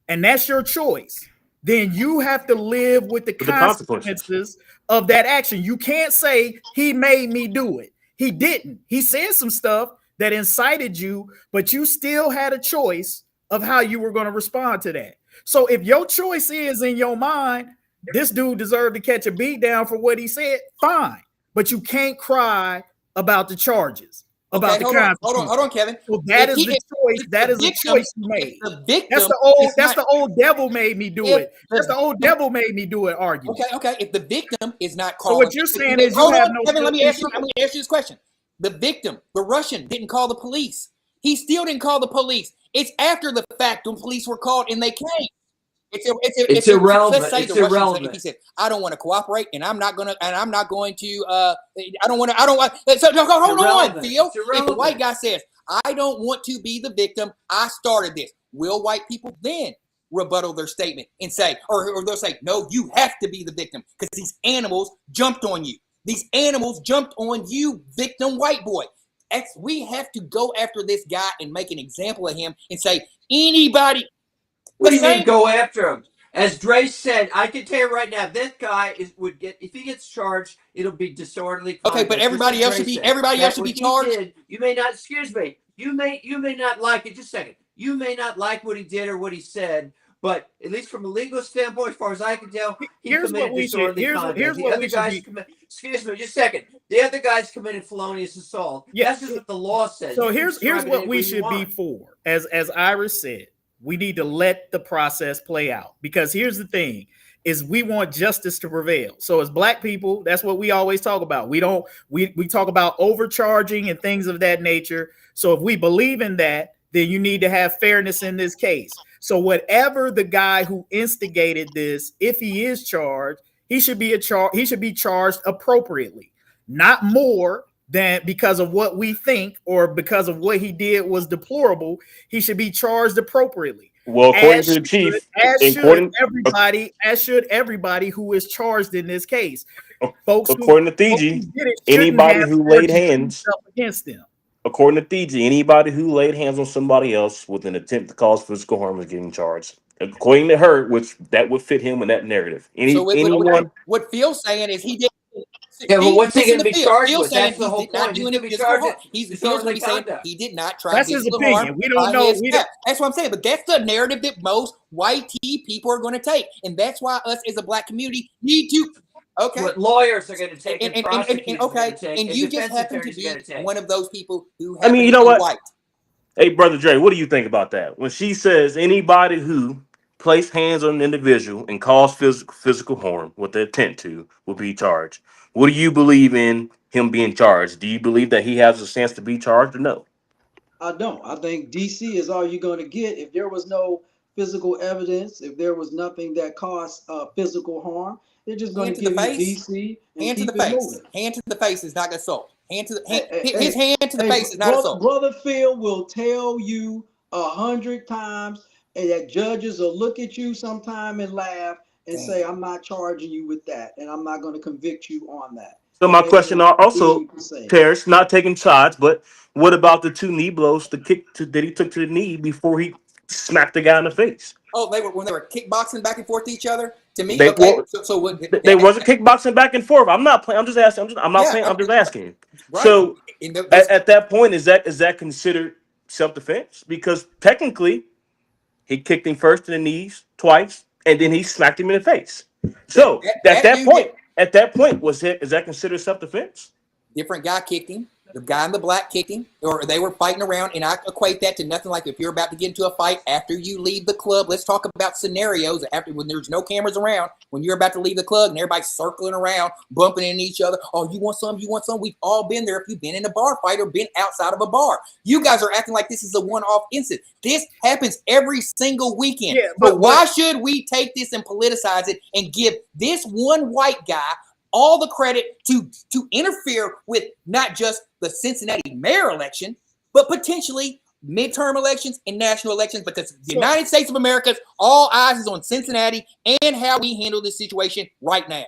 D: and that's your choice, then you have to live with the consequences of that action. You can't say he made me do it. He didn't. He said some stuff that incited you, but you still had a choice of how you were going to respond to that. So if your choice is in your mind, this dude deserved to catch a beat down for what he said, fine. But you can't cry about the charges. About the
E: hold on, Kevin.
D: So that is the choice. That is the choice you made. That's the old devil made me do it. That's the old devil made me do it argument.
E: Okay. If the victim is not calling,
D: so what you're saying is you have no.
E: Kevin, let me ask you this question. The victim, the Russian, didn't call the police. He still didn't call the police. It's after the fact when police were called and they came. It's irrelevant. Let's say the Russian said, he said, "I don't want to cooperate, and I'm not going to. I don't want. So hold on, Phil. If the white guy says, "I don't want to be the victim. I started this," will white people then rebuttal their statement and say, or they'll say, "No, you have to be the victim because these animals jumped on you. These animals jumped on you, victim white boy." We have to go after this guy and make an example of him and say, anybody.
C: What do you mean go after him? As Dre said, I can tell you right now, this guy would get, if he gets charged, it'll be disorderly conduct.
E: Okay, but everybody else should be charged.
C: You may not, excuse me, you may not like it. Just a second. You may not like what he did or what he said, but at least from a legal standpoint, as far as I can tell, he committed disorderly conduct. Excuse me, just a second. The other guys committed felonious assault. That's just what the law says.
D: So here's what we should be for. As Iris said, we need to let the process play out, because here's the thing is we want justice to prevail. So as Black people, that's what we always talk about. We talk about overcharging and things of that nature. So if we believe in that, then you need to have fairness in this case. So whatever the guy who instigated this, if he is charged, he should be charged appropriately, not more than because of what we think or because of what he did was deplorable. He should be charged appropriately.
J: Well, according to the chief,
D: as should everybody who is charged in this case. Folks,
J: according to Thigi, anybody who laid hands
D: against them.
J: According to Thigi, anybody who laid hands on somebody else with an attempt to cause physical harm is getting charged. According to her, which that would fit him in that narrative.
E: What Phil's saying is he did.
C: Yeah, but what's he going to be charged with? That's the whole point.
E: He did not try.
D: That's his opinion. We don't know.
E: That's what I'm saying. But that's the narrative that most white people are going to take, and that's why us as a Black community need to. Okay.
C: What lawyers are going to take,
E: and you just happen to be one of those people who.
J: I mean, you know what? White. Hey, brother Dre, what do you think about that? When she says anybody who place hands on an individual and cause physical harm with the intent to will be charged. What do you believe in him being charged? Do you believe that he has a chance to be charged or no?
B: I don't. I think DC is all you're going to get. If there was no physical evidence, if there was nothing that caused physical harm, they're just going to give you DC.
E: Hand to the face. Hand to the face is not assault. His hand to the face is not assault.
B: Brother Phil will tell you 100 times, and that judges will look at you sometime and laugh and say, "I'm not charging you with that, and I'm not going to convict you on that."
J: So my question are also,
B: 80%.
J: Terrence, not taking shots, but what about the two knee blows, the kick that he took to the knee before he smacked the guy in the face?
E: Oh, when they were kickboxing back and forth to each other. To me,
J: They
E: okay.
J: well,
E: So what?
J: they wasn't kickboxing back and forth. I'm not playing. I'm just asking. I'm not
E: Yeah,
J: playing. I'm just asking.
E: right.
J: So
E: And
J: at that point, is that considered self defense? Because technically, he kicked him first in the knees twice, and then he smacked him in the face. So
E: dude,
J: at that point, is that considered self defense?
E: different guy kicked him. The guy in the black kicked him, or they were fighting around. And I equate that to nothing like if you're about to get into a fight after you leave the club. Let's talk about scenarios after when there's no cameras around, when you're about to leave the club and everybody's circling around, bumping into each other. Oh, you want some? You want some? We've all been there if you've been in a bar fight or been outside of a bar. You guys are acting like this is a one-off incident. This happens every single weekend.
D: Yeah,
E: but why should we take this and politicize it and give this one white guy all the credit to interfere with not just the Cincinnati mayor election, but potentially midterm elections and national elections? Because the United States of America's all eyes is on Cincinnati and how we handle this situation right now.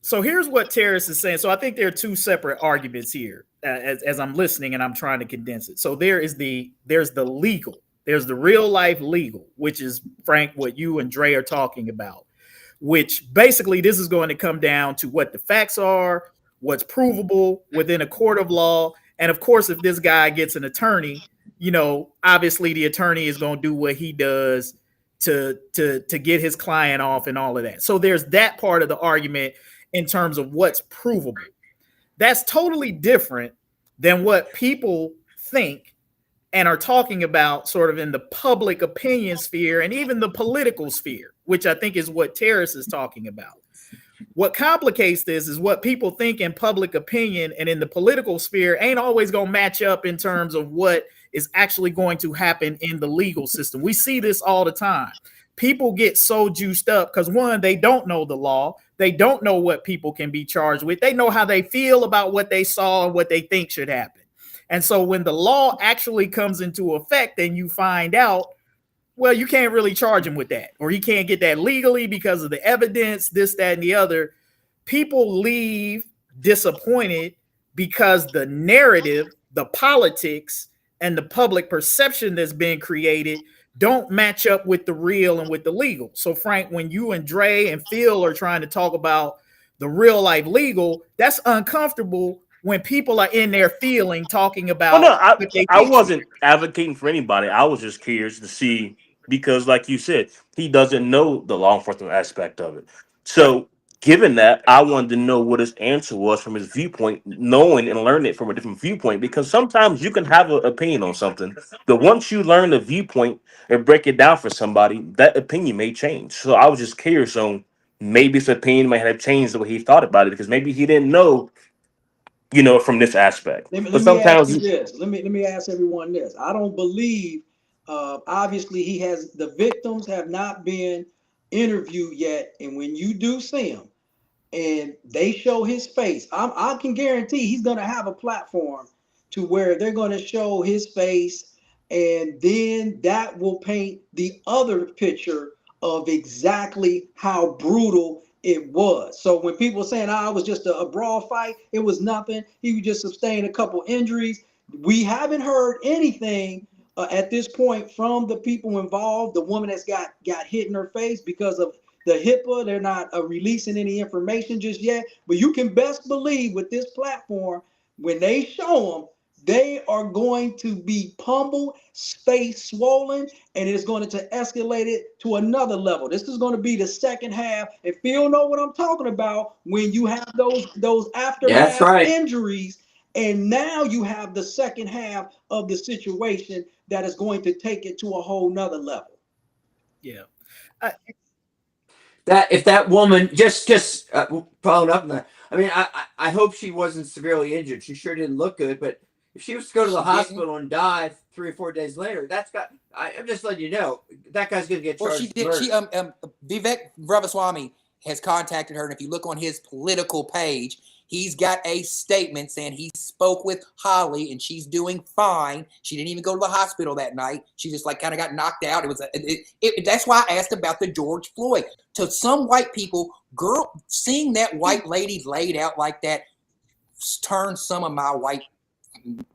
D: So here's what Tarris is saying. So I think there are two separate arguments here as I'm listening and I'm trying to condense it. So there's the legal, there's the real life legal, which is, Frank, what you and Dre are talking about, which basically this is going to come down to what the facts are, what's provable within a court of law. And of course, if this guy gets an attorney, obviously the attorney is going to do what he does to get his client off and all of that. So there's that part of the argument in terms of what's provable. That's totally different than what people think and are talking about sort of in the public opinion sphere and even the political sphere, which I think is what Tarris is talking about. What complicates this is what people think in public opinion and in the political sphere ain't always going to match up in terms of what is actually going to happen in the legal system. We see this all the time. People get so juiced up because, one, they don't know the law. They don't know what people can be charged with. They know how they feel about what they saw and what they think should happen. And so when the law actually comes into effect, then you find out, well, you can't really charge him with that, or you can't get that legally because of the evidence, this, that, and the other. People leave disappointed because the narrative, the politics, and the public perception that's been created don't match up with the real and with the legal. So, Frank, when you and Dre and Phil are trying to talk about the real life legal, that's uncomfortable when people are in their feeling talking about.
J: Well, no, I wasn't advocating for anybody. I was just curious to see, because like you said, he doesn't know the law enforcement aspect of it. So given that, I wanted to know what his answer was from his viewpoint, knowing and learning it from a different viewpoint, because sometimes you can have an opinion on something, but once you learn the viewpoint and break it down for somebody, that opinion may change. So I was just curious on maybe his opinion might have changed the way he thought about it, because maybe he didn't know, from this aspect.
B: Let me ask you this. Let me ask everyone this. I don't believe, obviously the victims have not been interviewed yet. And when you do see him and they show his face, I can guarantee he's going to have a platform to where they're going to show his face. And then that will paint the other picture of exactly how brutal it was. So when people are saying, it was just a brawl fight, it was nothing, he just sustained a couple injuries, we haven't heard anything at this point from the people involved. The woman that's got hit in her face because of the HIPAA, they're not releasing any information just yet. But you can best believe with this platform, when they show them, they are going to be pummeled, face swollen, and it's going to escalate it to another level. This is going to be the second half. If Phil know what I'm talking about, when you have those aftermath injuries, and now you have the second half of the situation that is going to take it to a whole nother level.
D: Yeah.
C: That if that woman just following up on that, I mean, I hope she wasn't severely injured. She sure didn't look good, but if she was to go to the hospital and die 3 or 4 days later, I'm just letting you know that guy's going to get charged.
E: Well, she did. Vivek Ramaswamy has contacted her, and if you look on his political page, he's got a statement saying he spoke with Holly and she's doing fine. She didn't even go to the hospital that night. She just kind of got knocked out. That's why I asked about the George Floyd. To some white people, seeing that white lady laid out like that turned some of my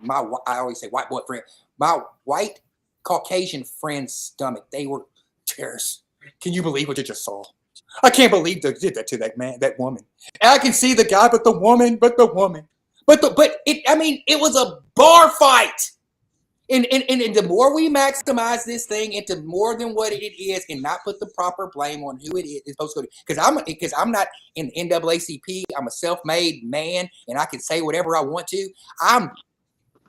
E: I always say white boy friend, my white Caucasian friend's stomach. They were Tarris. Can you believe what you just saw? I can't believe they did that to that woman. And I can see the guy, but the woman. It was a bar fight. And the more we maximize this thing into more than what it is, and not put the proper blame on who it is supposed to go to, because I'm not in NAACP. I'm a self-made man, and I can say whatever I want to.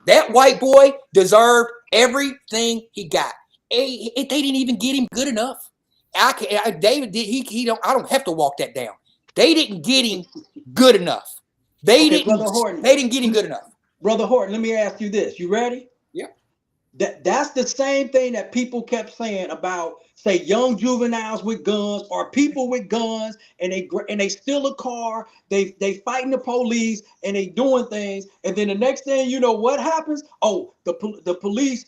E: That white boy deserved everything he got. They didn't even get him good enough. David did. He don't. I don't have to walk that down. They didn't get him good enough. They didn't get him good enough.
B: Brother Horton, let me ask you this. You ready?
E: Yeah.
B: That's the same thing that people kept saying about, say, young juveniles with guns or people with guns, and they steal a car, they fighting the police, and they doing things, and then the next thing you know, what happens? Oh, the police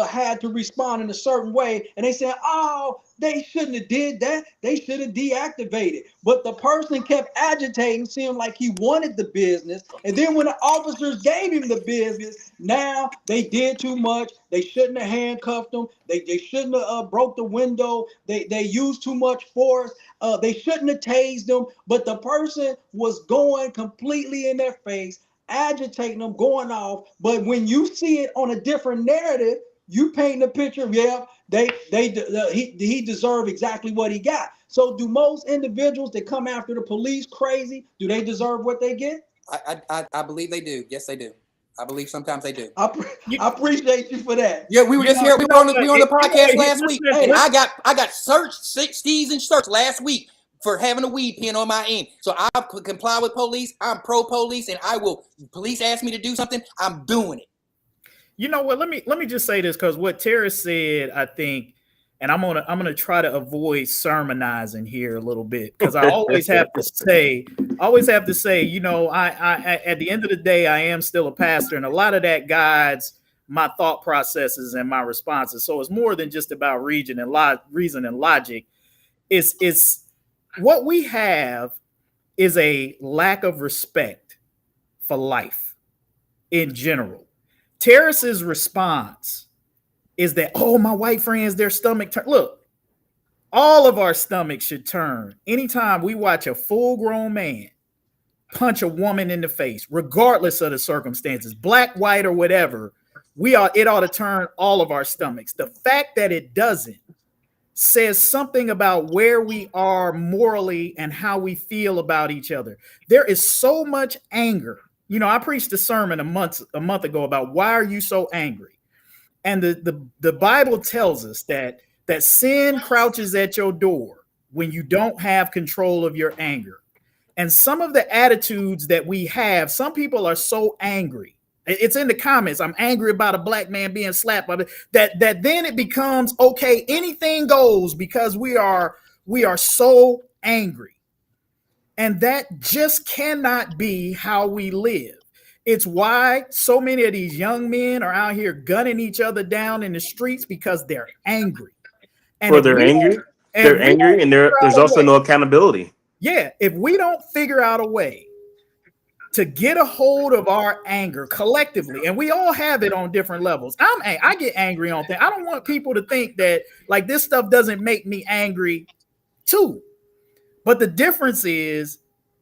B: had to respond in a certain way, and they said, oh, they shouldn't have did that. They should have deactivated. But the person kept agitating, seemed like he wanted the business. And then when the officers gave him the business, now they did too much. They shouldn't have handcuffed him. They shouldn't have broke the window. They used too much force. They shouldn't have tased them. But the person was going completely in their face, agitating them, going off. But when you see it on a different narrative, you paint the picture of, yeah, he deserved exactly what he got. So do most individuals that come after the police crazy, do they deserve what they get?
E: I believe they do. Yes, they do. I believe sometimes they do.
B: I appreciate you for that.
E: Yeah, we were just here. We were on the podcast last week. Hey, I got searched 6 and searched last week for having a weed pen on my end. So I comply with police. I'm pro police, and I will. Police ask me to do something, I'm doing it.
D: You know what? Let me just say this, because what Tarris said, I think, and I'm gonna try to avoid sermonizing here a little bit, because I always have to say, you know, I at the end of the day, I am still a pastor, and a lot of that guides my thought processes and my responses. So it's more than just about reason and logic. It's what we have is a lack of respect for life in general. Tarris's response is that, oh, my white friends, their stomach turn. Look, all of our stomachs should turn anytime we watch a full-grown man punch a woman in the face, regardless of the circumstances, black, white, or whatever. It ought to turn all of our stomachs. The fact that it doesn't says something about where we are morally and how we feel about each other. There is so much anger. You know, I preached a sermon a month ago about why are you so angry? And the Bible tells us that sin crouches at your door when you don't have control of your anger. And some of the attitudes that we have, some people are so angry. It's in the comments. I'm angry about a black man being slapped. That then it becomes, okay, anything goes, because we are so angry. And that just cannot be how we live. It's why so many of these young men are out here gunning each other down in the streets, because they're angry. And
J: well, they're angry. They're angry, and there's also no accountability.
D: Yeah, if we don't figure out a way to get a hold of our anger collectively, and we all have it on different levels. I get angry on things. I don't want people to think that like this stuff doesn't make me angry too. But the difference is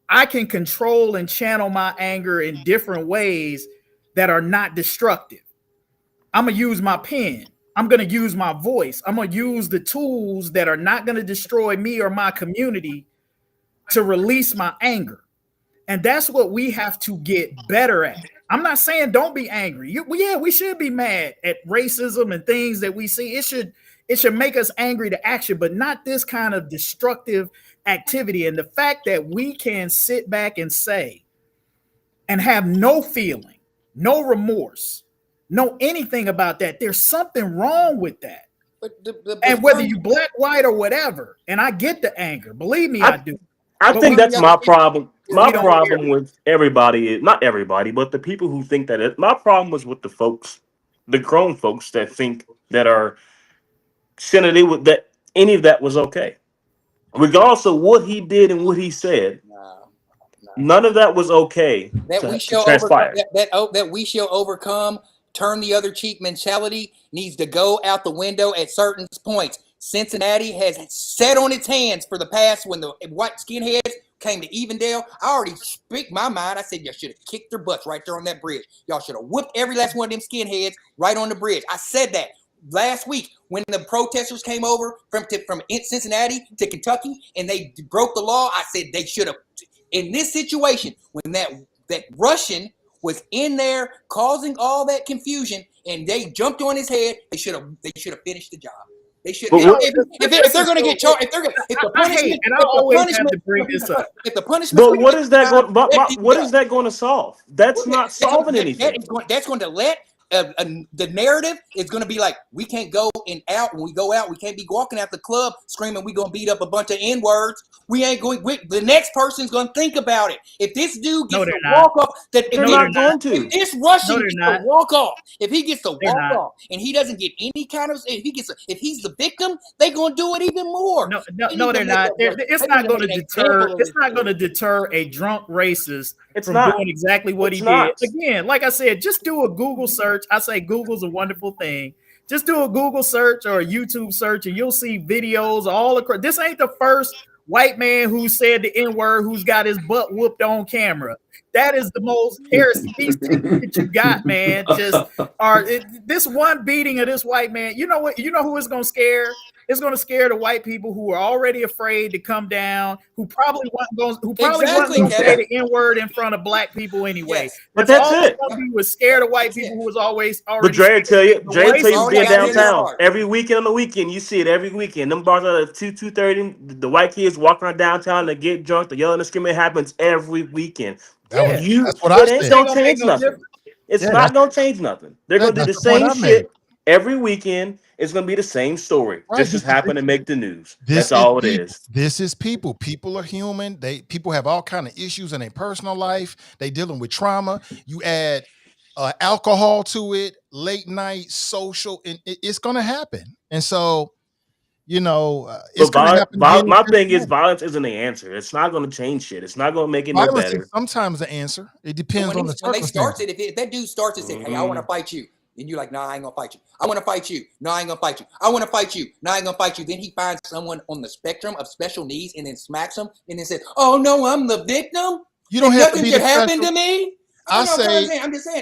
D: I can control and channel my anger in different ways that are not destructive. I'm going to use my pen. I'm going to use my voice. I'm going to use the tools that are not going to destroy me or my community to release my anger. And that's what we have to get better at. I'm not saying don't be angry. We should be mad at racism and things that we see. It should make us angry to action, but not this kind of destructive activity. And the fact that we can sit back and say and have no feeling, no remorse, no anything about that, there's something wrong with that. And whether you black, white, or whatever, and I get the anger, believe me, I do.
J: I think that's my problem. My problem with everybody is not everybody, but the people who think that my problem was with the folks, the grown folks that think that are saying that any of that was okay, regardless of what he did and what he said. None of that was okay
E: That
J: to
E: we shall
J: transpire.
E: that we shall overcome, turn the other cheek mentality needs to go out the window at certain points. Cincinnati has sat on its hands for the past when the white skinheads came to Evendale. I already speak my mind. I said y'all should have kicked their butts right there on that bridge. Y'all should have whooped every last one of them skinheads right on the bridge. I said that last week when the protesters came over from Cincinnati to Kentucky and they broke the law. I said they should have. In this situation, when that Russian was in there causing all that confusion and they jumped on his head, they should have finished the job. They should. If they're going to get charged, if the punishment,
D: and I always have to bring this up.
E: If the punishment,
J: But what is that going? What is that going to solve? That's not solving anything.
E: That's going to let. The narrative is going to be like, we can't go out. When we go out, we can't be walking out the club screaming we're going to beat up a bunch of N-words. We ain't going. The next person's going to think about it. If this dude gets to walk off,
J: they're not going to.
E: If this Russian gets to walk off, if he gets to walk off and he doesn't get any kind of, if he's the victim, they're going to do it even more.
D: No, they're not. It's not going to deter. It's not going to deter a drunk racist from doing exactly what he did. Again, like I said, just do a Google search. I say Google's a wonderful thing. Just do a Google search or a YouTube search, and you'll see videos all across. This ain't the first white man who said the N-word who's got his butt whooped on camera. That is the most heresy that you got, man. This one beating of this white man. You know what? You know who it's gonna scare? It's gonna scare the white people who are already afraid to come down, who probably wasn't gonna say the N-word in front of black people anyway.
E: Yes.
J: But that's it.
D: He was scared of white people who was always already.
J: But Dre tell you being downtown every weekend on the weekend, you see it every weekend. Them bars are at 2:30. The white kids walk around downtown, they get drunk, the yelling and screaming happens every weekend.
A: That's what I said.
J: It don't change nothing. It's not gonna change nothing. They're gonna do the same shit every weekend. It's gonna be the same story. Right. Just happen to make the news. That's all it is.
A: This is people. People are human. People have all kind of issues in their personal life. They dealing with trauma. You add alcohol to it, late night social, and it's gonna happen. And so, it's gonna happen.
J: My thing is, violence isn't the answer. It's not gonna change shit. It's not gonna make it no better.
A: Is sometimes the answer. It depends on the
E: when they
A: circumstance.
E: start it. If that dude starts and says, "Hey, I want to fight you," and you're like, "No, I ain't gonna fight you. I want to fight you. No, I ain't gonna fight you. I want to fight you. No, I ain't gonna fight you." Then he finds someone on the spectrum of special needs and then smacks him and then says, "Oh no, I'm the victim.
A: You don't have to be
E: nothing can happen to me."
A: I'm just
E: saying,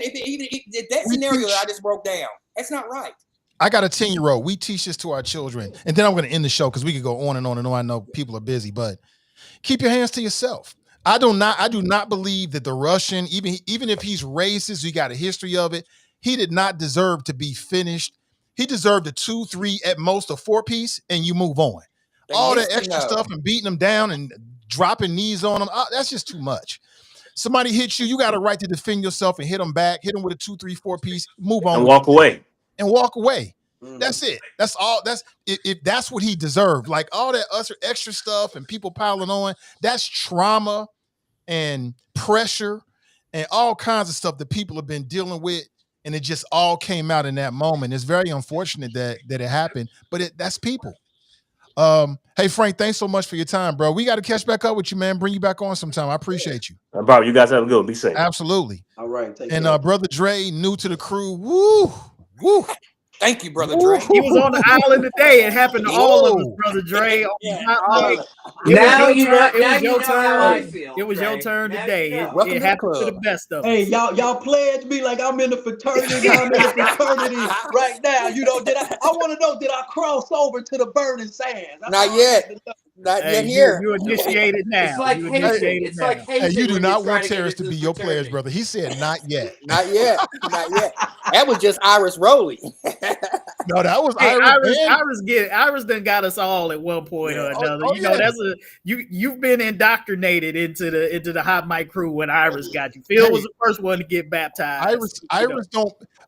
E: if that scenario that I just broke down, that's not right.
A: I got a 10-year-old. We teach this to our children. And then I'm going to end the show because we could go on and on and on. I know people are busy, but keep your hands to yourself. I do not believe that the Russian, even if he's racist, he got a history of it, he did not deserve to be finished. He deserved a 2, 3, at most a 4-piece, and you move on. All that extra stuff and beating them down and dropping knees on them, that's just too much. Somebody hits you, you got a right to defend yourself and hit them back, hit them with a 2, 3, 4-piece, move on.
J: And walk away.
A: That's it. That's all. If that's what he deserved. Like all that extra stuff and people piling on, that's trauma and pressure and all kinds of stuff that people have been dealing with, and it just all came out in that moment. It's very unfortunate that it happened, but that's people. Hey Frank, thanks so much for your time, bro. We got to catch back up with you, man. Bring you back on sometime. I appreciate you.
J: Bro, you guys have a good one. Be safe.
A: Absolutely.
B: All right.
A: And brother Dre, new to the crew. Woo.
E: Thank you, brother Dre.
D: He was on the island today. It happened to all of us, brother Dre. It was your turn today. It happened to the best of us.
B: Hey, y'all pledge me like I'm in the fraternity. I'm in the fraternity right now. I want to know, did I cross over to the burning sands?
E: Not yet. Not yet here.
D: You initiated now.
C: It's like
A: hey, you do not want Tarris to be your players, brother. He said not yet.
E: Not yet. That was just Iris Rowley.
A: No, that was
D: Iris done got us all at one point or another. You've been indoctrinated into the hot mic crew when Iris got you. Phil was the first one to get baptized.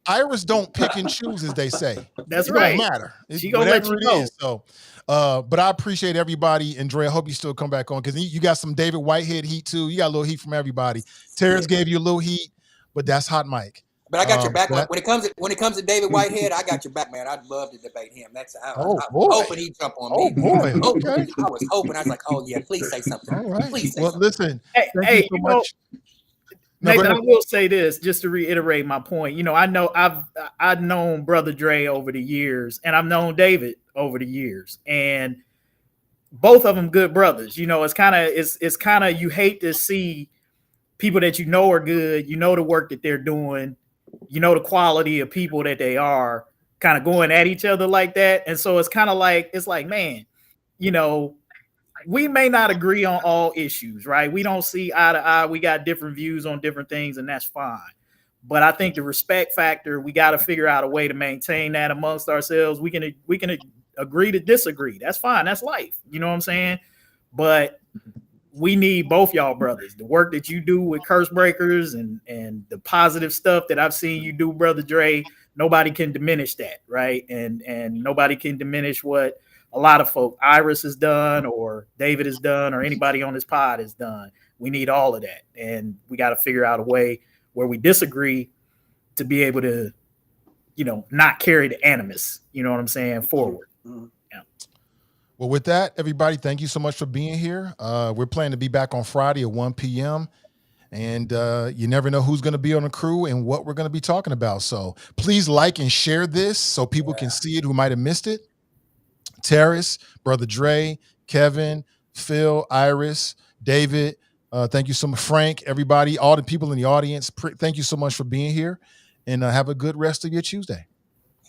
A: Iris don't pick and choose, as they say.
D: That's right.
A: It don't matter.
D: She gonna let you know.
A: So, but I appreciate everybody, and Dre, I hope you still come back on because you got some David Whitehead heat too. You got a little heat from everybody. Tarris gave you a little heat, but that's hot mic.
E: But I got your back
A: that-
E: when it comes to David Whitehead. I got your back, man. I'd love to debate him.
A: Oh,
E: I'm
A: boy.
E: hoping he'd jump on
A: Oh
E: me.
A: boy. Okay.
E: I was hoping. I was like, oh yeah, please say something.
A: All right.
E: Please say
A: Well,
E: something.
A: listen.
D: Hey,
A: Thank
D: hey,
A: you so
D: you know,
A: much. No, go
D: Nathan, I
A: ahead.
D: will say this just to reiterate my point. You know, I've known Brother Dre over the years, and I've known David over the years, and both of them good brothers. You know, it's kind of you hate to see people that you know are good, you know the work that they're doing, you know the quality of people that they are, kind of going at each other like that. And so it's kind of like, man, you know, we may not agree on all issues, right? We don't see eye to eye. We got different views on different things, and that's fine. But I think the respect factor, we got to figure out a way to maintain that amongst ourselves. We can agree to disagree. That's fine. That's life. You know what I'm saying? But we need both y'all brothers. The work that you do with Curse Breakers and the positive stuff that I've seen you do, Brother Dre, nobody can diminish that, right? And nobody can diminish what a lot of folk, Iris has done, or David has done, or anybody on this pod has done. We need all of that, and we got to figure out a way where we disagree to be able to, you know, not carry the animus. You know what I'm saying? Forward. Yeah.
A: Well, with that, everybody, thank you so much for being here. We're planning to be back on Friday at 1 p.m. And you never know who's going to be on the crew and what we're going to be talking about. So please like and share this so people can see it who might have missed it. Tarris, Brother Dre, Kevin, Phil, Iris, David, thank you so much. Frank, everybody, all the people in the audience, thank you so much for being here. And have a good rest of your Tuesday.